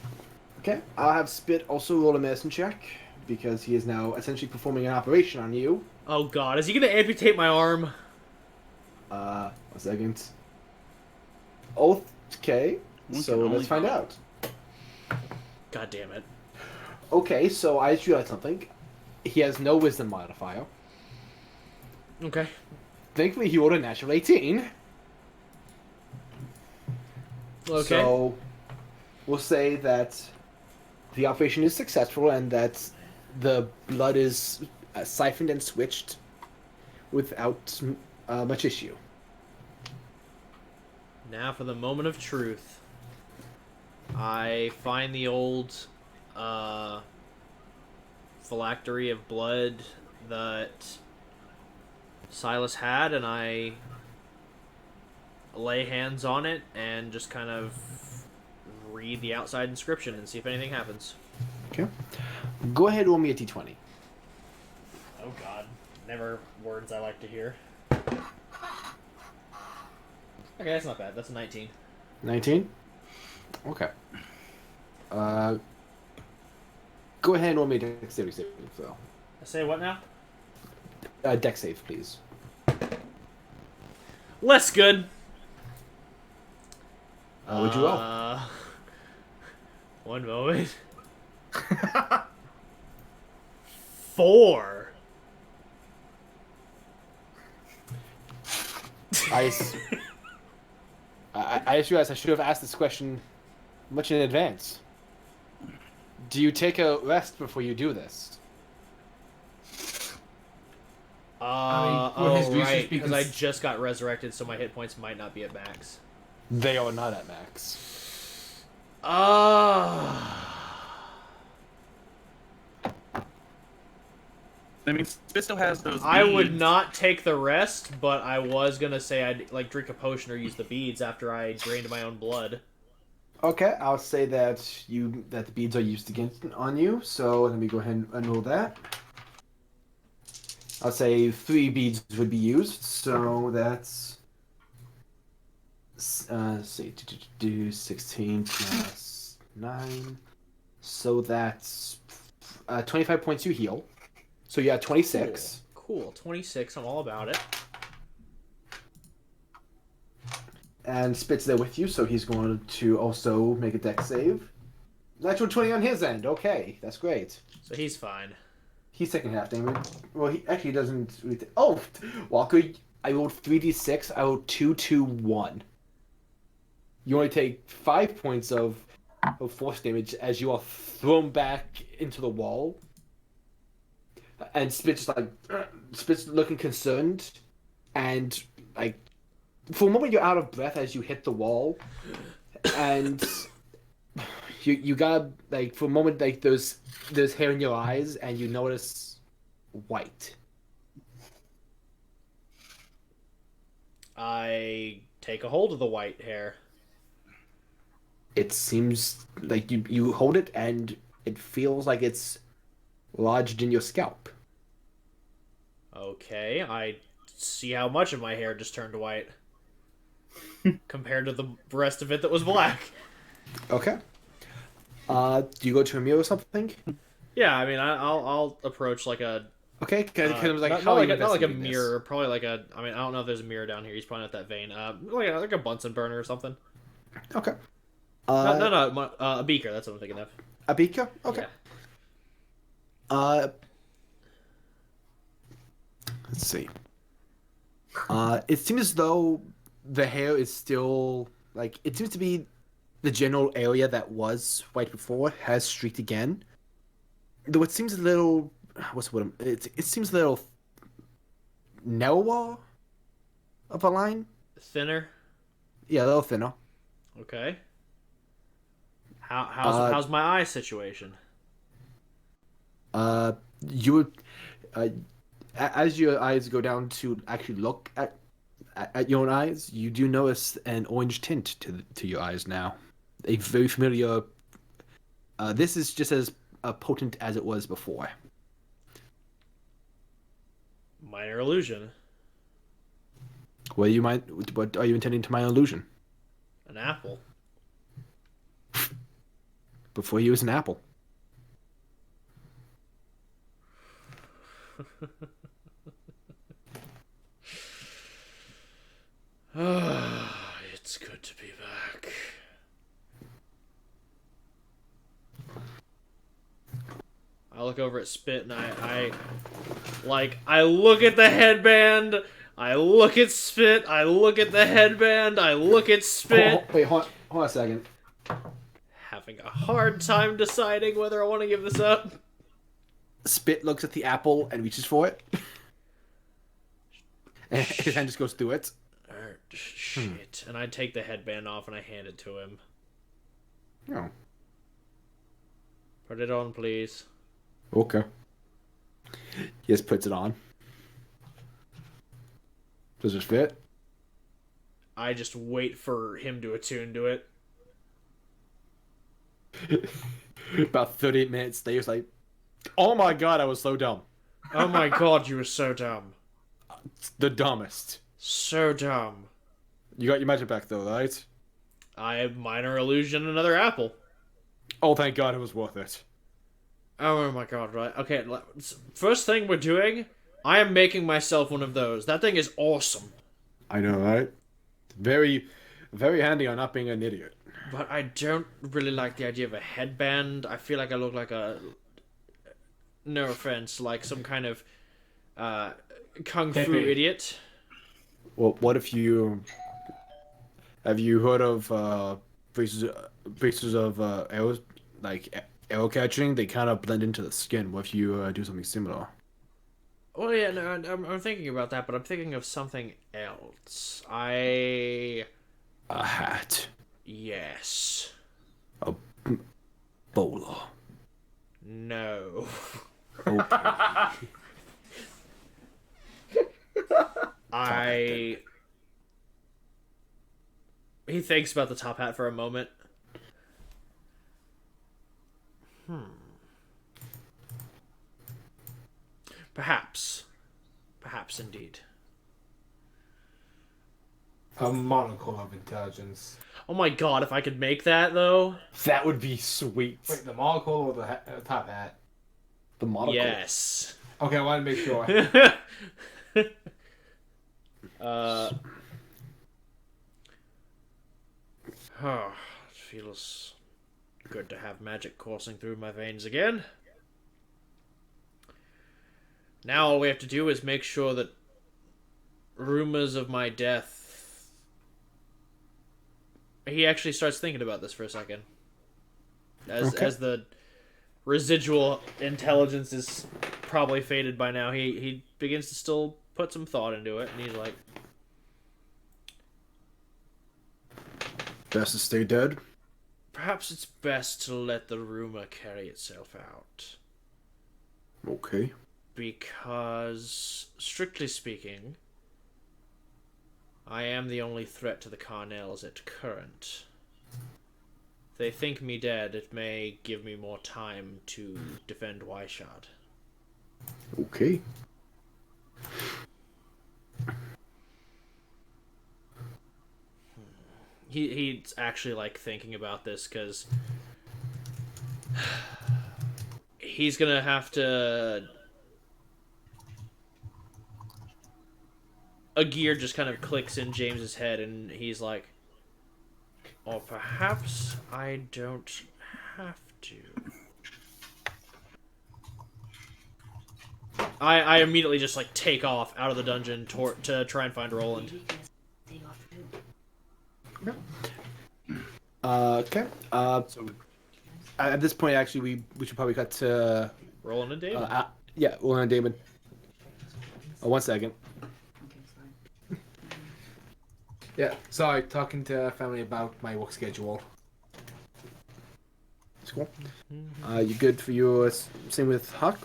Okay. I'll have Spit also roll a medicine check, because he is now essentially performing an operation on you. Oh god, is he gonna amputate my arm? 1 second. Okay. One So can only let's find hope. out. God damn it. Okay, so I just realized something. He has no wisdom modifier. Okay. Thankfully, he rolled a natural 18. Okay. So, we'll say that the operation is successful and that the blood is siphoned and switched without much issue. Now for the moment of truth. I find the old phylactery of blood that Silas had, and I lay hands on it and just kind of read the outside inscription and see if anything happens. Okay. Go ahead, roll me a d20. Oh god. Never words I like to hear. Okay, that's not bad. That's a 19. 19? Okay. Go ahead and roll me a dexterity save, Phil. I say what now? Dex save, please. Less good. What'd you roll? One moment. 4. I just realized I should have asked this question much in advance. Do you take a rest before you do this? for his research right, because I because- just got resurrected, so my hit points might not be at max. They are not at max. I mean, Spit still has those. I would beads. not take the rest, but I was gonna say I'd like drink a potion or use the beads after I drained my own blood. Okay, I'll say that the beads are used against on you. So let me go ahead and roll that. I'll say 3 beads would be used. So that's say do 16 plus 9, So that's 25 points you heal. So you have 26. Cool. 26. I'm all about it. And Spit's there with you, so he's going to also make a dex save. Natural 20 on his end. Okay, that's great. So he's fine. He's taking half damage. Well, he actually doesn't. Oh, Walker, I rolled 3d6. I rolled 2, 2, 1. You only take 5 points of force damage as you are thrown back into the wall. And Spit's Spit's looking concerned, and like for a moment you're out of breath as you hit the wall, and you got like for a moment like there's hair in your eyes, and you notice white. I take a hold of the white hair. It seems like you hold it, and it feels like it's lodged in your scalp. Okay, I see how much of my hair just turned white compared to the rest of it that was black. Okay. Do you go to a mirror or something? Yeah, I mean, I'll approach like a Okay, because I was like, not, how not are like you a, not like a investigating this? mirror, probably like a. I mean, I don't know if there's a mirror down here. He's probably not that vain. Like a Bunsen burner or something. Okay. No, a beaker. That's what I'm thinking of. A beaker? Okay. Yeah. Let's see. It seems as though the hair is still like it seems to be the general area that was white before has streaked again. Though it seems a little what's what it seems a little narrower of a line. Thinner. Yeah, a little thinner. Okay. How's my eye situation? You would as your eyes go down to actually look at your own eyes, you do notice an orange tint to your eyes now. A very familiar. This is just as potent as it was before. Minor illusion. What are you intending to minor illusion? An apple. Before he was an apple. It's good to be back. I look over at Spit and I look at the headband. I look at Spit. I look at the headband. I look at Spit. Hold on a second. Having a hard time deciding whether I want to give this up. Spit looks at the apple and reaches for it. And his hand just goes through it. Shit. And I take the headband off and I hand it to him. Oh. Put it on, please. Okay. He just puts it on. Does it fit? I just wait for him to attune to it. About 38 minutes later, it's like, oh my god, I was so dumb. Oh my god, you were so dumb. The dumbest. So dumb. You got your magic back though, right? I have minor illusion another apple. Oh, thank god it was worth it. Oh my god, right. Okay, first thing we're doing, I am making myself one of those. That thing is awesome. I know, right? Very, very handy on not being an idiot. But I don't really like the idea of a headband. I feel like I look like a... No offense, like some kind of kung fu idiot. Well, what if you... Have you heard of braces of arrows, like arrow catching? They kind of blend into the skin. What if you do something similar? Well, yeah, no, I'm thinking about that, but I'm thinking of something else. A hat. Yes. A bowler. No. Okay. He thinks about the top hat for a moment. Perhaps. Perhaps indeed. A monocle of intelligence. Oh my god, if I could make that though. That would be sweet. Wait, the monocle or the top hat? The monocle. Yes. Okay, I wanted to make sure. Oh, it feels good to have magic coursing through my veins again. Now all we have to do is make sure that rumors of my death... He actually starts thinking about this for a second. As the residual intelligence is probably faded by now, he begins to still put some thought into it, and he's like... Best to stay dead. Perhaps it's best to let the rumor carry itself out. Okay. Because, strictly speaking, I am the only threat to the Carnels at current. If they think me dead, it may give me more time to defend Wyshard. Okay. He's actually, like, thinking about this, because he's gonna have to... A gear just kind of clicks in James's head, and he's like, or perhaps I don't have to. I immediately just, like, take off out of the dungeon to try and find Roland. Okay. So at this point, actually, we should probably cut to Roland and David. yeah, Roland and David. Oh, 1 second. Yeah, sorry, talking to family about my work schedule. It's cool. You good for your same with Huck?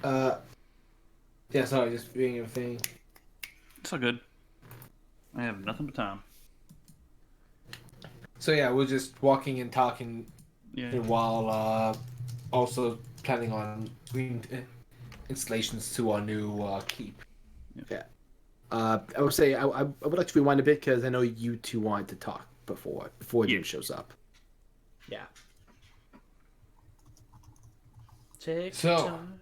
Yeah, sorry, just being everything. It's all good. I have nothing but time. So yeah, we're just walking and talking Yeah. while also planning on doing installations to our new keep. Yeah. I would say I would like to rewind a bit because I know you two wanted to talk before Jim shows up. Yeah. Take So- time.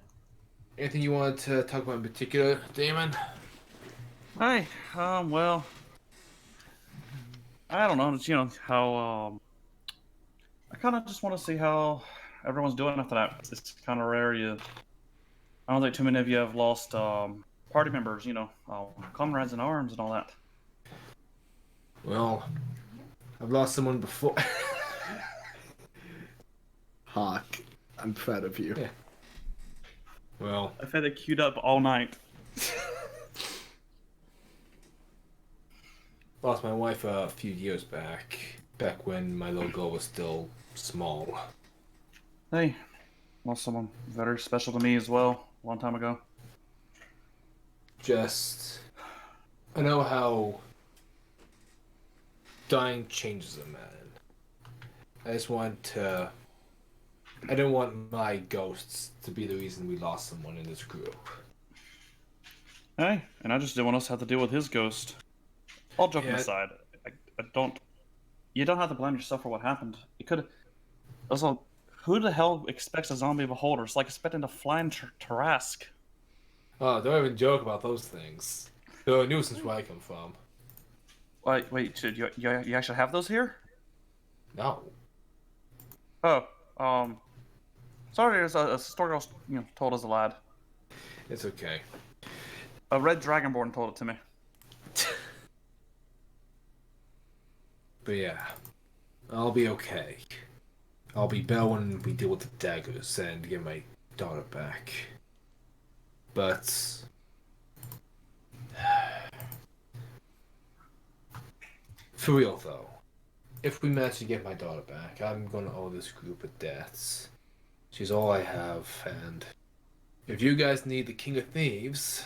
Anything you wanted to talk about in particular, Damon? Hey, well, I don't know. It's, you know how I kind of just want to see how everyone's doing after that. It's kind of rare. I don't think too many of you have lost party members. You know, comrades in arms and all that. Well, I've lost someone before. Huck, I'm proud of you. Yeah. Well, I've had it queued up all night. lost my wife a few years back when my little girl was still small. Hey, lost someone very special to me as well a long time ago. I know how dying changes a man. I didn't want my ghosts to be the reason we lost someone in this group. Hey, and I just didn't want us to have to deal with his ghost. All joking Yeah. aside, I don't. You don't have to blame yourself for what happened. You could. Also, who the hell expects a zombie beholder? It's like expecting a flying Tarrasque. Oh, don't even joke about those things. They're a nuisance where I come from. Wait, you actually have those here? No. Oh, sorry, there's a story I was, told as a lad. It's okay. A red dragonborn told it to me. But yeah, I'll be okay. I'll be better when we deal with the daggers and get my daughter back. But for real though, if we manage to get my daughter back, I'm gonna owe this group of deaths. She's all I have, and if you guys need the King of Thieves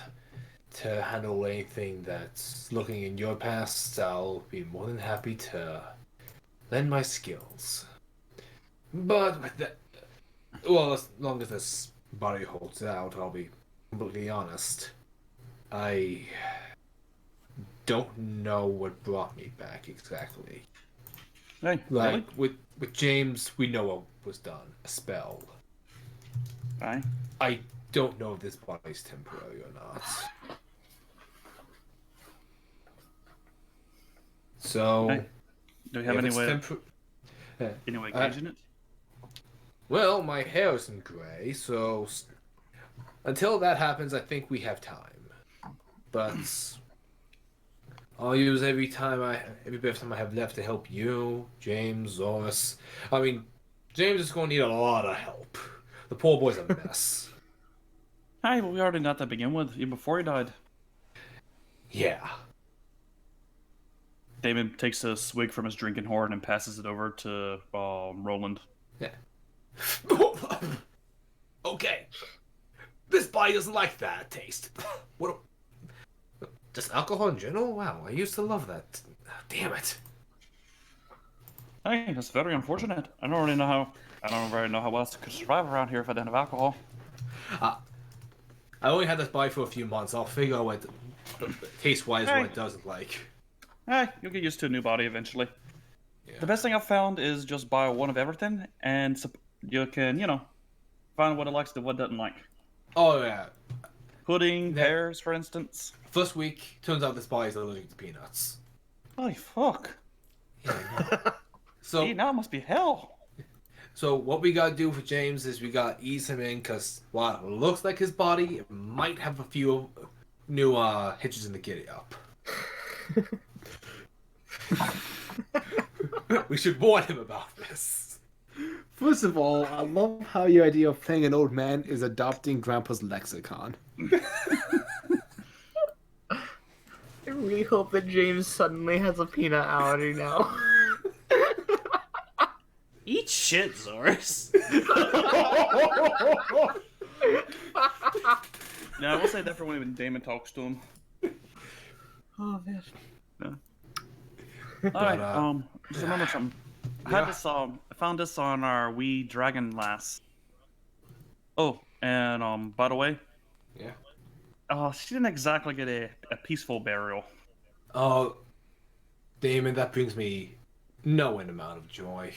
to handle anything that's looking in your past, I'll be more than happy to lend my skills. But with that, well, as long as this body holds out, I'll be completely honest. I don't know what brought me back exactly. Hey, Like with James, we know what was done. A spell. Aye. I don't know if this body's temporary or not. So, Hey, do we have if any it's way tempor- gauging it? Well, my hair isn't gray, so until that happens, I think we have time. But I'll use every bit of time I have left to help you, James, Zoris. I mean, James is going to need a lot of help. The poor boy's a mess. Hey, well, we already got that to begin with, even before he died. Yeah. Damon takes a swig from his drinking horn and passes it over to Roland. Yeah. Okay. This body doesn't like that taste. What? Just alcohol in general? Wow, I used to love that. Damn it. Hey, that's very unfortunate. I don't really know how else I could survive around here if I didn't have alcohol. I only had this body for a few months. I'll figure out what taste-wise what it doesn't like. Hey, you'll get used to a new body eventually. Yeah. The best thing I've found is just buy one of everything, and you can, find what it likes and what it doesn't like. Oh yeah. Pudding, pears, for instance. First week, turns out this body's allergic to peanuts. Holy fuck. Yeah. So now it must be hell. So what we gotta do for James is we gotta ease him in, because while it looks like his body, it might have a few new hitches in the giddy up. We should warn him about this. First of all, I love how your idea of playing an old man is adopting Grandpa's lexicon. I really hope that James suddenly has a peanut allergy now. Eat shit, Zoris. Yeah, I will say that for when Damon talks to him. Oh man. Alright, just remember something. I had this I found this on our wee dragon lass. Oh, and by the way, she didn't exactly get a peaceful burial. Oh, Damon, that brings me no end amount of joy.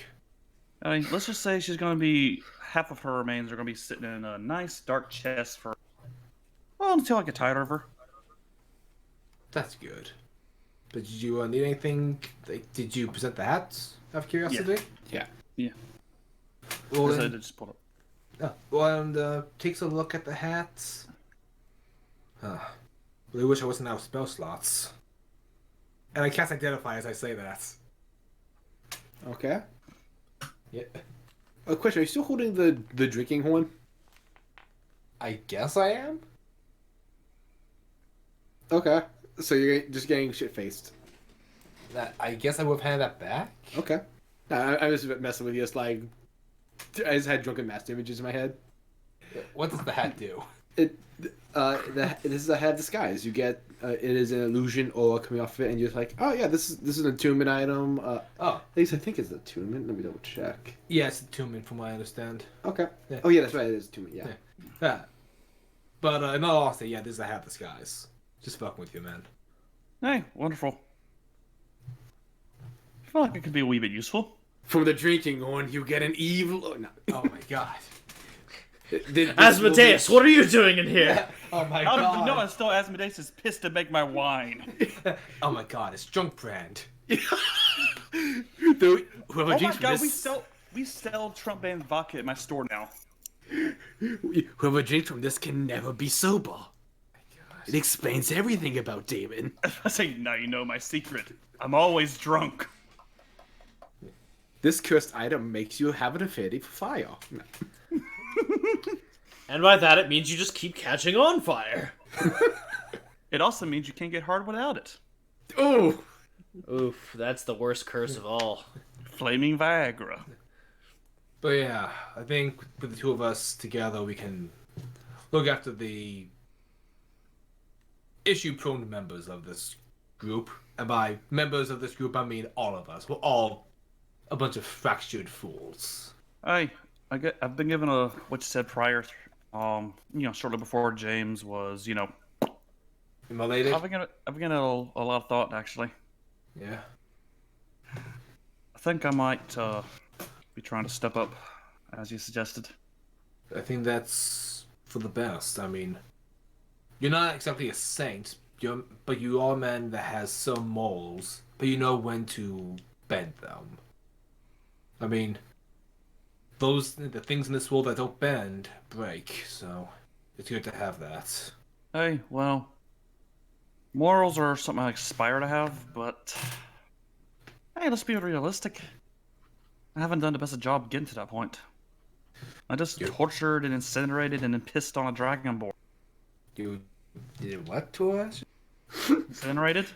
I mean, let's just say she's gonna be half of her remains are gonna be sitting in a nice dark chest for until I get tired of her. That's good. But did you need anything? Did you present the hats? Out of curiosity? Yeah. Well, I then, just pull it. and takes a look at the hats. Really wish I wasn't out of spell slots. And I can't identify as I say that. Okay. Yeah. A question: are you still holding the drinking horn? I guess I am. Okay. So you're just getting shit faced. I guess I would have handed that back. Okay. I was messing with you. It's like I just had drunken master images in my head. What does the hat do? This is a hat disguise. You get it is an illusion aura coming off of it, and you're just like, oh yeah, this is an attunement item. At least I think it's an attunement. Let me double check. Yeah, it's attunement from what I understand. Okay. Yeah. Oh yeah, that's right. It is attunement. Yeah. Yeah. But in all honesty, this is a hat disguise. Just fucking with you, man. Hey, wonderful. I feel like it could be a wee bit useful. From the drinking horn, you get an evil. Oh, no. Oh my god. Asmodeus, what are you doing in here? Oh my How god. did you know still Asmodeus is pissed to make my wine? Oh my god, it's junk brand. Whoever Oh my drinks from god, this, we sell Trump brand vodka at my store now. whoever drinks from this can never be sober. It explains everything about Damon. I say, now you know my secret. I'm always drunk. This cursed item makes you have an affinity for fire. No. And by that, it means you just keep catching on fire. It also means you can't get hard without it. Oh! Oof, that's the worst curse of all. Flaming Viagra. But yeah, I think with the two of us together, we can look after the issue-prone members of this group. And by members of this group, I mean all of us. We're all a bunch of fractured fools. I've been given what you said prior, shortly before James was, Related? I've been getting a lot of thought, actually. Yeah. I think I might be trying to step up, as you suggested. I think that's for the best. I mean, you're not exactly a saint, but you are a man that has some morals, but you know when to bend them. I mean, the things in this world that don't bend break, so it's good to have that. Hey, well, morals are something I aspire to have, but hey, let's be realistic. I haven't done the best job getting to that point. I just tortured and incinerated and then pissed on a dragonborn. You did what to us? Incinerated?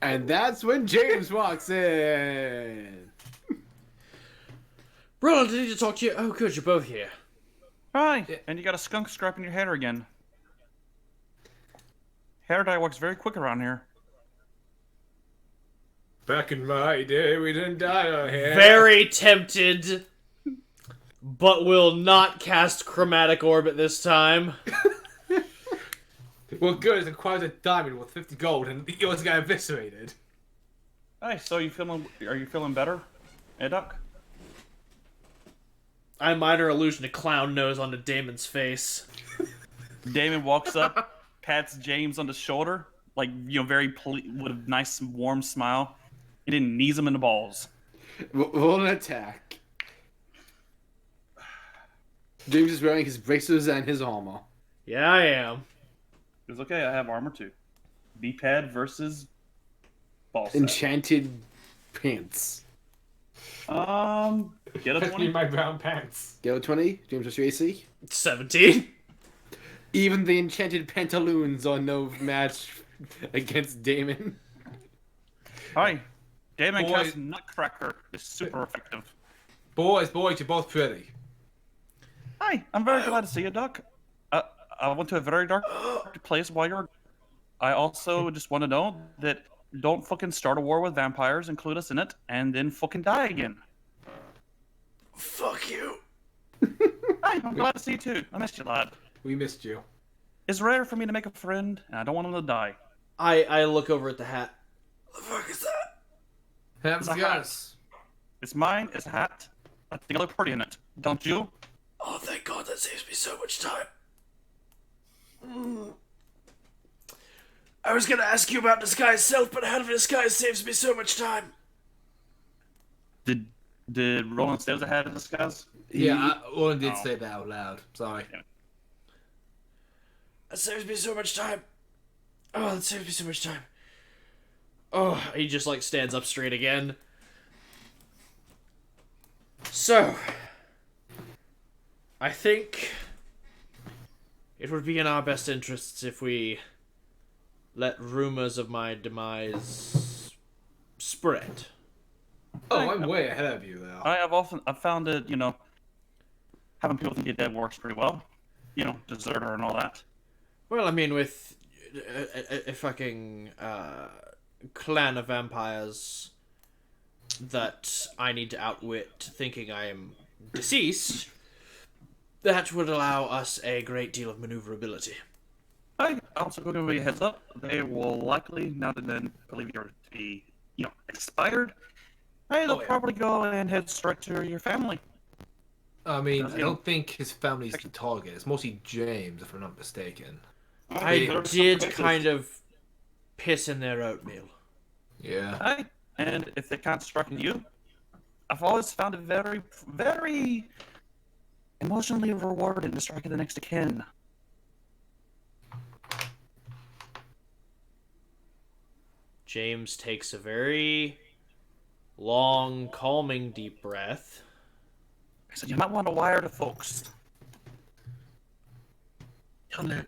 And that's when James walks in. Roland, I need to talk to you. Oh, good, you're both here. Hi, and you got a skunk scraping your hair again. Hair dye works very quick around here. Back in my day, we didn't dye our hair. Very tempted, but will not cast Chromatic Orbit this time. Well, good. It requires a diamond with 50 gold, and yours got eviscerated. Hey, so are you feeling better, Duck? I minor illusion a clown nose onto Damon's face. Damon walks up, pats James on the shoulder, like, very with a nice warm smile. He didn't knees him in the balls. Roll an attack. James is wearing his braces and his armor. Yeah, I am. It's okay, I have armor too. D-pad versus ball set. Enchanted pants. Get a Put me 20. in my brown pants. Go 20. James, what's your AC? 17. Even the enchanted pantaloons are no match against Damon. Hi. Damon Boy. cast Nutcracker is super effective. Boys, you're both pretty. Hi, I'm very glad to see you, Duck. I went to a very dark place while you're... I also just want to know that don't fucking start a war with vampires, include us in it, and then fucking die again. Fuck you. Hi, I'm glad to see you too. I missed you, lad. We missed you. It's rare for me to make a friend, and I don't want him to die. I look over at the hat. What the fuck is that? Have cigars. It's mine, it's a hat. I think I look pretty in it. Don't you? Oh, thank God, that saves me so much time. I was gonna ask you about disguise self, but how to disguise saves me so much time. Did Roland say I had a disguise? Yeah, Owen did Oh. say that out loud. Sorry. That saves me so much time. Oh, that saves me so much time. Oh, he just like stands up straight again. So, I think it would be in our best interests if we let rumors of my demise spread. Oh, I'm way ahead of you, though. I've found that, having people think you're dead works pretty well. Deserter and all that. Well, I mean, with a fucking clan of vampires that I need to outwit thinking I am deceased, that would allow us a great deal of maneuverability. I'm also going to give you a heads up. They will likely, now and then, believe you're to be, expired. Hey, they'll probably go and head straight to your family. I mean, I don't think his family's the target. It's mostly James, if I'm not mistaken. I did kind of piss in their oatmeal. Yeah. Hey, and if they can't strike you, I've always found it very, very emotionally rewarding to strike at the next of kin. James takes a very long, calming, deep breath. I said, you might want to wire to folks.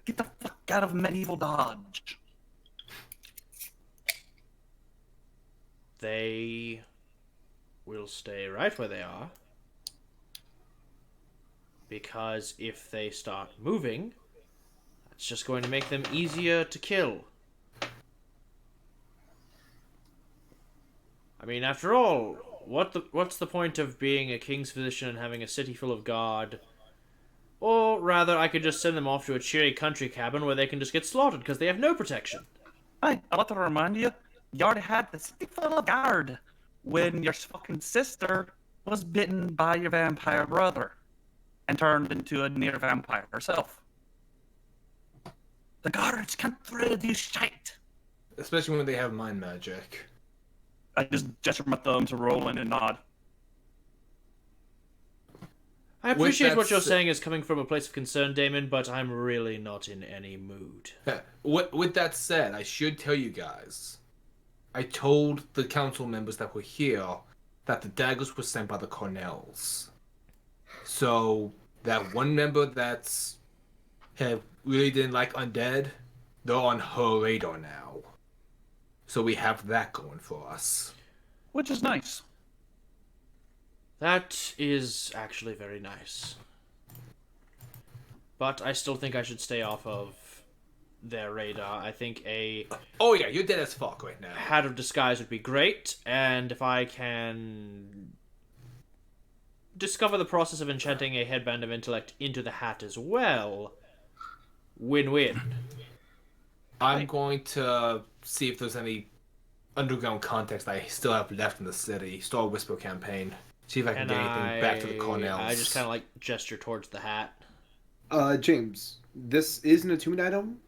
Get the fuck out of medieval Dodge. They will stay right where they are. Because if they start moving, that's just going to make them easier to kill. I mean, after all, what's the point of being a king's physician and having a city full of guard Or rather, I could just send them off to a cheery country cabin where they can just get slaughtered because they have no protection. Hey, I'd like to remind you, you already had the stick full of guard when your fucking sister was bitten by your vampire brother and turned into a near vampire herself. The guards can't throw you shite. Especially when they have mind magic. I just gesture my thumb to Roland and nod. I appreciate what you're that's- saying is coming from a place of concern, Damon, but I'm really not in any mood. With that said, I should tell you guys, I told the council members that were here that the daggers were sent by the Cornells. So that one member that's really didn't like undead, they're on her radar now. So we have that going for us. Which is nice. That is actually very nice. But I still think I should stay off of their radar. I think a Oh yeah, you're dead as fuck right now. hat of disguise would be great, and if I can discover the process of enchanting a headband of intellect into the hat as well, win-win. I'm going to see if there's any underground context I still have left in the city. Start a whisper campaign. See if I can And get anything back to the Cornells. I just kind of like gesture towards the hat. James, this is an attunement item.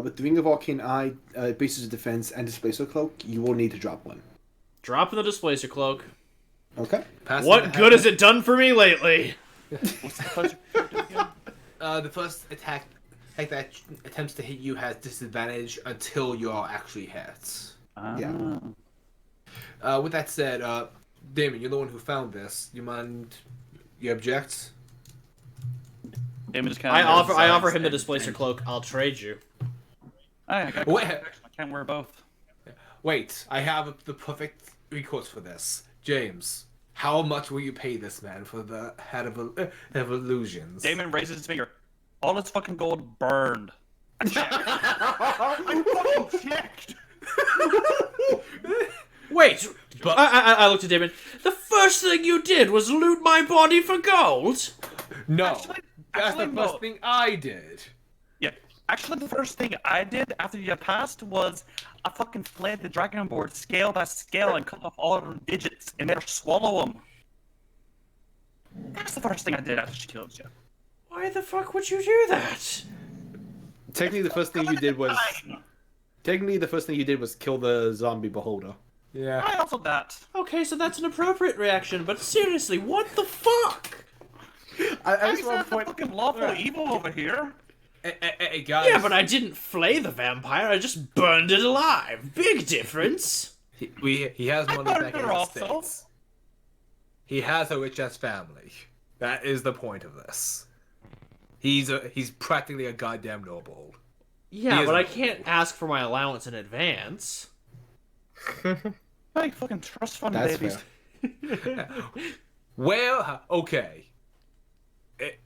With the Ring of Arcane Eye, bases of defense, and Displacer Cloak, you will need to drop one. Drop in the displacer cloak. Okay. Pass What it good has it done for me lately? What's the pleasure again? The first attack that attempts to hit you has disadvantage until you are actually hit. Yeah. With that said, Damon, you're the one who found this. You mind? You object? Damon just kind I of offer him the displacer cloak. I'll trade you. I got Wait. I can't wear both. Wait, I have the perfect recourse for this. James, how much will you pay this man for the head of illusions? Damon raises his finger. All his fucking gold burned. I fucking checked. Wait, But- I looked at Damon. The first thing you did was loot my body for gold? No, Actually, that's the no. first thing I did. Yeah. Actually, the first thing I did after you passed was I fucking flayed the dragon board scale by scale and cut off all of the digits and made her swallow them. That's the first thing I did after she killed you. Why the fuck would you do that? Technically, the first thing you did was kill the zombie beholder. Yeah. I also that. Okay, so that's an appropriate reaction, but seriously, what the fuck? I I just want to point. fucking lawful evil over here. Hey, guys. Yeah, but I didn't flay the vampire, I just burned it alive. Big difference. He has money burned back in her the also. States. He has a rich ass family. That is the point of this. He's practically a goddamn noble. Yeah, He but I is- can't ask for my allowance in advance. Hey, fucking trust fund That's babies. fair. Well, okay.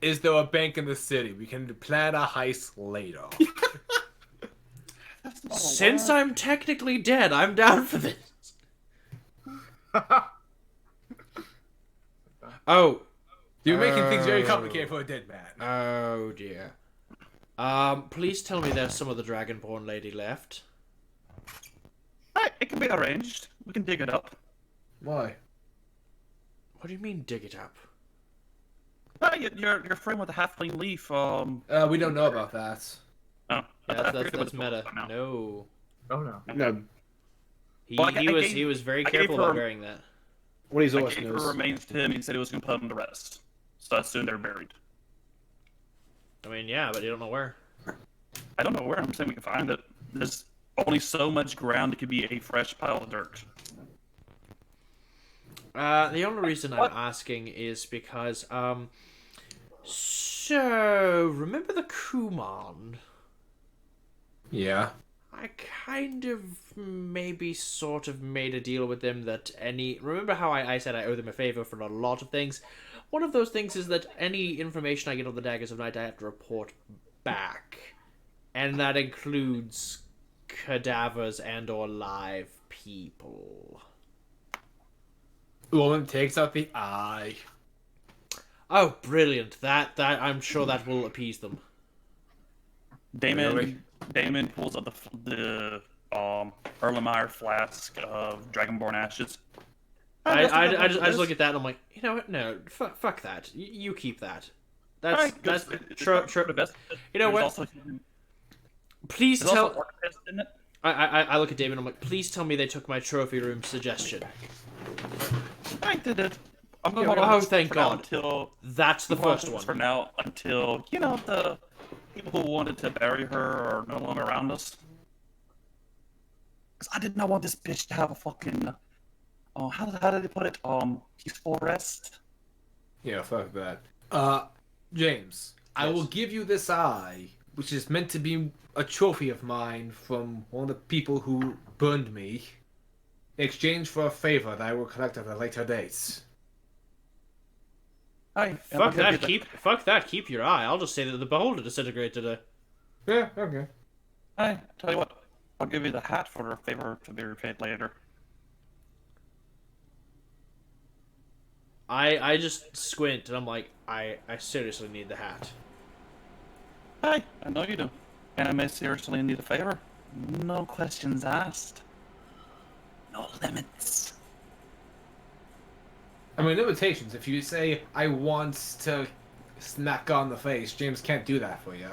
Is there a bank in the city? We can plan a heist later. That's not a Since word. I'm technically dead, I'm down for this. Oh. You're making things very complicated for a dead man. Oh dear. Please tell me there's some of the Dragonborn lady left. Hey, it can be arranged. We can dig it up. Why? What do you mean, dig it up? Hey, your friend with the halfling leaf. We don't know about that. Oh, Yeah, that's what's meta. now. No. Oh no. No, He, Well, I was gave- he was very I gave careful her- about wearing that. what he's I always gave her knows. remains to him. He said he was going to put them to rest. So I assume they're buried. I mean, yeah, but you don't know where. I don't know where. I'm saying we can find it. There's only so much ground it could be a fresh pile of dirt. The only reason I'm asking is because, so, remember the Kuman? Yeah. I kind of maybe sort of made a deal with them that remember how I said I owe them a favor for a lot of things? One of those things is that any information I get on the Daggers of Night I have to report back. And that includes cadavers and or live people. The woman takes out the eye. Oh, brilliant! That I'm sure that will appease them. Damon pulls up the Erlenmeyer flask of Dragonborn ashes. I just look at that and I'm like, you know what? No, fuck that. You keep that. That's the best. You know what? Also, Please there's tell. also Ardaithe in it. I look at David and I'm like, please tell me they took my trophy room suggestion. I did it. I'm going Yeah, to oh, thank God. Until That's the first one. For now, until the people who wanted to bury her are no longer around us. Because I did not want this bitch to have a fucking. Oh, how did they put it? Peaceful rest. Yeah, fuck that. James, I will give you this eye, which is meant to be a trophy of mine from one of the people who burned me, in exchange for a favor that I will collect at a later date. Fuck that. Keep your eye. I'll just say that the beholder disintegrated today. Yeah, okay. Hey, tell you what. I'll give you the hat for a favor to be repaid later. I just squint and I'm like, I seriously need the hat. Hey, I know you do. And I may seriously need a favor. No questions asked. No limits. I mean, limitations. If you say, I want to smack on the face, James can't do that for you.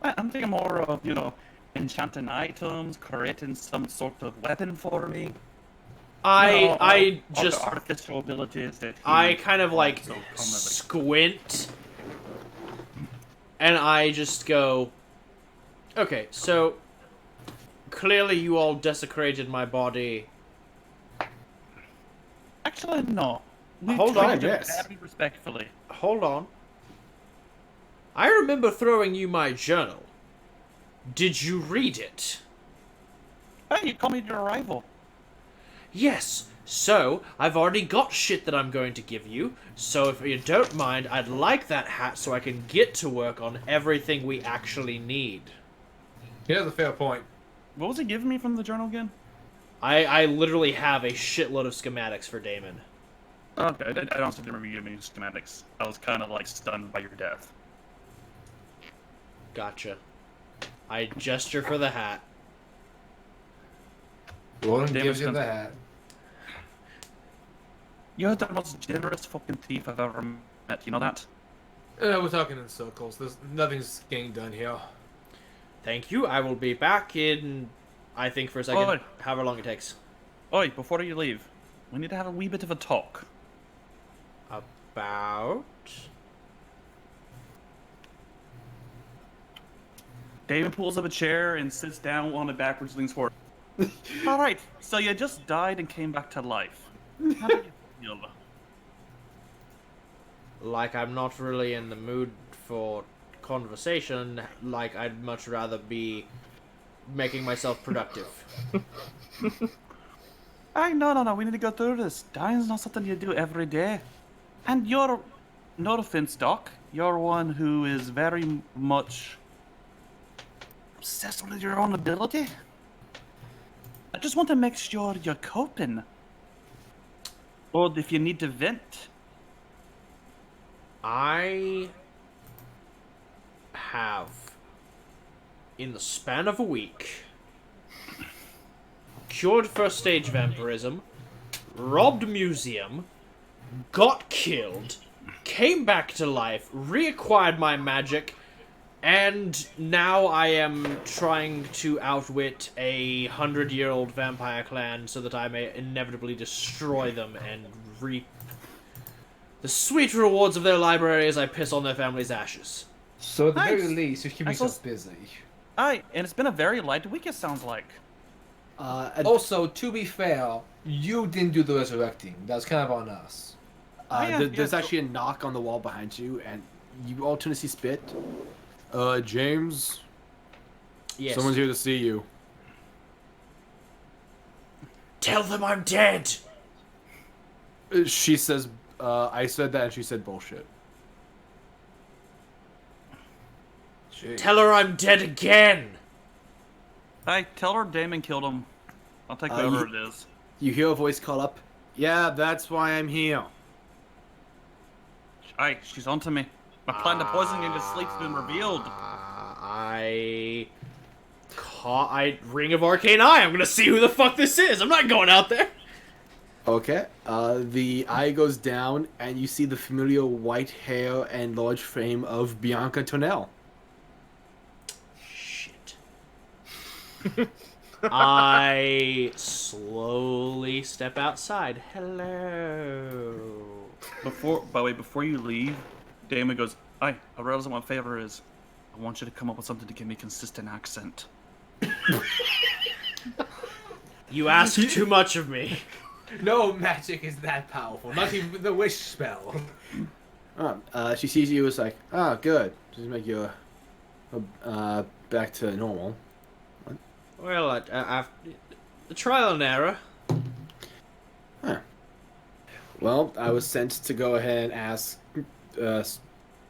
I'm thinking more of, enchanting items, creating some sort of weapon for me. I all just the artificial abilities that I kind of like so commonly. squint and I just go, okay, so clearly you all desecrated my body. Actually, no. We Hold on, treated you yes. very respectfully. Hold on. I remember throwing you my journal. Did you read it? Hey, you called me your rival. Yes. So, I've already got shit that I'm going to give you. So if you don't mind, I'd like that hat so I can get to work on everything we actually need. He has a fair point. What was he giving me from the journal again? I literally have a shitload of schematics for Damon. Okay, I don't remember you giving me schematics. I was kind of like stunned by your death. Gotcha. I gesture for the hat. Roland Damon's gives you gonna- the hat. You're the most generous fucking thief I've ever met. You know that? We're talking in circles. Nothing's getting done here. Thank you. I will be back in, I think, for a second. Oi. However long it takes. Oi, before you leave, we need to have a wee bit of a talk. About? Damon pulls up a chair and sits down on it backwards, leans forward. All right, so you just died and came back to life. How do you feel? Like I'm not really in the mood for conversation. Like I'd much rather be making myself productive. Hey, no, we need to go through this. Dying's not something you do every day. And you're, no offense, Doc, you're one who is very much obsessed with your own ability. I just want to make sure you're coping. Or if you need to vent. I have, in the span of a week, cured first stage vampirism, robbed a museum, got killed, came back to life, reacquired my magic, and now I am trying to outwit a 100-year-old vampire clan so that I may inevitably destroy them and reap the sweet rewards of their library as I piss on their family's ashes. So at the very Nice. least, you keep I yourself saw- busy. Aye, and it's been a very light week, it sounds like. Also, to be fair, you didn't do the resurrecting. That's kind of on us. There's actually a knock on the wall behind you, and you all turn to see Spit. James, Yes. someone's here to see you. Tell them I'm dead! She says, I said that, and she said bullshit. Tell her I'm dead again! Hey, tell her Damon killed him. I'll take whatever it is. You hear a voice call up, Yeah, that's why I'm here. Aye, she's onto me. My plan to poison you to sleep's been revealed. I Ring of Arcane Eye. I'm gonna see who the fuck this is. I'm not going out there. Okay. The eye goes down, and you see the familiar white hair and large frame of Bianca Tonell. Shit. I slowly step outside. Hello. Before you leave, Damon goes, "Aye, I realize what my favor is. I want you to come up with something to give me consistent accent." You ask too much of me. No magic is that powerful. Not even the wish spell. She sees you. It's like, good. Just make you back to normal. Well, I've the trial and error. Huh. Well, I was sent to go ahead and ask,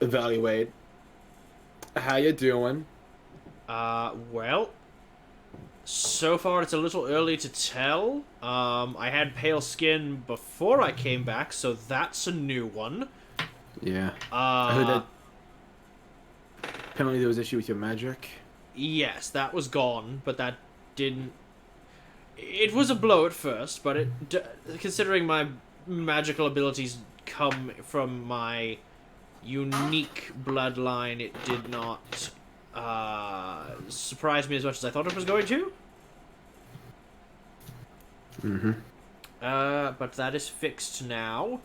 evaluate. How you doing? Well, so far it's a little early to tell. I had pale skin before I came back, so that's a new one. Yeah. I heard that apparently there was issue with your magic. Yes, that was gone, but that didn't... It was a blow at first, but considering my magical abilities come from my unique bloodline, it did not surprise me as much as I thought it was going to. Mm-hmm. But that is fixed now.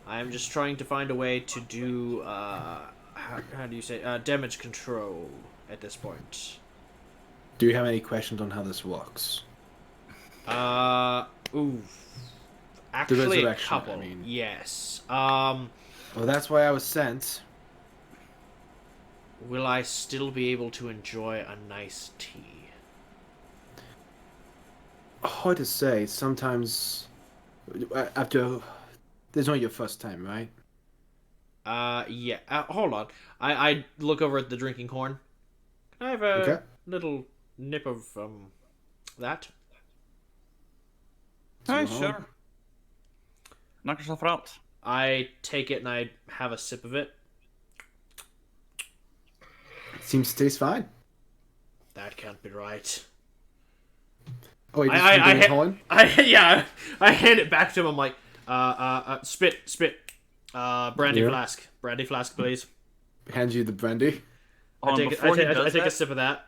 I'm just trying to find a way to do, how do you say, damage control at this point. Do you have any questions on how this works? Actually, a resurrection, couple. I mean. Yes. Well, that's why I was sent. Will I still be able to enjoy a nice tea? Hard to say. Sometimes, after... This is not your first time, right? Yeah. Hold on. I look over at the drinking horn. Can I have a little nip of, that? Hey, sure. Knock yourself out. I take it and I have a sip of it. Seems to taste fine. That can't be right. Oh, you just Colin? I hand it back to him. I'm like, spit, brandy flask, please. Hands you the brandy. I take a sip of that.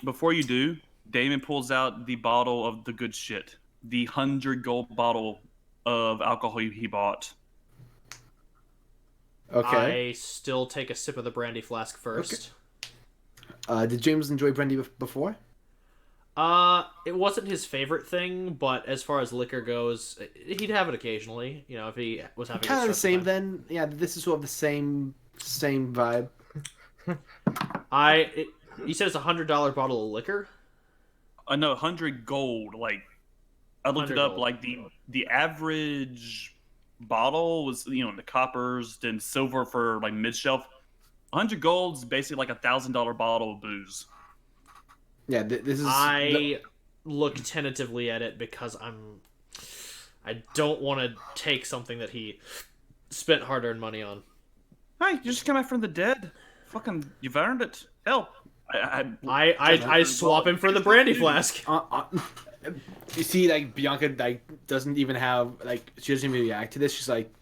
Before you do, Damon pulls out the bottle of the good shit, the 100 gold bottle of alcohol he bought. Okay. I still take a sip of the brandy flask first. Okay. Did James enjoy brandy before? It wasn't his favorite thing, but as far as liquor goes, he'd have it occasionally. You know, if he was having kind of the same. time. Then, yeah, this is sort of the same vibe. You said it's $100 bottle of liquor. No, 100 gold. Like, I looked it up. Gold. Like the average bottle was, the coppers, then silver for like mid shelf. 100 gold is basically like $1,000 bottle of booze. Yeah, this is. I look tentatively at it because I don't want to take something that he spent hard-earned money on. Hey, you just came back from the dead. Fucking, you've earned it. Hell, I swap him for the brandy flask. You see, like, Bianca doesn't even have, she doesn't even react to this. She's like,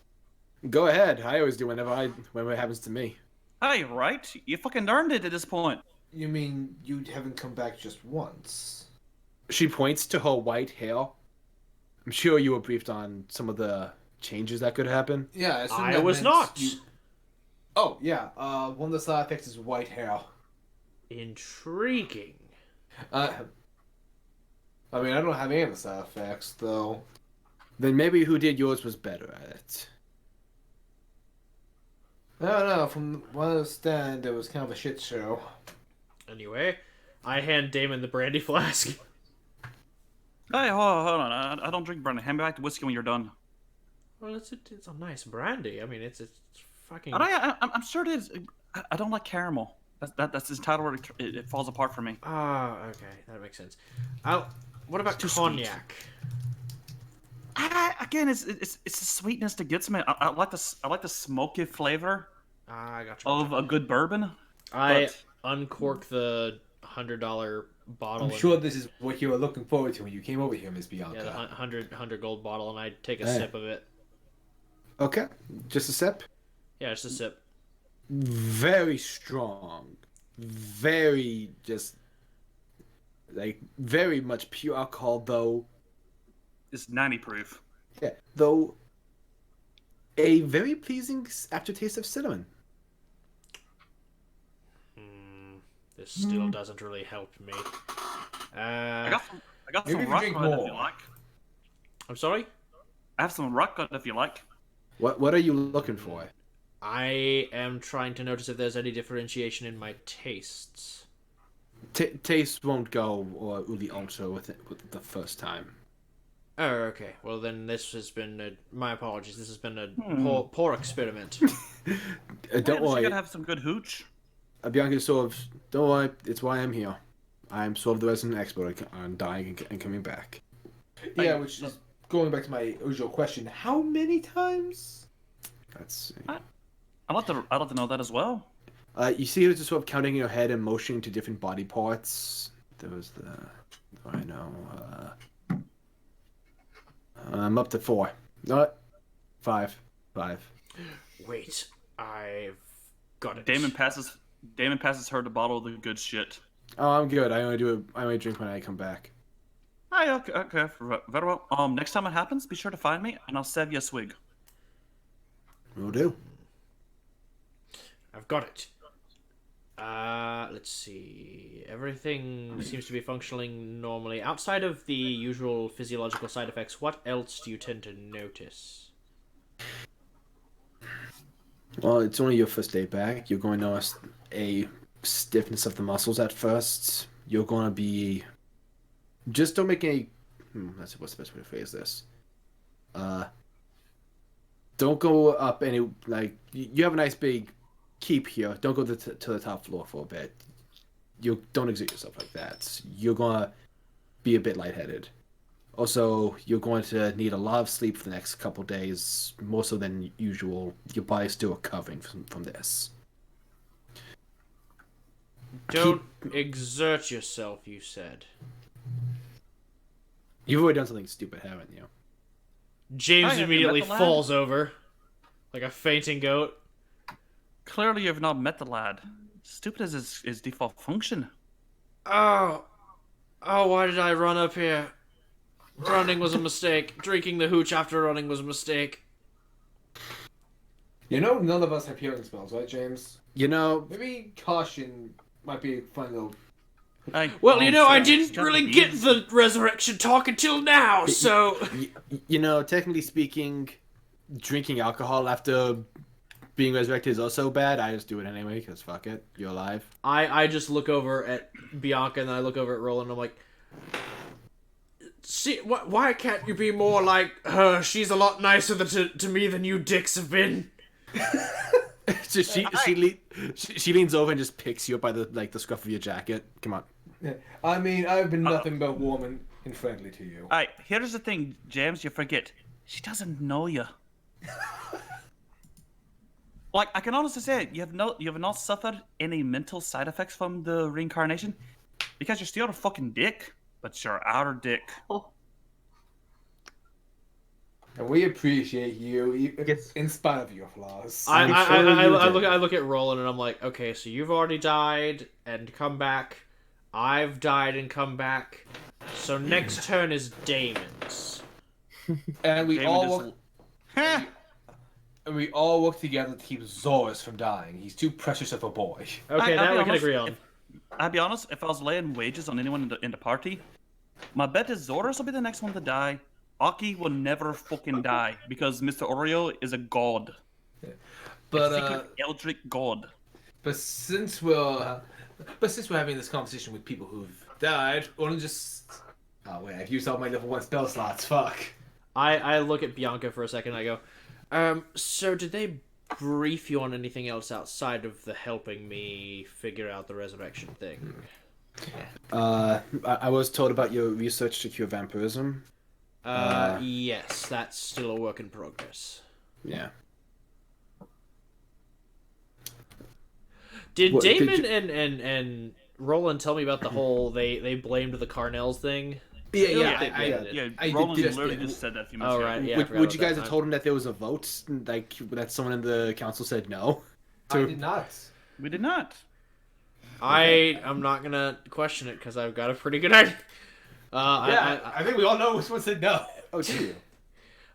"Go ahead. I always do whenever it happens to me." Hey, right? You fucking earned it at this point. You mean you haven't come back just once? She points to her white hair. I'm sure you were briefed on some of the changes that could happen. Yeah, I was not. Oh, yeah. One of the side effects is white hair. Intriguing. I mean, I don't have any of the side effects, though. Then maybe who did yours was better at it. I don't know. From what I understand, it was kind of a shit show. Anyway, I hand Damon the brandy flask. Hey, hold on. I don't drink brandy. Hand me back the whiskey when you're done. Well, it's a nice brandy. I mean, it's fucking. I'm sure it is. I don't like caramel. That's his title where it falls apart for me. Ah, okay, that makes sense. What about Too cognac? Again, it's the sweetness that gets me. I like the smoky flavor I got you. of a good bourbon. I but- uncork the $100 bottle. I'm sure this is what you were looking forward to when you came over here, Miss Bianca. Yeah, the 100 gold bottle, and I take a Hey. sip of it. Okay, just a sip. Yeah, just a sip. Very strong, very just like very much pure alcohol, though. It's 90 proof. Yeah, though a very pleasing aftertaste of cinnamon. This still doesn't really help me. I got Maybe some if you rock drink gut if more. you like. I'm sorry? I have some rock gut if you like. What are you looking for? I am trying to notice if there's any differentiation in my tastes. Taste won't go or really alter with the first time. Oh, okay. Well, then this has been my apologies. This has been a poor experiment. Don't You worry, gotta have some good hooch. Bianca. Sort of. Don't worry, it's why I'm here. I'm sort of the resident expert on dying and coming back. Yeah, which is going back to my original question. How many times? Let's see. I'd like to know that as well. You see, it's just sort of counting in your head and motioning to different body parts. There was the. I know. I'm up to 4. No, 5. Wait, I've got it. Damon passes her the bottle of the good shit. Oh, I'm good. I only drink when I come back. Hi, okay, very well. Next time it happens, be sure to find me, and I'll save you a swig. Will do. I've got it. Let's see. Everything seems to be functioning normally. Outside of the usual physiological side effects, what else do you tend to notice? Well, it's only your first day back. You're going to notice a stiffness of the muscles at first. You're going to be... Just don't make any... what's the best way to phrase this? Don't go up any... Like, you have a nice big keep here. Don't go to the top floor for a bit. You don't exert yourself like that. You're going to be a bit lightheaded. Also, you're going to need a lot of sleep for the next couple days, more so than usual. Your body's still recovering from this. Don't exert yourself, you said. You've already done something stupid, haven't you? James Hi, have you immediately met the lad? falls over. Like a fainting goat. Clearly, you've not met the lad. Stupid as his default function. Oh, why did I run up here? Running was a mistake. Drinking the hooch after running was a mistake. You know, none of us have healing spells, right, James? You know, Maybe caution might be a fun little. Hey, Well, you know, I sorry, didn't just really beans. get the resurrection talk until now, so... you know, technically speaking, drinking alcohol after being resurrected is also bad. I just do it anyway, because fuck it, you're alive. I just look over at Bianca and then I look over at Roland and I'm like... See, why can't you be more like her? She's a lot nicer to me than you dicks have been. So she leans over and just picks you up by the scruff of your jacket. Come on. I mean, I've been nothing but warm and friendly to you. Alright, here's the thing, James. You forget. She doesn't know you. Like, I can honestly say, you have not suffered any mental side effects from the reincarnation because you're still a fucking dick, but you're outer dick. And we appreciate you, Yes. in spite of your flaws. I sure you look at Roland and I'm like, okay, so you've already died and come back. I've died and come back. So next turn is Damon's. And we Damon all is- work. And we all work together to keep Zorus from dying. He's too precious of a boy. Okay, I'll that be we can honest, agree on. I'll be honest, if I was laying wages on anyone in the party, my bet is Zorus will be the next one to die. Aki will never fucking die because Mr. Oreo is a god. But Secret Eldritch god. but since we're having this conversation with people who've died, we'll just. Oh wait, I've used all my level 1 spell slots. Fuck. I look at Bianca for a second and I go, so did they brief you on anything else outside of the helping me figure out the resurrection thing? I was told about your research to cure vampirism. Yes, that's still a work in progress. Yeah. Did What, did Damon you- and Roland tell me about the whole they blamed the Carnels thing? Yeah, Roland just- literally just said that a few minutes Oh, ago. right, yeah. I would forgot would you about guys that. have told him that there was a vote, like that someone in the council said no? I did not. We did not. I'm not gonna question it because I've got a pretty good idea. I think we all know which one said no. Oh, do you?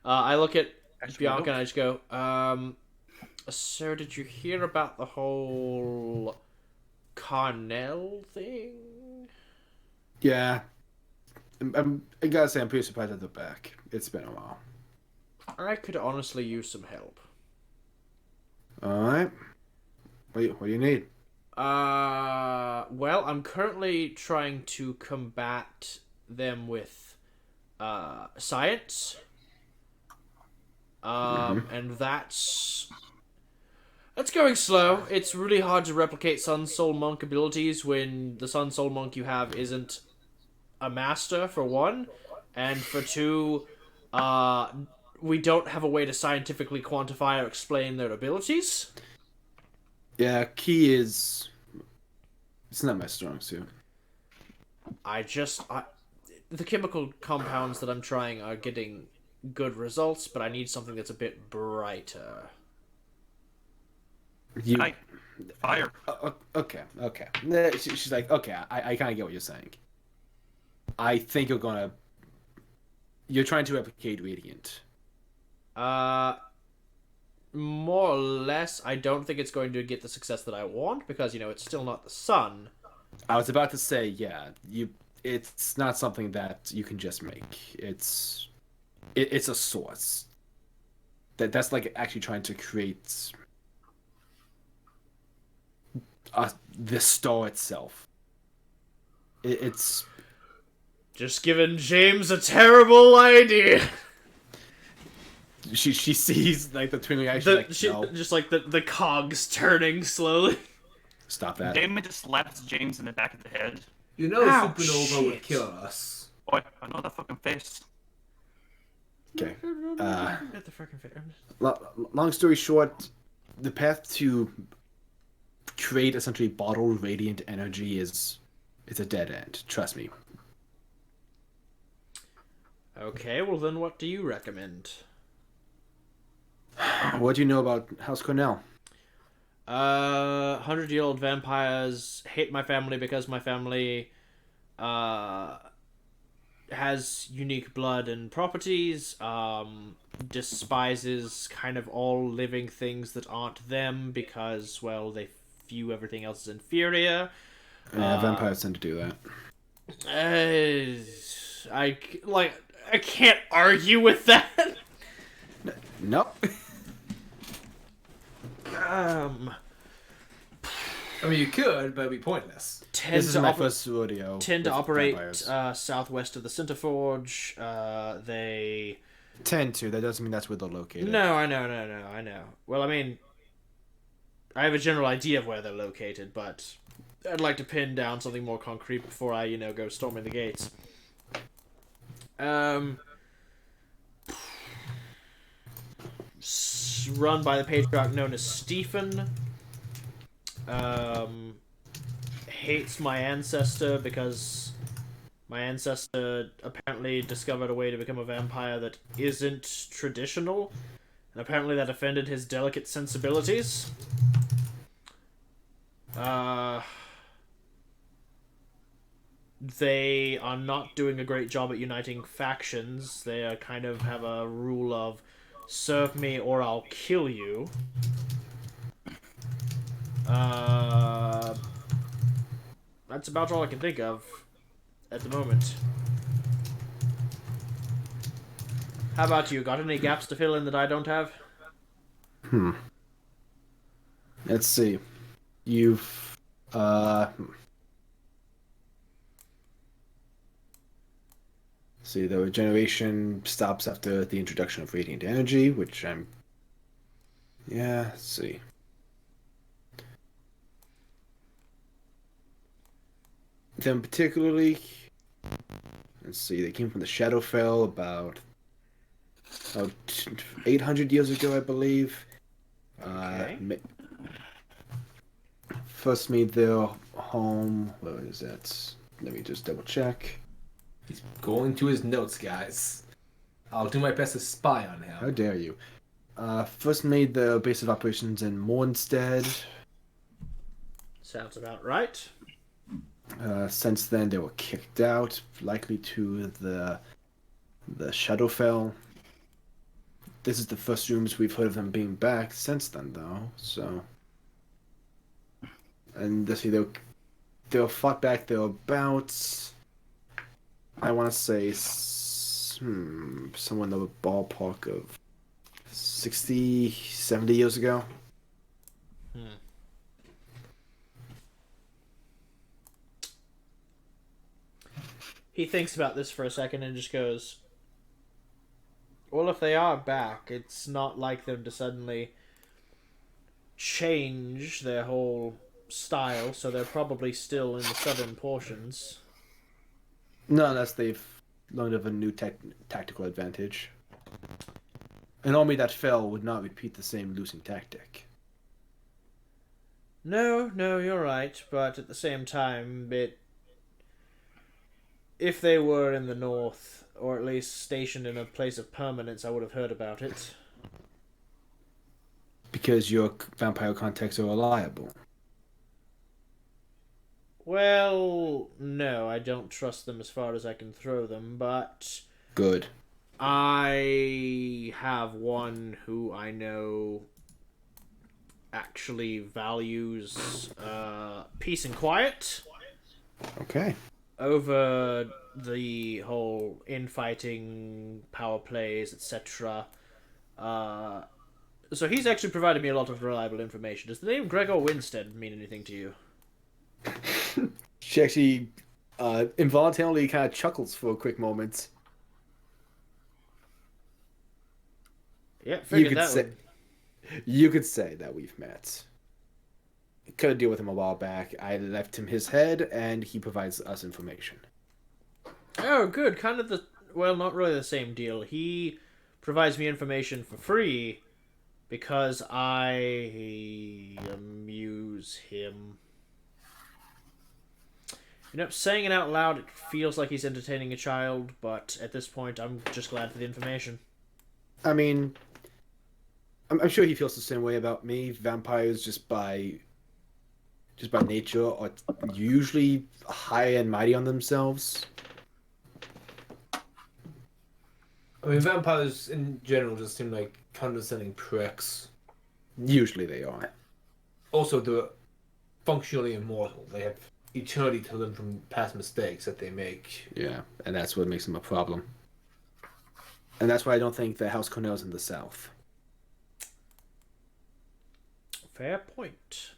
I look at Actually, Bianca and I just go, sir, did you hear about the whole Carnell thing? Yeah. I gotta say, I'm pretty surprised at the back. It's been a while. I could honestly use some help. Alright. What do you need? Well, I'm currently trying to combat them with, science. And that's going slow. It's really hard to replicate Sun Soul Monk abilities when the Sun Soul Monk you have isn't a master, for one, and for two, we don't have a way to scientifically quantify or explain their abilities. Yeah, key is... It's not my strong suit. The chemical compounds that I'm trying are getting good results, but I need something that's a bit brighter. You... Hi. Fire. Okay. She's like, okay, I kind of get what you're saying. I think you're trying to replicate Radiant. More or less. I don't think it's going to get the success that I want because, it's still not the sun. I was about to say, yeah, it's not something that you can just make. It's a source. That's like actually trying to create the star itself. It's Just giving James a terrible idea. she sees like the twinkling eyes. She's like, no, Just like the cogs turning slowly. stop that. Damon just slaps James in the back of the head. You know, Ow, supernova would shit. kill us. Boy, I know that fucking face. Okay. Get the fucking fit. Long story short, the path to create essentially bottled radiant energy is a dead end. Trust me. Okay, well then what do you recommend? What do you know about House Cornell? 100-year-old vampires hate my family because my family has unique blood and properties, despises kind of all living things that aren't them because, well, they view everything else as inferior. Yeah, vampires tend to do that. I can't argue with that. Nope. I mean, you could, but it'd be pointless. This is my first rodeo. Tend to with operate vampires. southwest of the Center Forge. They Tend to. That doesn't mean that's where they're located. No, I know. Well, I mean, I have a general idea of where they're located, but I'd like to pin down something more concrete before I, go storming the gates. Run by the patriarch known as Stephen. Hates my ancestor because my ancestor apparently discovered a way to become a vampire that isn't traditional, and apparently that offended his delicate sensibilities. They are not doing a great job at uniting factions. They are kind of have a rule of serve me or I'll kill you. That's about all I can think of at the moment. How about you? Got any gaps to fill in that I don't have? Let's see. You've see, the regeneration stops after the introduction of radiant energy, which I'm... Yeah, let's see. Then particularly... Let's see, they came from the Shadowfell about 800 years ago, I believe. Okay. First made their home. Where is that? Let me just double check. He's going to his notes, guys. I'll do my best to spy on How him. dare you? First made their base of operations in Mornstead. Sounds about right. Since then, they were kicked out, likely to the Shadowfell. This is the first rumors we've heard of them being back since then, though. So, and they they were fought back. They were about, I want to say, somewhere in the ballpark of 60, 70 years ago. He thinks about this for a second and just goes, well, if they are back, it's not like them to suddenly change their whole style, so they're probably still in the southern portions. No, unless they've learned of a new tactical advantage. An army that fell would not repeat the same losing tactic. No, you're right, but at the same time, if they were in the north, or at least stationed in a place of permanence, I would have heard about it. Because your vampire contacts are reliable. Well, no, I don't trust them as far as I can throw them, but Good. I have one who I know actually values peace and quiet Okay. over the whole infighting, power plays, etc. So he's actually provided me a lot of reliable information. Does the name Gregor Winstead mean anything to you? She actually involuntarily kind of chuckles for a quick moment. Yeah, figured could that say- would... You could say that we've met. Could deal with him a while back. I left him his head, and he provides us information. Oh, good. Kind of the... Well, not really the same deal. He provides me information for free because I amuse him. You know, saying it out loud, it feels like he's entertaining a child, but at this point, I'm just glad for the information. I mean, I'm sure he feels the same way about me. Vampires, just by nature, are usually high and mighty on themselves. I mean, vampires in general just seem like condescending pricks. Usually they are. Also, they're functionally immortal. They have eternity to learn from past mistakes that they make. Yeah, and that's what makes them a problem. And that's why I don't think the House Cornell's in the South. Fair point.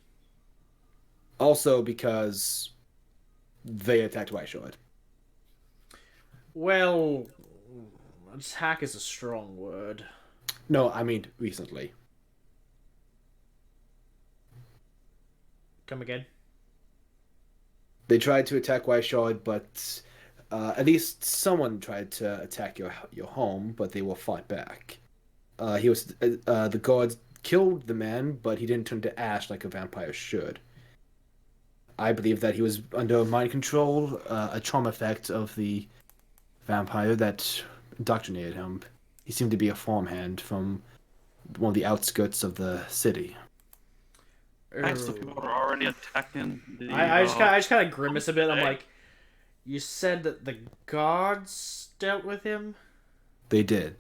Also because they attacked White Shard. Well, attack is a strong word. No, I mean recently. Come again? They tried to attack White Shard, but at least someone tried to attack your home, but they were fought back. The guards killed the man, but he didn't turn to ash like a vampire should. I believe that he was under mind control, a trauma effect of the vampire that indoctrinated him. He seemed to be a farmhand from one of the outskirts of the city. Thanks to people who are already attacking the. I just kind of grimace a bit. I'm hey. like, you said that the guards dealt with him? They did.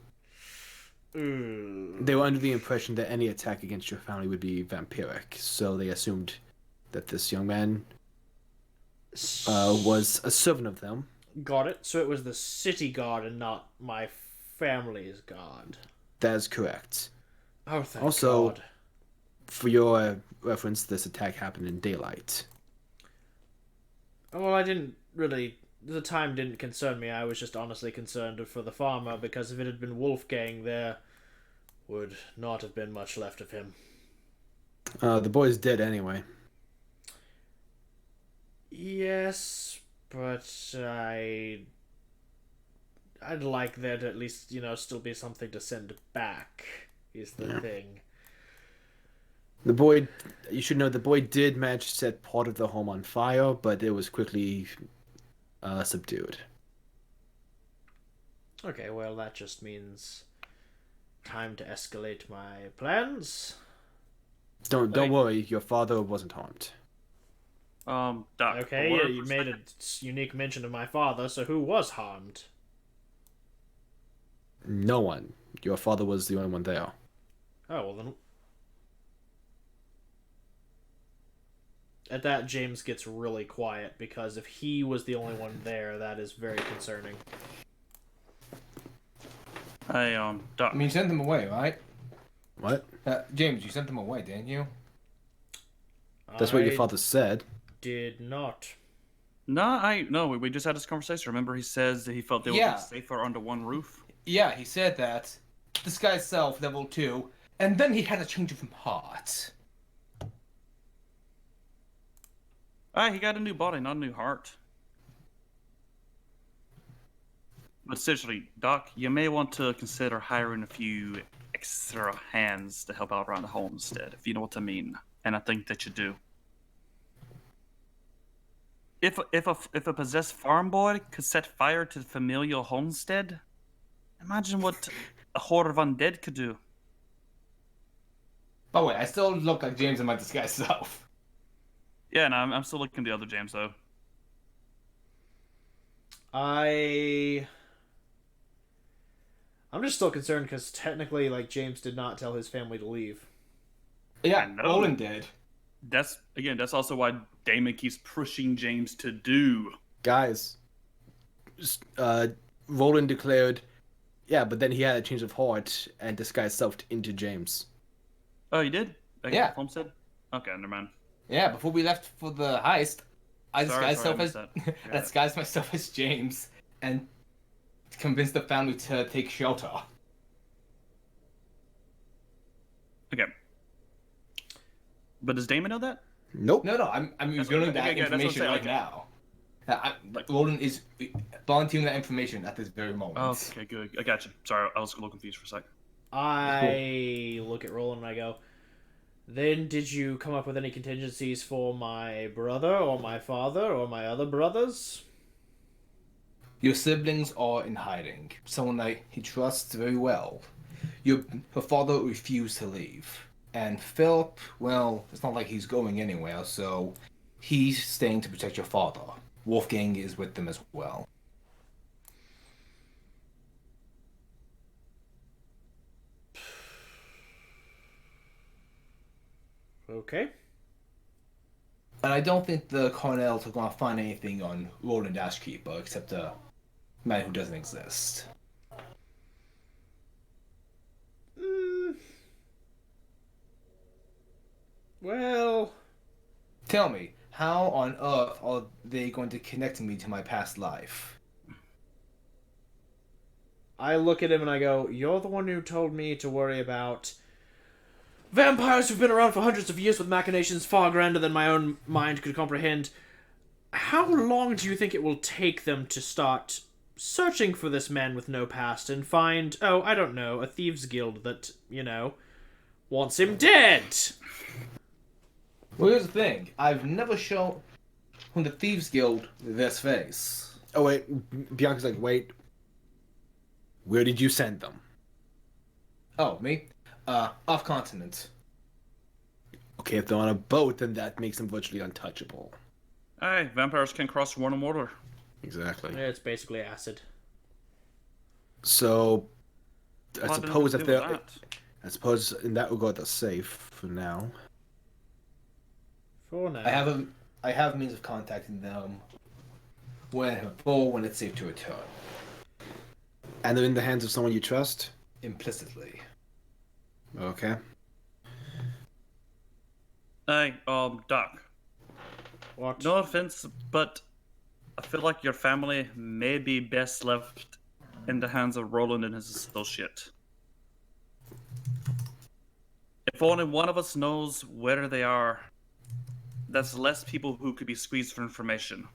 Ooh. They were under the impression that any attack against your family would be vampiric, so they assumed that this young man was a servant of them. Got it. So it was the city guard and not my family's guard. That is correct. Oh, thank Also- God. For your reference, this attack happened in daylight. Well, I didn't really... The time didn't concern me. I was just honestly concerned for the farmer, because if it had been Wolfgang, there would not have been much left of him. The boy's dead anyway. Yes, but I I'd like there to at least, still be something to send back, is the thing. The boy, you should know, the boy did manage to set part of the home on fire, but it was quickly subdued. Okay, well, that just means time to escalate my plans. Don't worry, your father wasn't harmed. Doc. Okay, what yeah, are- you made a unique mention of my father, so who was harmed? No one. Your father was the only one there. Oh, well then... At that, James gets really quiet, because if he was the only one there, that is very concerning. Hey, Doc. I mean, you sent them away, right? What? James, you sent them away, didn't you? That's what your I father said. did not. No, we just had this conversation. Remember, he says that he felt they would Yeah. be safer under one roof. Yeah, he said that. This guy's self, level 2, and then he had a change of heart. He got a new body, not a new heart. But seriously, Doc, you may want to consider hiring a few extra hands to help out around the homestead, if you know what I mean. And I think that you do. If a possessed farm boy could set fire to the familial homestead, imagine what a horde of undead could do. By the way, I still look like James in my disguised self. Yeah, no, I'm still looking at the other James though. I'm just still concerned because technically, James did not tell his family to leave. Yeah, I know. Roland did. That's also why Damon keeps pushing James to do. Guys, Roland declared, yeah, but then he had a change of heart and disguised self into James. Oh, you did? Back Yeah. at the homestead? Okay, never mind. Yeah, before we left for the heist, I disguised Sorry, I myself missed as that. I disguised myself as James and convinced the family to take shelter. Okay. But does Damon know that? Nope. No, I'm That's revealing okay, that okay, that's what I'm information saying, right okay. now. Roland is volunteering that information at this very moment. Oh, okay, good. I got you. Sorry, I was a little confused for a second. I look at Roland and I go, then did you come up with any contingencies for my brother or my father or my other brothers? Your siblings are in hiding. Someone that he trusts very well. Her father refused to leave. And Philip, well, it's not like he's going anywhere, so he's staying to protect your father. Wolfgang is with them as well. Okay. And I don't think the Cornells are going to find anything on Roland Ashkeeper except a man who doesn't exist. Well, Tell me, how on earth are they going to connect me to my past life? I look at him and I go, you're the one who told me to worry about vampires who've been around for hundreds of years with machinations far grander than my own mind could comprehend. How long do you think it will take them to start searching for this man with no past and find, oh, I don't know, a thieves guild that, wants him dead? Well, here's the thing. I've never shown the Thieves Guild this face. Oh, wait. Bianca's like, wait. Where did you send them? Oh, me? Off continent. Okay, if they're on a boat, then that makes them virtually untouchable. Hey, vampires can cross running water. Exactly. Yeah, it's basically acid. So, I What did suppose it if do with they're... that? I suppose in that regard they're safe for now. For now. I have means of contacting them when it's safe to return. And they're in the hands of someone you trust? Implicitly. Okay. Hey, Doc. What? No offense, but I feel like your family may be best left in the hands of Roland and his associate. If only one of us knows where they are, that's less people who could be squeezed for information.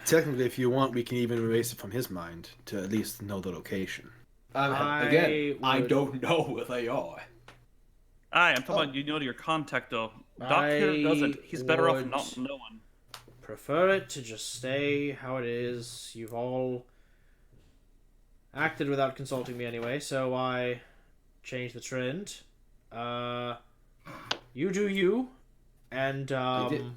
Technically, if you want, we can even erase it from his mind to at least know the location. Again, I would- don't know where they are. Aye, I'm talking about you know your contact though. Doc here doesn't. He's better off would- not knowing. Prefer it to just stay how it is. You've all acted without consulting me anyway, so I changed the trend. You do you, and did.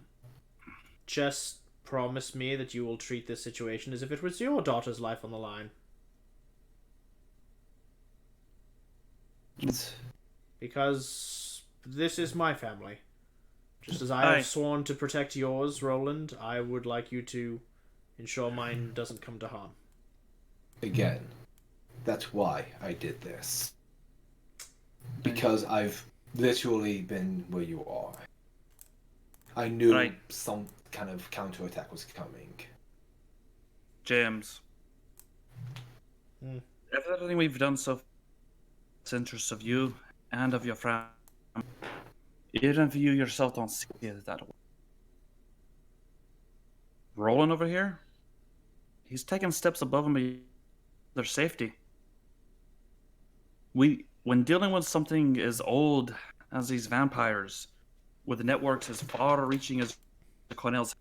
just promise me that you will treat this situation as if it was your daughter's life on the line. Because this is my family. Just as I Aye. have sworn to protect yours, Roland, I would like you to ensure mine doesn't come to harm. Again, that's why I did this. Because I've literally been where you are. I knew Right. some kind of counterattack was coming. James. Everything we've done so far, it's interests of you and of your friend. Even if you yourself don't see it that way. Roland over here, he's taking steps above and beyond their safety. When dealing with something as old as these vampires, with networks as far-reaching as the Cornell's,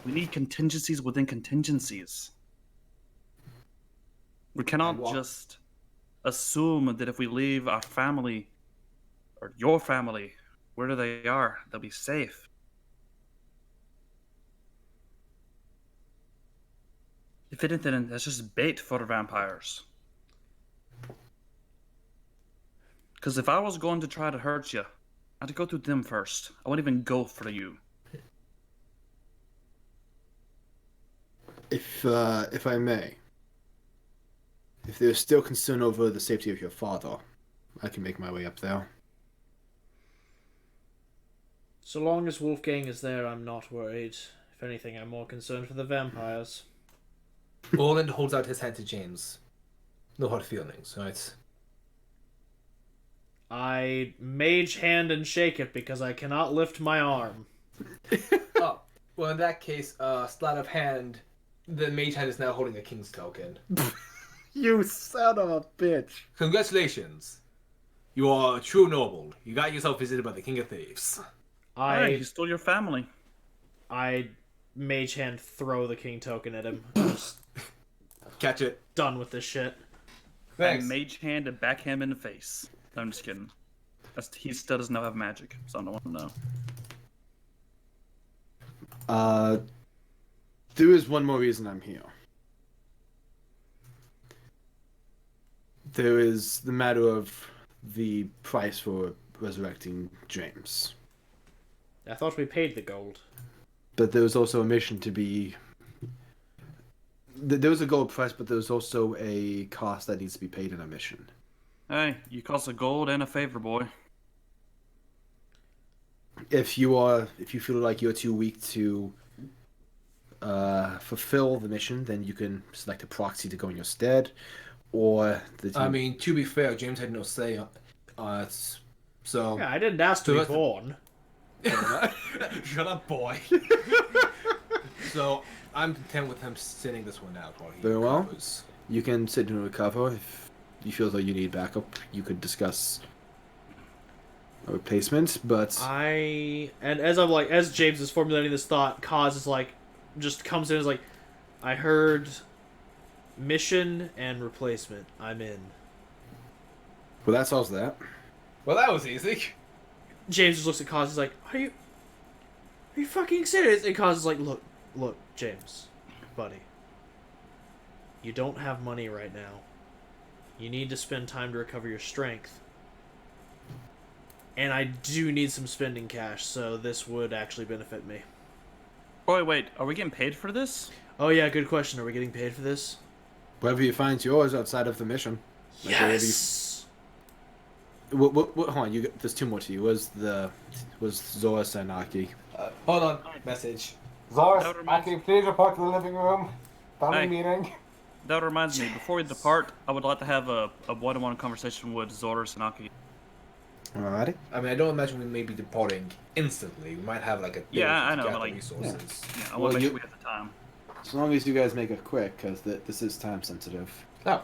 we need contingencies within contingencies. We cannot And what- just assume that if we leave our family, or your family, where they are, they'll be safe. If anything, that's just bait for the vampires. Because if I was going to try to hurt you, I had to go through them first. I wouldn't even go for you. If I may, if there's still concern over the safety of your father, I can make my way up there. So long as Wolfgang is there, I'm not worried. If anything, I'm more concerned for the vampires. Roland holds out his hand to James. No hard feelings, right? I mage hand and shake it because I cannot lift my arm. Oh, well, in that case, sleight of hand, the mage hand is now holding a king's token. You son of a bitch! Congratulations. You are a true noble. You got yourself visited by the King of Thieves. Hey, he stole your family. I mage hand throw the king token at him. I'm just Catch it. done with this shit. Thanks. And mage hand and back him in the face. I'm just kidding. He still doesn't have magic, so I don't want to know. There is one more reason I'm here. There is the matter of the price for resurrecting James. I thought we paid the gold. But there was also a mission to be... There was a gold price, but there was also a cost that needs to be paid in a mission. Hey, you cost a gold and a favor, boy. If you feel like you're too weak to fulfill the mission, then you can select a proxy to go in your stead, or the team... I mean, to be fair, James had no say on it. So. Yeah, I didn't ask to be that's- born. Shut up, boy. So, I'm content with him sitting this one out while he Very well. recovers. You can sit and recover. If you feel like you need backup, you could discuss a replacement, but... And as James is formulating this thought, Kaz is like, just comes in and is like, I heard mission and replacement. I'm in. Well, that solves that. Well, that was easy. James just looks at Kaz and is like, are you fucking serious? And Kaz is like, look, James, buddy. You don't have money right now. You need to spend time to recover your strength. And I do need some spending cash, so this would actually benefit me. Boy, wait, are we getting paid for this? Oh yeah, good question. Are we getting paid for this? Wherever you find yours outside of the mission. Like, wherever you- Yes! What, hold on, there's two more to you. Was Zora Sanaki? Hold on. Message. That Zoris, reminds- Aki, please report to the living room. Family Hey. meeting. That reminds me, before we depart, I would like to have a one-on-one conversation with Zora Sanaki. Alrighty. I mean, I don't imagine we may be departing instantly. We might have like a day Yeah, to I know, gather but, like, resources. Yeah, I Well, want to make you- sure we have the time. As long as you guys make it quick, because this is time sensitive. Oh,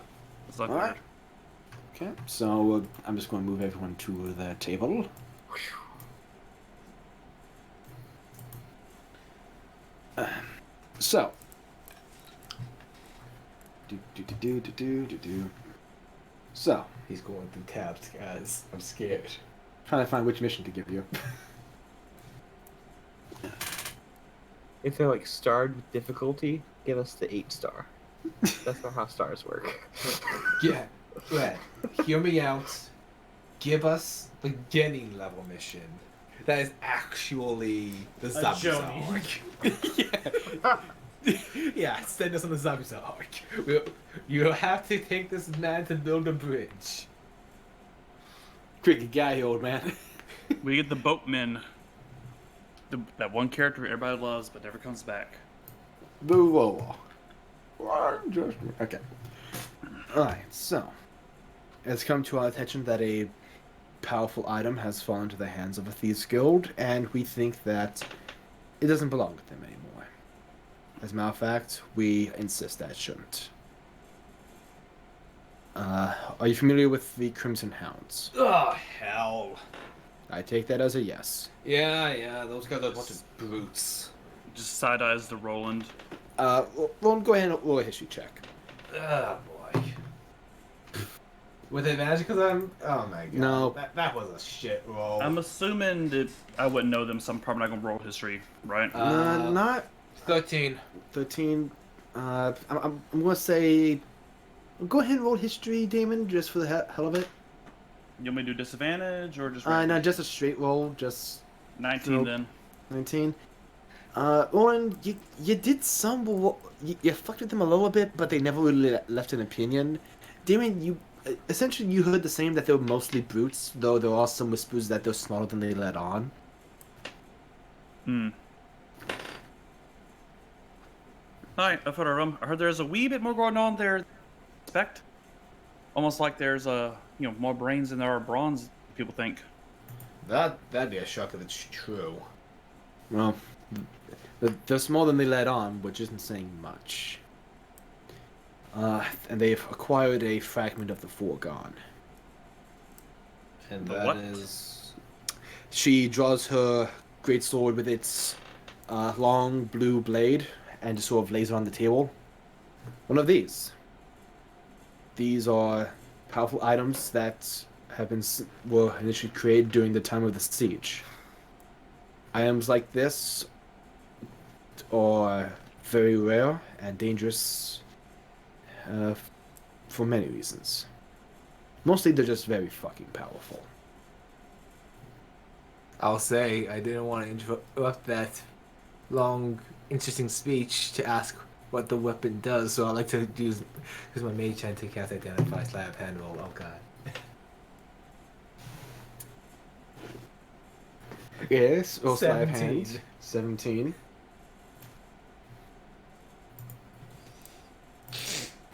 It's not Alright. Okay, so I'm just going to move everyone to the table. So. So, he's going through tabs, guys. I'm scared. trying to find which mission to give you. If they're like starred with difficulty, give us the 8-star. That's not how stars work. Yeah. Go ahead. Hear me out. Give us the beginning level mission. That is actually the zombie Joni. arc. Yeah, send us on the zombie arc. You have to take this man to build a bridge. Tricky guy, old man. We get the boatmen. That one character everybody loves but never comes back. Whoa. Okay. Alright, so. It's come to our attention that a powerful item has fallen into the hands of a thieves guild, and we think that it doesn't belong with them anymore. As a matter of fact, we insist that it shouldn't. Are you familiar with the Crimson Hounds? Oh, hell. I take that as a yes. Yeah, those guys are a bunch of brutes. Just side eyes to Roland. Well, go ahead and roll a history check. Oh, boy. With advantage because I'm... Oh, my God. No. That was a shit roll. I'm assuming that I wouldn't know them, so I'm probably not gonna roll history, right? Not 13. 13. I'm gonna say. Go ahead and roll history, Damon, just for the hell of it. You want me to do disadvantage or just? No, just a straight roll, just 19 Nope. then. 19. Oren, you did some, you fucked with them a little bit, but they never really left an opinion. Damon, you essentially you heard the same, that they were mostly brutes, though there are some whispers that they're smaller than they let on. Alright, I've heard of them. I heard there's a wee bit more going on there than I expect. Almost like there's more brains than there are bronze, people think. That'd be a shock if it's true. Well, they're smaller than they let on, which isn't saying much. And they've acquired a fragment of the Foregone. And The that what? is... She draws her greatsword with its long blue blade and just sort of lays it on the table. One of these. These are powerful items that were initially created during the time of the siege. Items like this are very rare and dangerous for many reasons. Mostly they're just very fucking powerful. I'll say I didn't want to interrupt that long, interesting speech to ask what the weapon does, so I like to use my mage hand to cast Identify / hand roll. Oh god. Yes, or slab 17. hand. 17.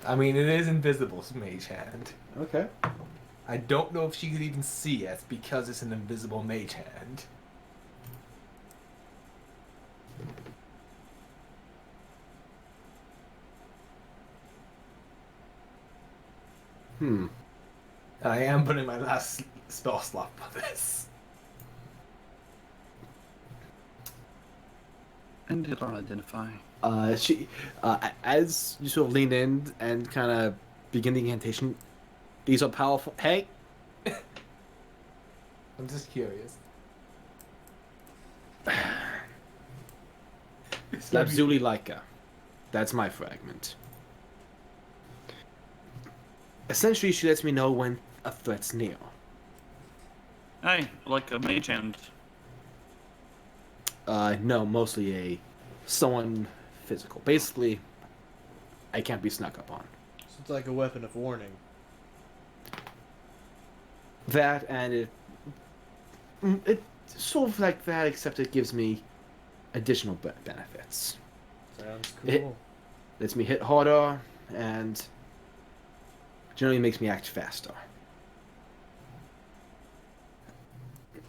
I mean, it is invisible, mage hand. Okay. I don't know if she could even see it because it's an invisible mage hand. I am putting my last spell slot for this. And did not identify. As you sort of lean in and kind of begin the incantation, these are powerful. Hey! I'm just curious. Labzuli Laika. That's my fragment. Essentially, she lets me know when a threat's near. Hey, like a mage hand. No, mostly someone physical. Basically, I can't be snuck up on. So it's like a weapon of warning. That, and it's sort of like that, except it gives me additional benefits. Sounds It- cool. Lets me hit harder, and generally makes me act faster.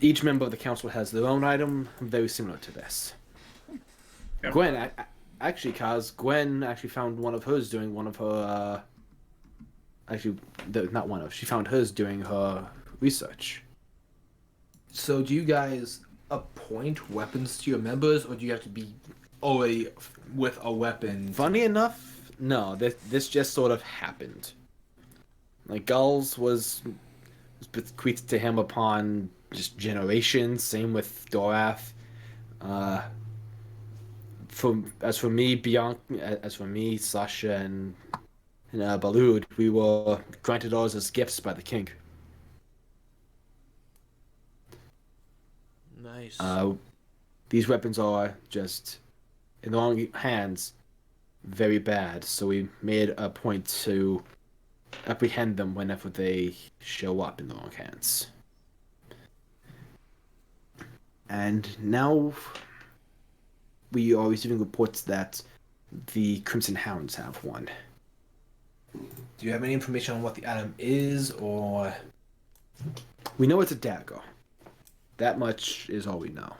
Each member of the council has their own item, very similar to this. Yeah. Gwen, actually, Kaz, Gwen actually found one of hers doing one of her. Actually, not one of. She found hers doing her research. So do you guys appoint weapons to your members, or do you have to be already with a weapon? Funny enough, no. This just sort of happened. Like Gulls was bequeathed to him upon just generations. Same with Dorath. As for me, Sasha, and Balud, we were granted ours as gifts by the king. Nice. These weapons are just in the wrong hands, very bad. So we made a point to apprehend them whenever they show up in the wrong hands. And now we are receiving reports that the Crimson Hounds have one. Do you have any information on what the item is, or? We know it's a dagger. That much is all we know.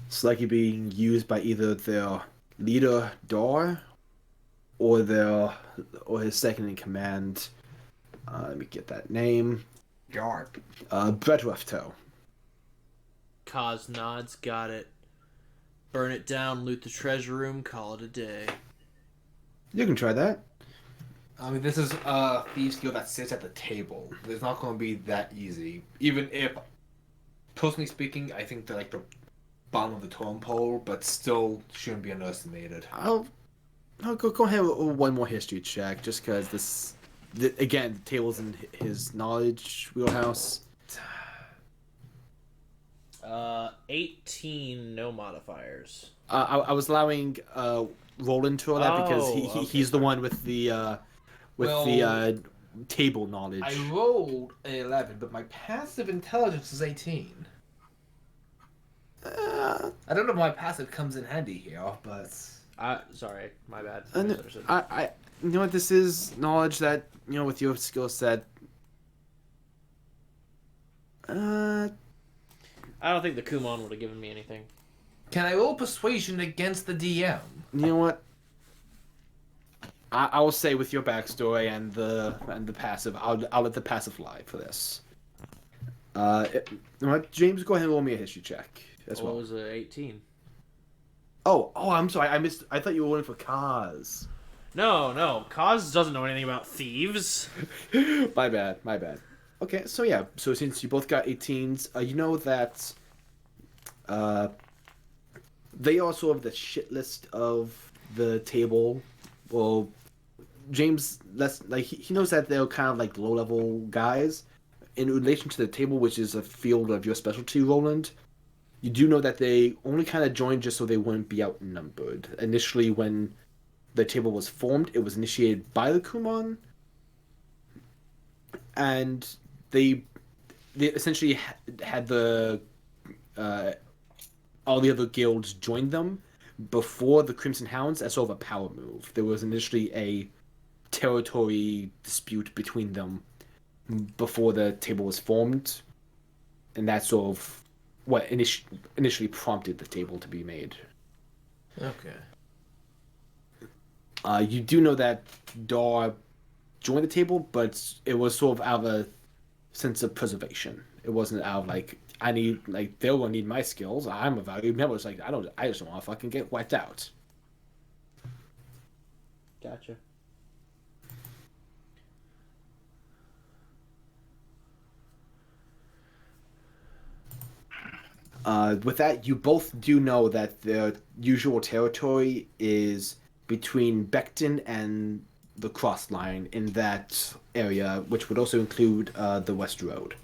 It's likely being used by either their leader, Dar, or his second in command. Let me get that name. Yarp. Bredruffto. Kaz nods, got it. Burn it down, loot the treasure room, call it a day. You can try that. I mean, this is a thieves guild that sits at the table. It's not going to be that easy. Even if, personally speaking, I think they're like the bottom of the totem pole, but still shouldn't be underestimated. I'll go ahead with one more history check, just because again, the table's in his knowledge wheelhouse. 18, no modifiers. I was allowing Roland to roll that because okay. he's the one with the table knowledge. I rolled an 11, but my passive intelligence is 18. I don't know if my passive comes in handy here, but... Sorry, my bad. I you know what, this is knowledge that, with your skill set. I don't think the Kumon would have given me anything. Can I roll persuasion against the DM? You know what? I will say with your backstory and the passive, I'll let the passive lie for this. You know what? James, go ahead and roll me a history check as well. What was it, 18? Oh, I'm sorry. I thought you were rolling for Kaz. No. Kaz doesn't know anything about thieves. My bad. Okay, so yeah. So since you both got 18s, you know that they are sort of the shit list of the table. Well, James, he knows that they're kind of like low-level guys. In relation to the table, which is a field of your specialty, Roland, you do know that they only kind of joined just so they wouldn't be outnumbered. Initially, when the table was formed, it was initiated by the Kumon, and they essentially had the all the other guilds join them before the Crimson Hounds as sort of a power move. There was initially a territory dispute between them before the table was formed, and that's sort of what initially prompted the table to be made. Okay. You do know that Dar joined the table, but it was sort of out of a sense of preservation. It wasn't out of they're gonna need my skills. I'm a valued member. It's like I just don't want to fucking get wiped out. Gotcha. With that, you both do know that the usual territory is between Becton and the Cross Line in that area, which would also include the West Road.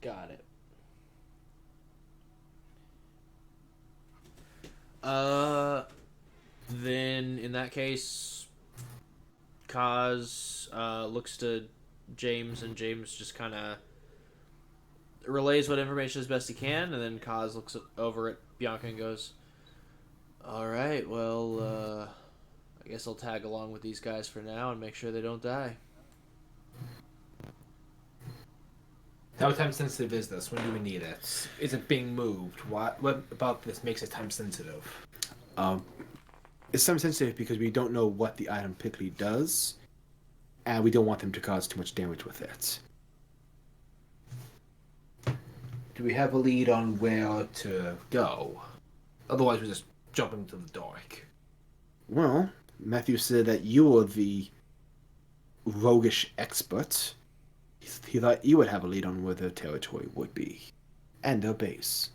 Got it. Then in that case, Kaz looks to James, and James just kind of relays what information as best he can, and then Kaz looks over at Bianca and goes, "Alright, well, I guess I'll tag along with these guys for now and make sure they don't die." How time sensitive is this? When do we need it? Is it being moved? What about this makes it time sensitive? It's time sensitive because we don't know what the item particularly does, and we don't want them to cause too much damage with it. Do we have a lead on where to go? Otherwise, we're just jumping into the dark. Well, Matthew said that you were the roguish expert. He thought you would have a lead on where the territory would be, and their base.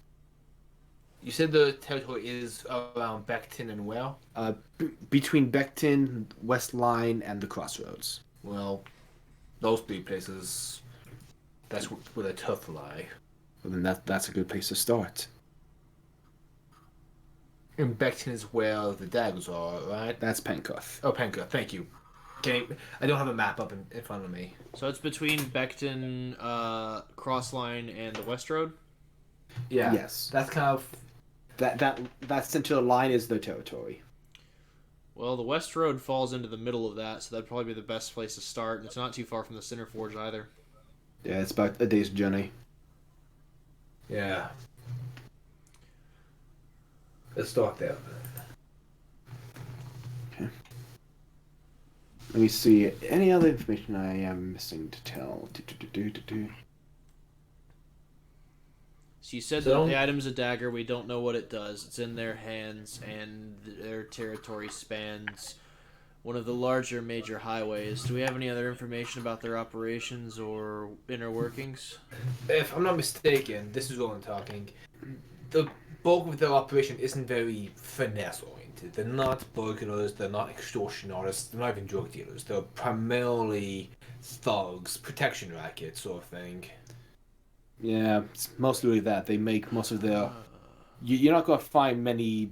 You said the territory is around Beckton and where? Between Beckton, West Line, and the Crossroads. Well, those three places. That's where the tough lie. Well, then that's a good place to start. And Beckton is where the daggers are, right? That's Pencuth. Oh, Penka, thank you. Okay, I don't have a map up in front of me. So it's between Beckton, Crossline, and the West Road? Yeah. Yes. That's kind of... That center line is their territory. Well, the West Road falls into the middle of that, so that'd probably be the best place to start, and it's not too far from the Center Forge either. Yeah, it's about a day's journey. Yeah. Let's start there. Let me see. Any other information I am missing to tell? So you said So- that the item's a dagger. We don't know what it does. It's in their hands, and their territory spans one of the larger major highways. Do we have any other information about their operations or inner workings? If I'm not mistaken, this is all I'm talking. The bulk of their operation isn't very finesse oriented. They're not burglars, they're not extortion artists, they're not even drug dealers. They're primarily thugs, protection rackets sort of thing. Yeah, it's mostly that. They make most of their... You're not going to find many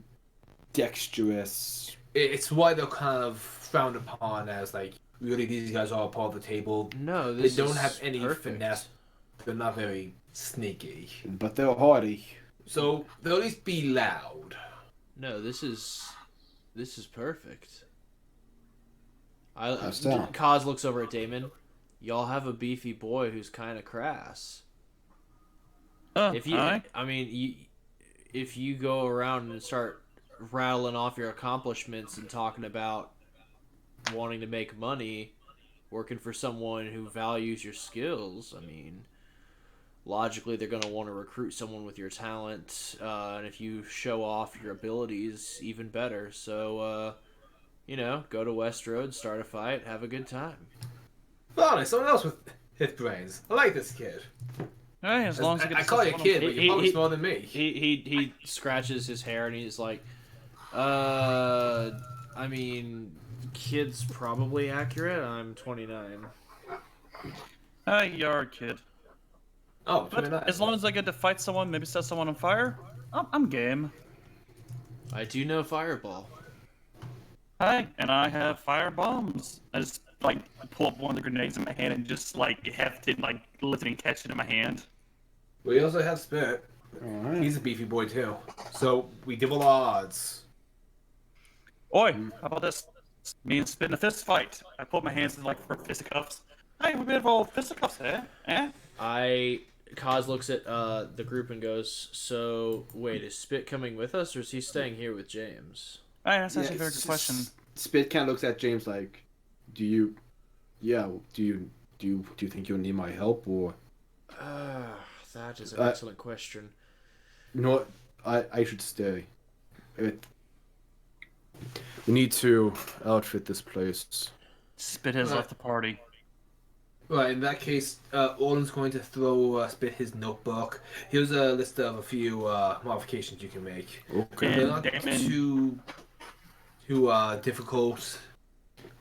dexterous... It's why they're kind of frowned upon as, like, really these guys are a part of the table. No, They this don't is have any perfect. finesse. They're not very sneaky. But they're hardy. So they'll at least be loud. No, this is perfect. How's that? Kaz looks over at Damon. Y'all have a beefy boy who's kind of crass. If you, aye. I mean, if you go around and start rattling off your accomplishments and talking about wanting to make money, working for someone who values your skills, I mean, logically they're going to want to recruit someone with your talent, and if you show off your abilities, even better. So, go to West Road, start a fight, have a good time. Finally, someone else with hit brains. I like this kid. Hey, as long as I call you a kid, but you're probably smaller than me. He scratches his hair and he's like, I mean, kid's probably accurate. I'm 29. Hey, you're a kid. Oh, But 29. as long as I get to fight someone, maybe set someone on fire, I'm game. I do know Fireball. Hey, and I have fire bombs. I just pull up one of the grenades in my hand and just heft it, lift it and catch it in my hand. We also have Spirit. Alright. He's a beefy boy too. So we double odds. Oi, how about this? Me and Spit in a fist fight. I put my hands in for fisticuffs. Hey, we bit of fisticuffs, eh? Kaz looks at the group and goes, so, wait, is Spit coming with us, or is he staying here with James? Hey, that's actually a very good question. Spit kind of looks at James like, do you think you'll need my help, or... That is an excellent question. You know what? I should stay. We need to outfit this place. Spit has left the party. Right, in that case, Orland's going to throw Spit his notebook. Here's a list of a few modifications you can make. Okay. They're not Damon. too difficult.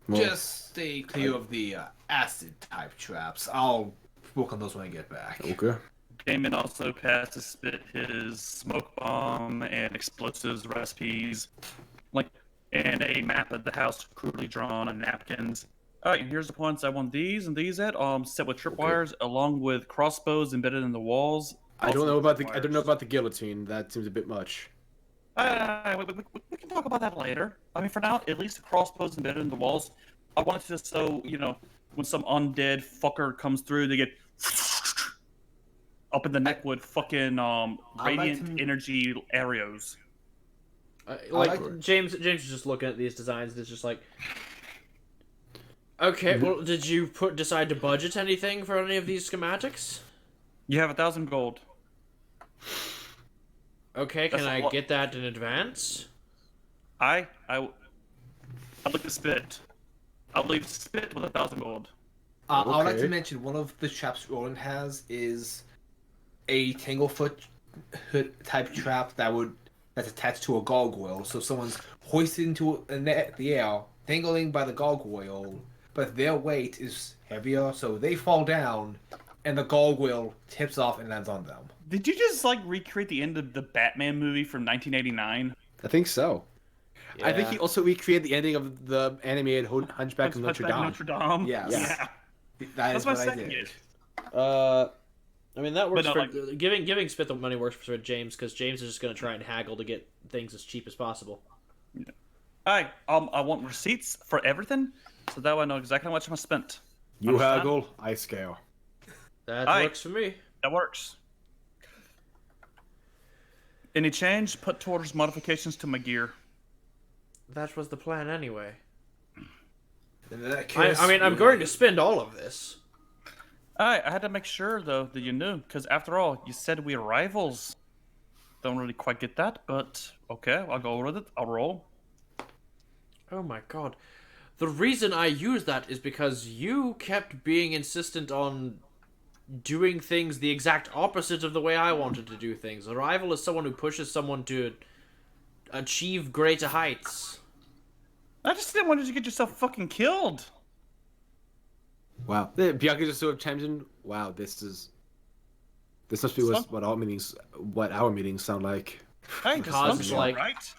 Well, Just stay clear of the acid type traps. I'll work on those when I get back. okay. Damon also passed to Spit his smoke bomb and explosives recipes, and a map of the house crudely drawn on napkins. All right, here's the points I want these and these at. Set with tripwires along with crossbows embedded in the walls. I don't Also know about tripwires. the guillotine. That seems a bit much. We can talk about that later. I mean, for now, at least the crossbows embedded in the walls. I want it to so when some undead fucker comes through, they get up in the neck with fucking radiant to- energy arrows. James is just looking at these designs and it's just like, okay, well, did you decide to budget anything for any of these schematics? You have 1,000 gold. Okay, can That's a I lot. get that in advance? I'd like to spit. I'll leave spit with 1,000 gold. I would like Okay. to mention one of the traps Roland has is a tanglefoot type trap that's attached to a gargoyle. So someone's hoisted into the air, dangling by the gargoyle, but their weight is heavier, so they fall down, and the gargoyle tips off and lands on them. Did you just like recreate the end of the Batman movie from 1989? I think so. I think Yeah. he also recreated the ending of the animated Hunchback of Notre Dame. Notre Dame. Yes. Yeah. That is That's my what I second did. guess. I mean that works But for no, giving Spit the money works for James because James is just gonna try and haggle to get things as cheap as possible. I want receipts for everything, so that way I know exactly how much I spent. You Understand? haggle, I scale. That Aye. works for me. That works. Any change put towards modifications to my gear. That was the plan anyway. In that I case, mean, I'm going to spend all of this. I had to make sure though that you knew, because after all, you said we're rivals. Don't really quite get that, but okay, I'll go with it. I'll roll. Oh my god. The reason I use that is because you kept being insistent on doing things the exact opposite of the way I wanted to do things. A rival is someone who pushes someone to achieve greater heights. I just didn't want you to get yourself fucking killed. Wow. Bianca just sort of chimes in. Wow, this must be what our meetings sound like. Hey, Cause is like, right?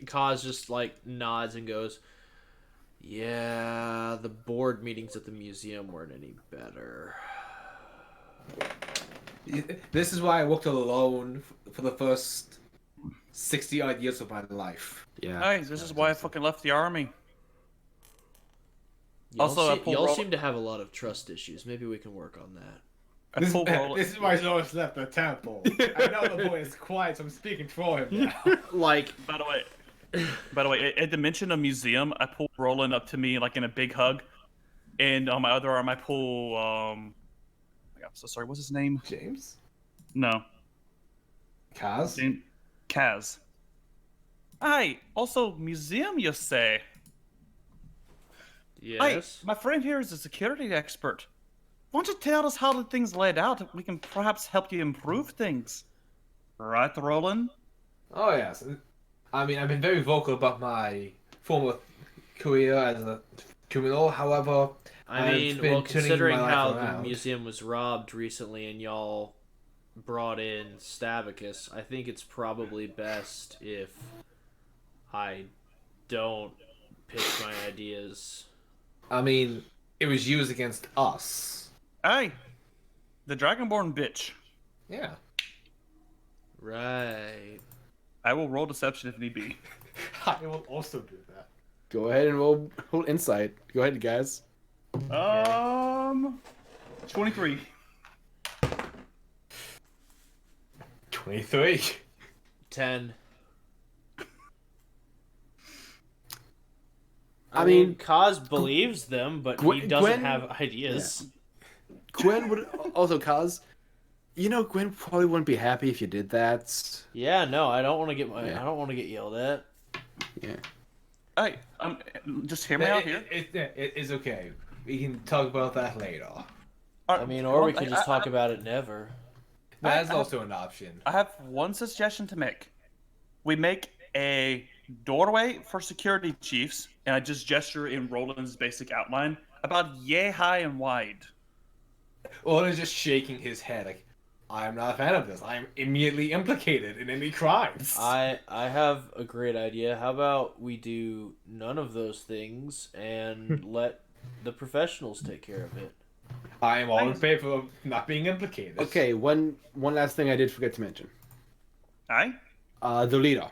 Kaz just like nods and goes, "Yeah, the board meetings at the museum weren't any better." This is why I worked alone for the first 60 odd years of my life. Yeah. Hey, this is why I fucking left the army. Y'all, Also, I pulled y'all roll- seem to have a lot of trust issues. Maybe we can work on that. I full roll. This is why Zoris left the temple. I know the boy is quiet, so I'm speaking for him now. Like, By the way, at the mention of museum, I pull Roland up to me like in a big hug, and on my other arm I pull I'm so sorry. What's his name? James? No, Kaz? Kaz. Aye. Also, museum, you say? Aye, yes. my friend here is a security expert. Why don't you tell us how the things laid out? We can perhaps help you improve things. Right, Roland? Oh, yes. I mean, I've been very vocal about my former career as a criminal. However, I I've mean, been well, turning considering my life how the around. museum was robbed recently and y'all brought in Stavicus, I think it's probably best if I don't pitch my ideas. I mean, it was used against us. Aye. The Dragonborn bitch. Yeah. Right. I will roll deception if need be. I will also do that. Go ahead and roll insight. Go ahead, guys. 23. 23. 10. I mean, Kaz believes them, but he Gwen- doesn't Gwen- have ideas. Gwen would also cause. You know, Gwen probably wouldn't be happy if you did that. Yeah, no, I don't want to get Yeah. I don't want to get yelled at. Yeah. Hey, just hear me out here. It is okay. We can talk about that later. I mean, or we could just talk about it never. That is also an option. I have one suggestion to make. We make a doorway for security chiefs, and I just gesture in Roland's basic outline about yay high and wide. Or just shaking his head like, I'm not a fan of this. I'm immediately implicated in any crimes. I have a great idea. How about we do none of those things and let the professionals take care of it? I am all in favor of not being implicated. Okay, one last thing I did forget to mention. Aye? The leader,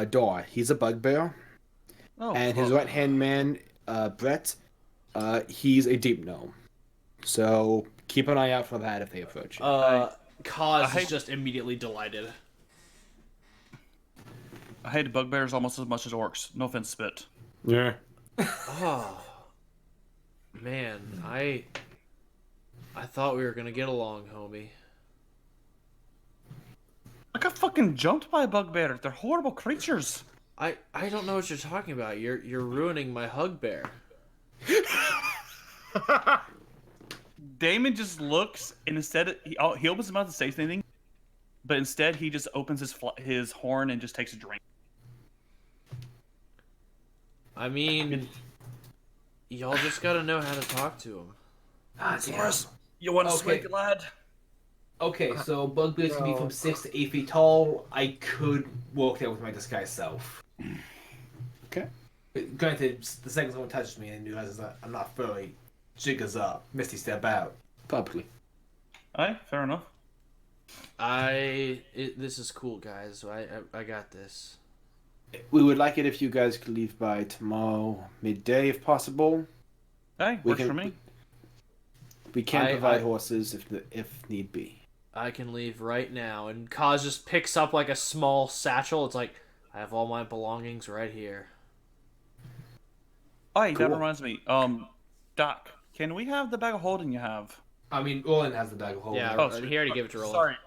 Dor. He's a bugbear, Oh, and his right hand man, Brett, he's a deep gnome. So keep an eye out for that if they approach you. Kaz is just immediately delighted. I hate bugbears almost as much as orcs. No offense, Spit. Yeah. Oh, man, I thought we were gonna get along, homie. I got fucking jumped by a bugbear. They're horrible creatures. I don't know what you're talking about. You're ruining my hug bear. Damon just looks, and instead he opens his mouth to say anything, but instead he just opens his horn and just takes a drink. I mean, y'all just gotta know how to talk to him. You want to Okay. swing, lad? Okay, so bugbears can be from 6 to 8 feet tall. I could walk there with my disguise self. Okay. Granted, the second someone touches me and realizes that I'm not fully jiggers up, Misty step out. Probably. Aye, fair enough. This is cool, guys. I got this. We would like it if you guys could leave by tomorrow midday, if possible. Hey, We works can- for me. We can I- provide I- horses if need be. I can leave right now. And Kaz just picks up like a small satchel. It's like, I have all my belongings right here. Aye, Cool. that reminds me. Doc, can we have the bag of holding you have? I mean, Orlin has the bag of holding. Yeah, Oh, he already gave it to Roland.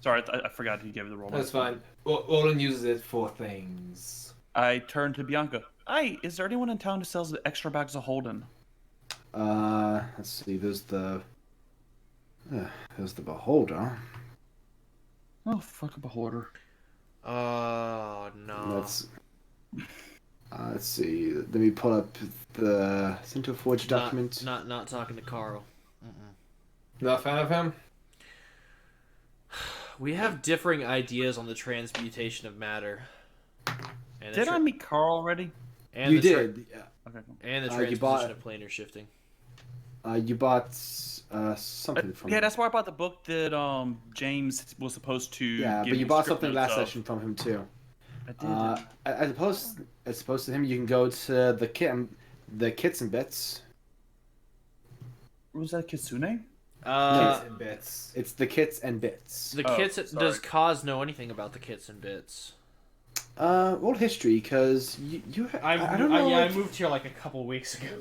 Sorry, I forgot he gave it the roll. That's fine. Orlin uses it for things. I turned to Bianca. Aye, is there anyone in town who sells the extra bags of Holden? Let's see. There's the beholder. Oh, fuck a beholder. Oh no. Let's see. Let me pull up the Center Forge document. Not talking to Carl. Not a fan of him? We have differing ideas on the transmutation of matter. And Did I meet Carl already? And You the tra- did. Okay. And the You transposition bought- of planar shifting. You bought something from. Yeah, that's why I bought the book that James was supposed to. Yeah, give but you me bought script something notes last of. session from him too. I did. As opposed to him, you can go to the kits and bits. Was that Kitsune? Kids and bits. It's the kits and bits. The Oh, kits. sorry. Does Kaz know anything about the kits and bits? Old history, because you I don't know. I like- moved here like a couple weeks ago.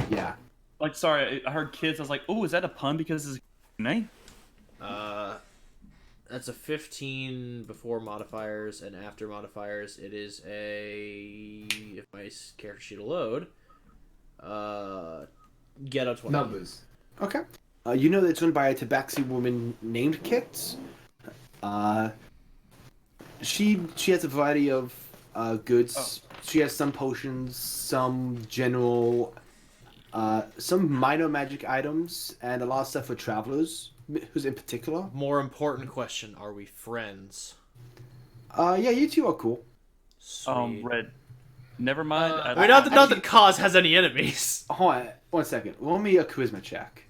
Yeah. Like, sorry, I heard kids. I was like, oh, is that a pun because it's Kitsune? That's a 15 before modifiers and after modifiers. It is a, if my character sheet will load, get a 20. Numbers. Okay. You know that it's run by a tabaxi woman named Kit. She has a variety of goods. She has some potions, some general, some minor magic items, and a lot of stuff for travelers. Who's in particular? More important question: are we friends? Yeah, you two are cool. Sweet. Red. Never mind. I mean, not that Kaz has any enemies. Hold on, 1 second. Roll me a charisma check.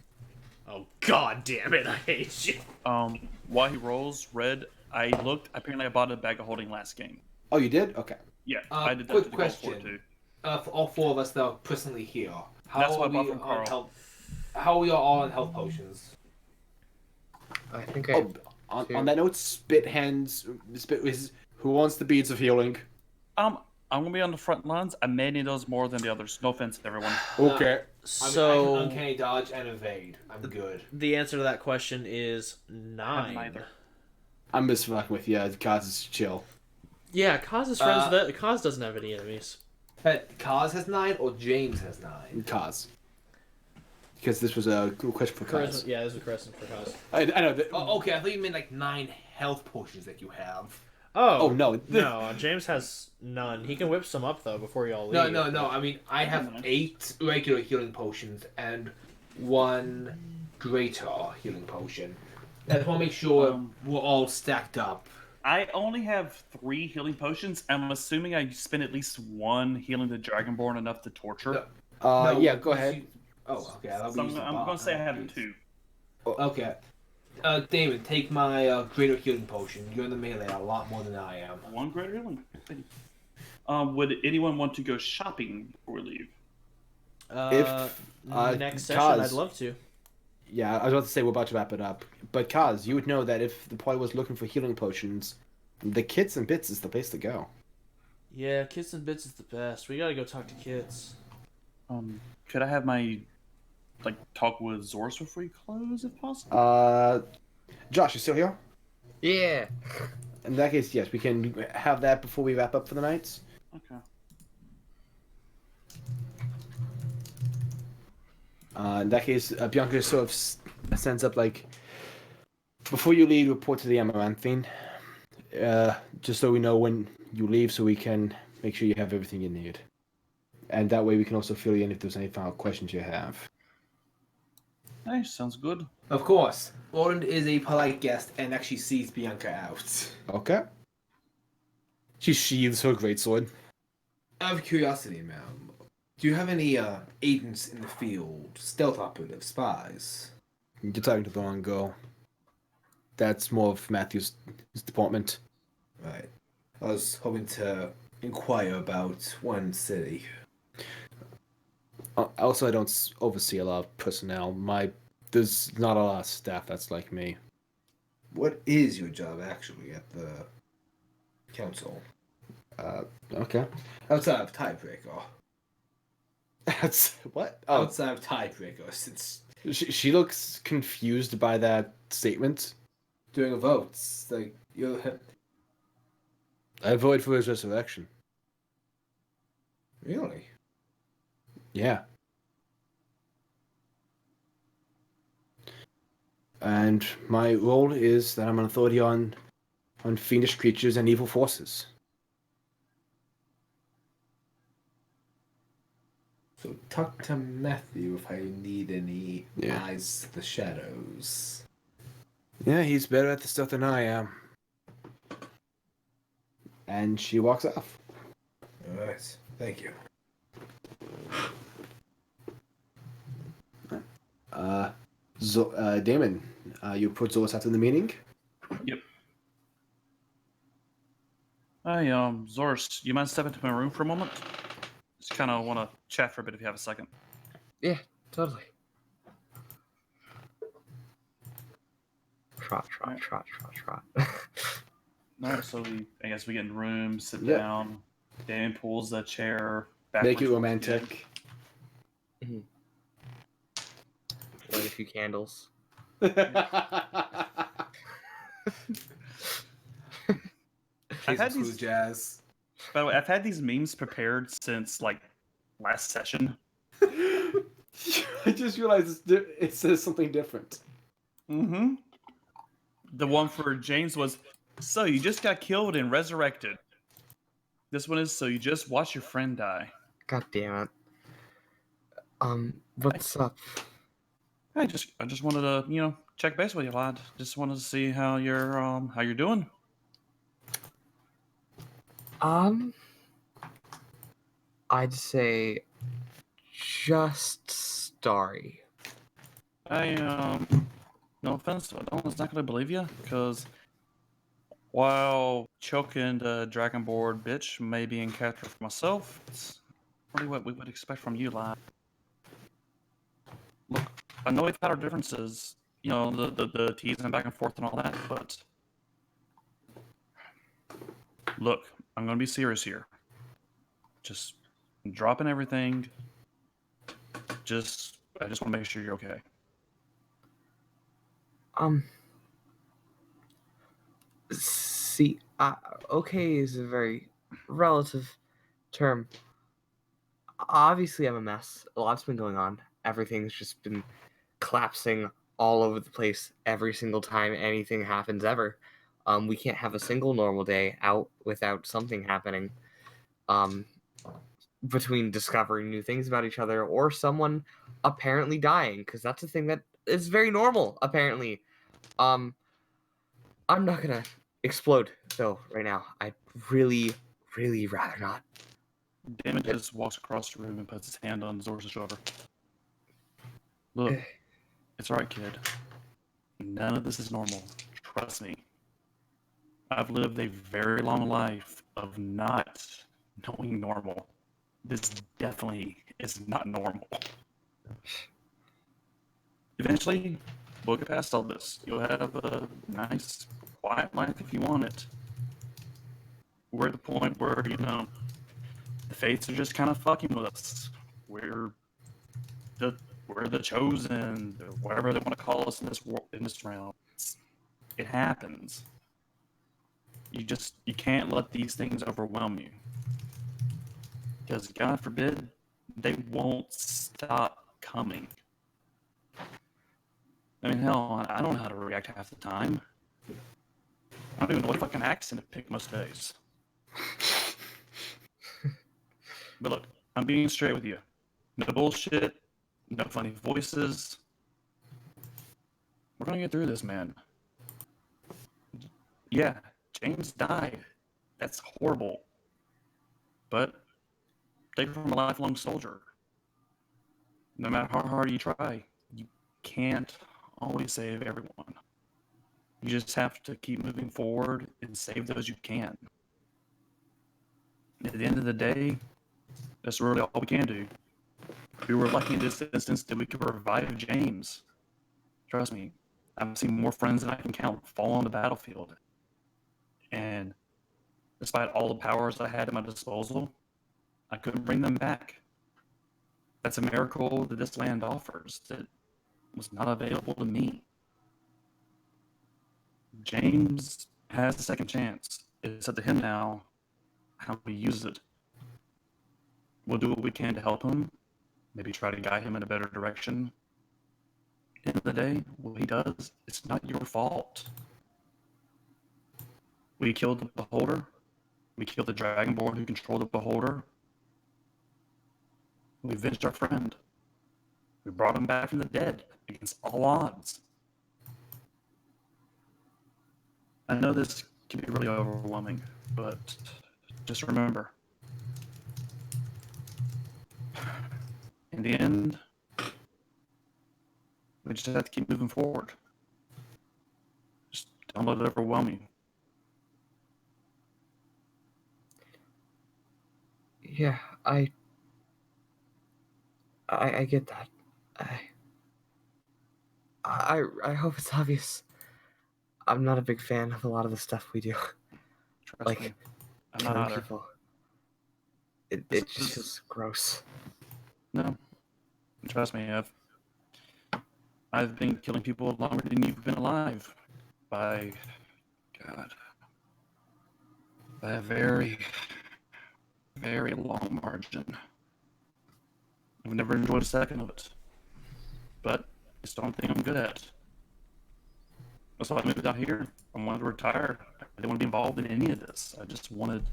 Oh god damn it! I hate you. While he rolls, Red, I looked. Apparently, I bought a bag of holding last game. Oh, you did? Okay. Yeah, I did that Quick to the goal for question. too. For all four of us that are personally here, how That's are what I bought we from on Carl. health? How are we all on health potions? I think I. Oh, on that note, Spit is who wants the beads of healing. I'm gonna be on the front lines. I may need those more than the others. No offense, everyone. Okay. I mean, I So can uncanny dodge and evade. I'm good. the answer to that question is 9. neither. I'm just fucking with you. Kaz is chill. Yeah, Kaz is friends with it. Kaz doesn't have any enemies. Kaz has 9 or James has 9? Kaz. Because this was a question for Kaz. Charisma, yeah, this is a question for Kaz. I know that. Oh, okay, I thought you meant like 9 health potions that you have. Oh, no. No, James has none. He can whip some up though before y'all leave. No. I mean, I have 8 regular healing potions and 1 greater healing potion. I just want to make sure we're all stacked up. I only have 3 healing potions. I'm assuming I spend at least 1 healing the Dragonborn enough to torture. No, yeah, go ahead. Oh, okay. So I'm gonna say I have 2. Okay. David, take my greater healing potion. You're in the melee a lot more than I am. 1 greater healing. Would anyone want to go shopping before we leave? If, Next session, Kaz. I'd love to. Yeah, I was about to say we're about to wrap it up. But Kaz, you would know that if the party was looking for healing potions, the Kits and Bits is the place to go. Yeah, Kits and Bits is the best. We gotta go talk to Kits. Could I have my talk with Zorus before we close, if possible? Josh, you still here? Yeah. In that case, yes, we can have that before we wrap up for the night. Okay. In that case, Bianca sort of sends up before you leave, report to the Amaranthe, just so we know when you leave, so we can make sure you have everything you need, and that way we can also fill you in if there's any final questions you have. Hey, sounds good. Of course, Roland is a polite guest and actually sees Bianca out. Okay. She sheathes her greatsword. Out of curiosity, ma'am, do you have any agents in the field, stealth operatives, spies? You're talking to the wrong girl. That's more of Matthew's department. Right. I was hoping to inquire about one city. Also, I don't oversee a lot of personnel. There's not a lot of staff that's like me. What is your job actually at the council? Okay. Outside of tiebreaker. That's what? Oh, Outside of tiebreaker, since she looks confused by that statement. doing a vote, you're I voted for his resurrection. really. Yeah. And my role is that I'm an authority on fiendish creatures and evil forces. So talk to Matthew if I need any Yeah. eyes to the shadows. Yeah, he's better at the stuff than I am. And she walks off. Alright, thank you. Damon, you put Zolas after the meeting? Yep. Hey, Zorus, you mind stepping into my room for a moment? Just kind of want to chat for a bit if you have a second. Yeah, totally. Trot. Alright, so I guess we get in the room, sit Yeah. down. Dan pulls the chair Make backwards it from romantic. Light a few candles. I've had Smooth these. jazz. By the way, I've had these memes prepared since last session. I just realized it says something different. Mm-hmm. The one for James was, so you just got killed and resurrected. This one is, so you just watched your friend die. God damn it. What's up? I just wanted to, check base with you, lad. Just wanted to see how you're doing. I'd say just starry. No offense, but no one's not gonna believe you, because while choking the Dragonborn bitch may be in character for myself, it's really what we would expect from you, lad. Look, I know we've had our differences, the teasing back and forth and all that, but look, I'm gonna be serious here. Just dropping everything. I just want to make sure you're okay. See, okay is a very relative term. Obviously, I'm a mess. A lot's been going on. Everything's just been collapsing all over the place every single time anything happens ever. We can't have a single normal day out without something happening. Between discovering new things about each other or someone apparently dying, because that's a thing that is very normal, apparently. I'm not gonna explode though right now. I'd really rather not. Damon just walks across the room and puts his hand on Zor's shoulder. Look, it's alright, kid. None of this is normal. Trust me. I've lived a very long life of not knowing normal. This definitely is not normal. eventually, we'll get past all this. You'll have a nice, quiet life if you want it. We're at the point where, the fates are just kind of fucking with us. We're the we're the chosen, or whatever they want to call us in this world, in this realm. It happens. You can't let these things overwhelm you, because God forbid they won't stop coming. I mean, hell, I don't know how to react half the time. I don't even know what fucking accent to pick most days. But look, I'm being straight with you. No bullshit, no funny voices. We're gonna get through this, man. Yeah, James died. That's horrible. But take it from a lifelong soldier. No matter how hard you try, you can't always save everyone. You just have to keep moving forward and save those you can. At the end of the day, that's really all we can do. We were lucky in this instance that we could revive James. Trust me, I've seen more friends than I can count fall on the battlefield. And despite all the powers I had at my disposal, I couldn't bring them back. That's a miracle that this land offers that was not available to me. James has a second chance. It's up to him now how he uses it. We'll do what we can to help him, maybe try to guide him in a better direction. At the end of the day, what he does, it's not your fault. We killed the Beholder. We killed the Dragonborn who controlled the Beholder. We avenged our friend. We brought him back from the dead against all odds. I know this can be really overwhelming, but just remember, in the end, we just have to keep moving forward. Just don't let it overwhelm you. Yeah, I get that. I hope it's obvious. I'm not a big fan of a lot of the stuff we do. Trust me, I'm not Killing either. people. It just feels gross. No, trust me, I've been killing people longer than you've been alive. By God, by a very, very long margin. I've never enjoyed a second of it, but it's the only thing I'm good at. That's why I moved out here. I wanted to retire. I didn't want to be involved in any of this. I just wanted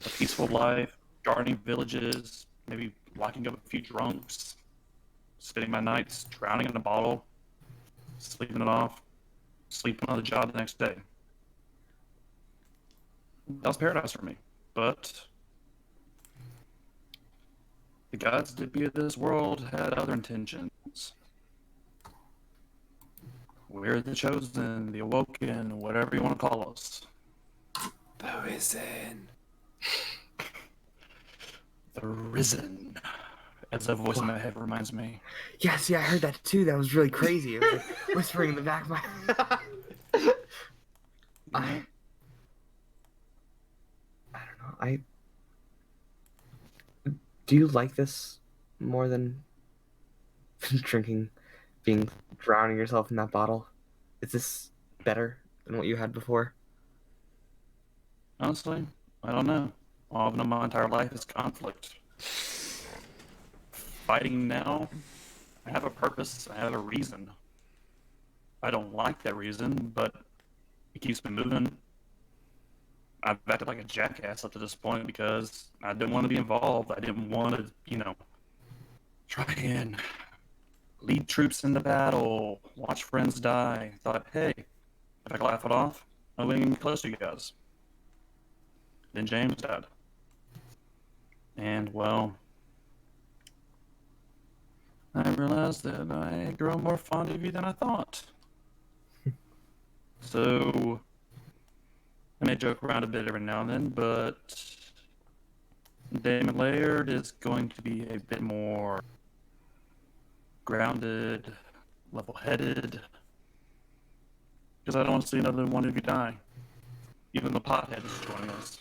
a peaceful life, guarding villages, maybe locking up a few drunks, spending my nights drowning in a bottle, sleeping it off, sleeping on the job the next day. That was paradise for me. But the gods that be of this world had other intentions. We're the chosen, the awoken, whatever you want to call us. The risen. The risen. As that voice in my head reminds me. Yes, yeah, I heard that too. That was really crazy. It was like whispering in the back of my I don't know. Do you like this more than drinking, drowning yourself in that bottle? Is this better than what you had before? Honestly, I don't know. All I've known my entire life is conflict. Fighting now, I have a purpose, I have a reason. I don't like that reason, but it keeps me moving. I've acted like a jackass up to this point because I didn't want to be involved. I didn't want to, try and lead troops into battle, watch friends die. Thought, hey, if I can laugh it off, I'm getting close to you guys. Then James died. And, well, I realized that I grew more fond of you than I thought. So, I may joke around a bit every now and then, but Damon Laird is going to be a bit more grounded, level-headed. Because I don't want to see another one of you die. Even the pothead is joining us.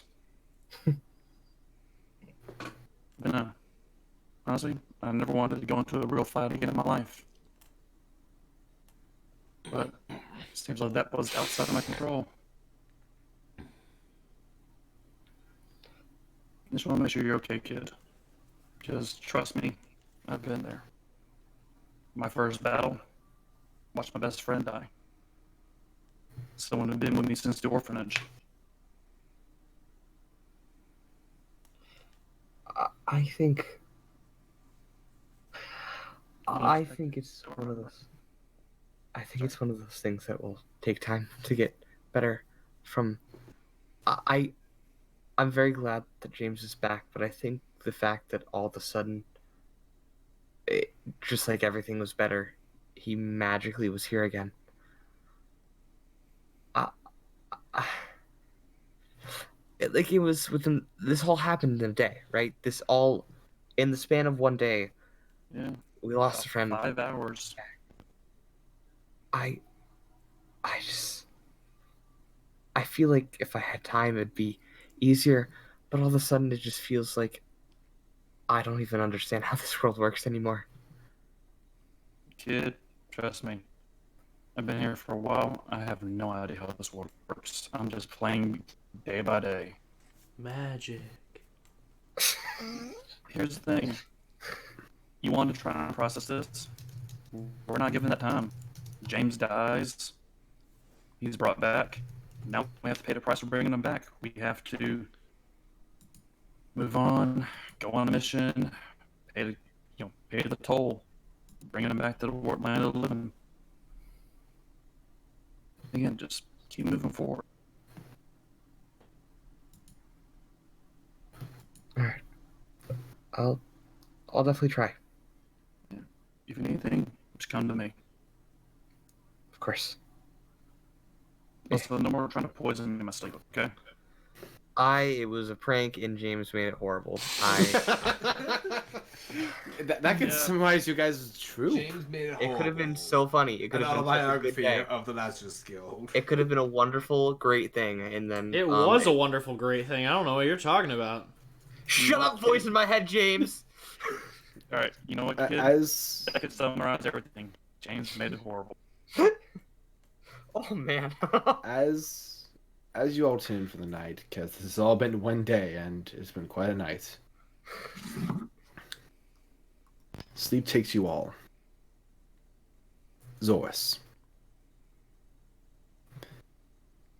But no. Honestly, I never wanted to go into a real fight again in my life. But it seems like that was outside of my control. I just want to make sure you're okay, kid. Because trust me, I've been there. My first battle, watched my best friend die. Someone who'd been with me since the orphanage. I think it's one of those. I think it's one of those things that will take time to get better from. I'm very glad that James is back, but I think the fact that all of a sudden, just like everything was better, he magically was here again. Like it was within. This all happened in a day, right? This all in the span of one day. Yeah. We lost a friend. 5 hours. I feel like if I had time, it'd be easier, but all of a sudden it just feels like I don't even understand how this world works anymore. Kid, trust me. I've been here for a while. I have no idea how this world works. I'm just playing day by day. Magic. Here's the thing. You want to try and process this? We're not given that time. James dies. He's brought back. Now we have to pay the price for bringing him back. We have to move on, go on a mission, pay the toll, bringing him back to the land of the living. Again, just keep moving forward. All right, I'll definitely try. If you need anything, just come to me. Of course. Also, no more trying to poison me in my sleep, okay? It was a prank, and James made it horrible. That could summarize you guys as true. James made it It horrible. could have been so funny. It could An have been such a good autobiography day. of the Lazarus Guild. It could have been a wonderful, great thing, and then It was a wonderful, great thing. I don't know what you're talking about. Shut up, voice in my head, James. All right, you know what, kid? That could summarize everything. James made it horrible. Oh man. As you all tune for the night, because this has all been one day and it's been quite a night. Sleep takes you all. Zoris.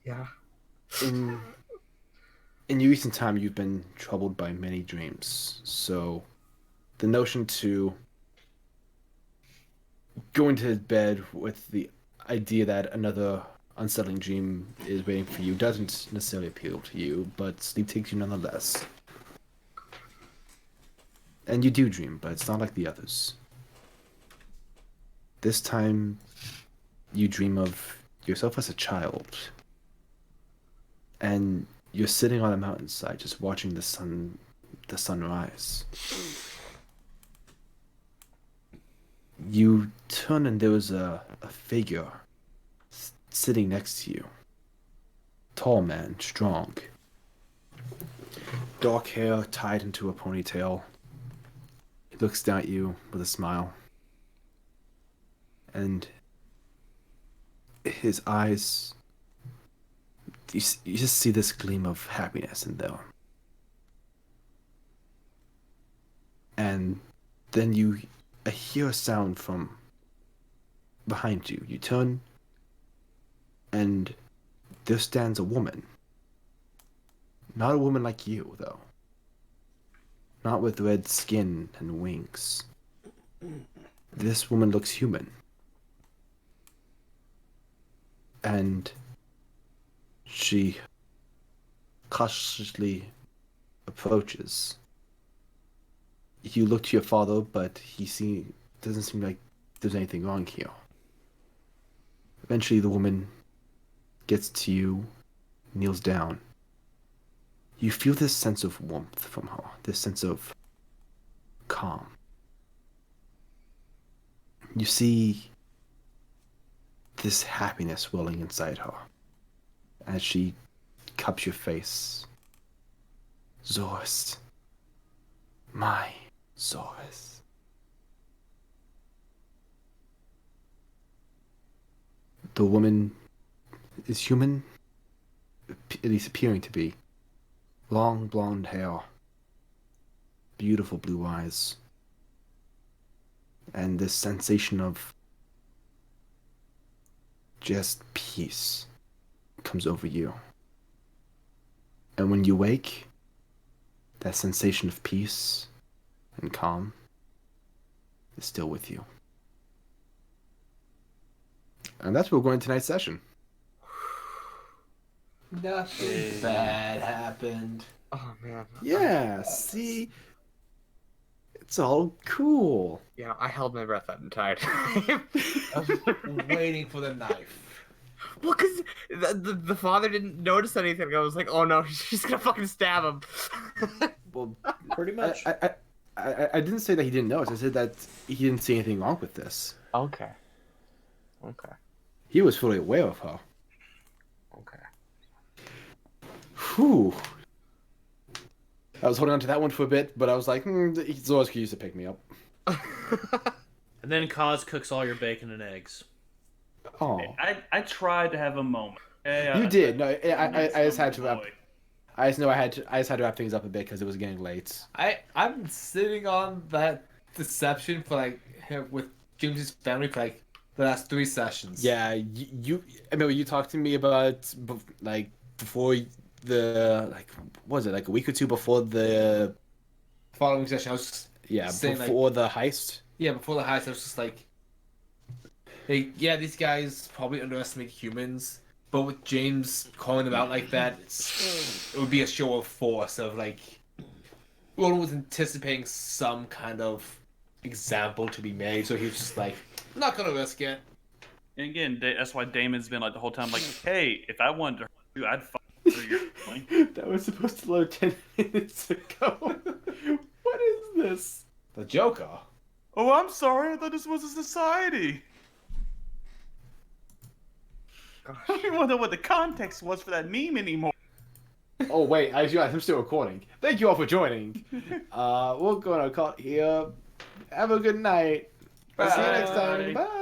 Yeah. In recent time, you've been troubled by many dreams, so the notion to go into bed with the idea that another unsettling dream is waiting for you doesn't necessarily appeal to you, but sleep takes you nonetheless. And you do dream, but it's not like the others. This time, you dream of yourself as a child. And you're sitting on a mountainside just watching the sun rise. You turn and there was a figure sitting next to you. Tall man, strong. Dark hair tied into a ponytail. He looks down at you with a smile. And his eyes, you just see this gleam of happiness in them. And then you hear a sound from behind you. You turn, and there stands a woman. Not a woman like you, though. Not with red skin and wings. This woman looks human. And she cautiously approaches. You look to your father, but doesn't seem like there's anything wrong here. Eventually the woman gets to you, kneels down. You feel this sense of warmth from her, this sense of calm. You see this happiness welling inside her as she cups your face. Zorst. My Zorst. The woman is human, at least appearing to be. Long blonde hair, beautiful blue eyes, and this sensation of just peace comes over you. And when you wake, that sensation of peace and calm is still with you. And that's where we're going tonight's session. Nothing bad happened. Oh man. Yeah, see? It's all cool. Yeah, I held my breath that entire time. Waiting for the knife. Well, because the father didn't notice anything. I was like, oh no, she's gonna fucking stab him. Well, Pretty much. I didn't say that he didn't notice. I said that he didn't see anything wrong with this. Okay. Okay. He was fully aware of her. Okay. Whew. I was holding on to that one for a bit, but I was like, Zoras could use to pick me up. And then Kaz cooks all your bacon and eggs. Oh, I tried to have a moment. you did. No, I just had to wrap. Boy. I just had to wrap things up a bit because it was getting late. I'm sitting on that deception for like with James's family for like the last 3 sessions. Yeah, you. I remember you talked to me about like before the what was it like a week or two before the Following session, I was just saying, before the heist. before the heist, I was just like, hey, yeah, these guys probably underestimate humans, but with James calling them out like that, it would be a show of force of like, Roland was anticipating some kind of example to be made, so he was just like, not gonna risk it. And again, that's why Damon's been like the whole time, like, hey, if I wanted to hurt you, I'd fuck through your family. That was supposed to load 10 minutes ago. What is this? The Joker. Oh, I'm sorry. I thought this was a society. I don't even know what the context was for that meme anymore. Oh wait, I'm still recording. Thank you all for joining. We're gonna call it here. Have a good night. See you next time. Bye.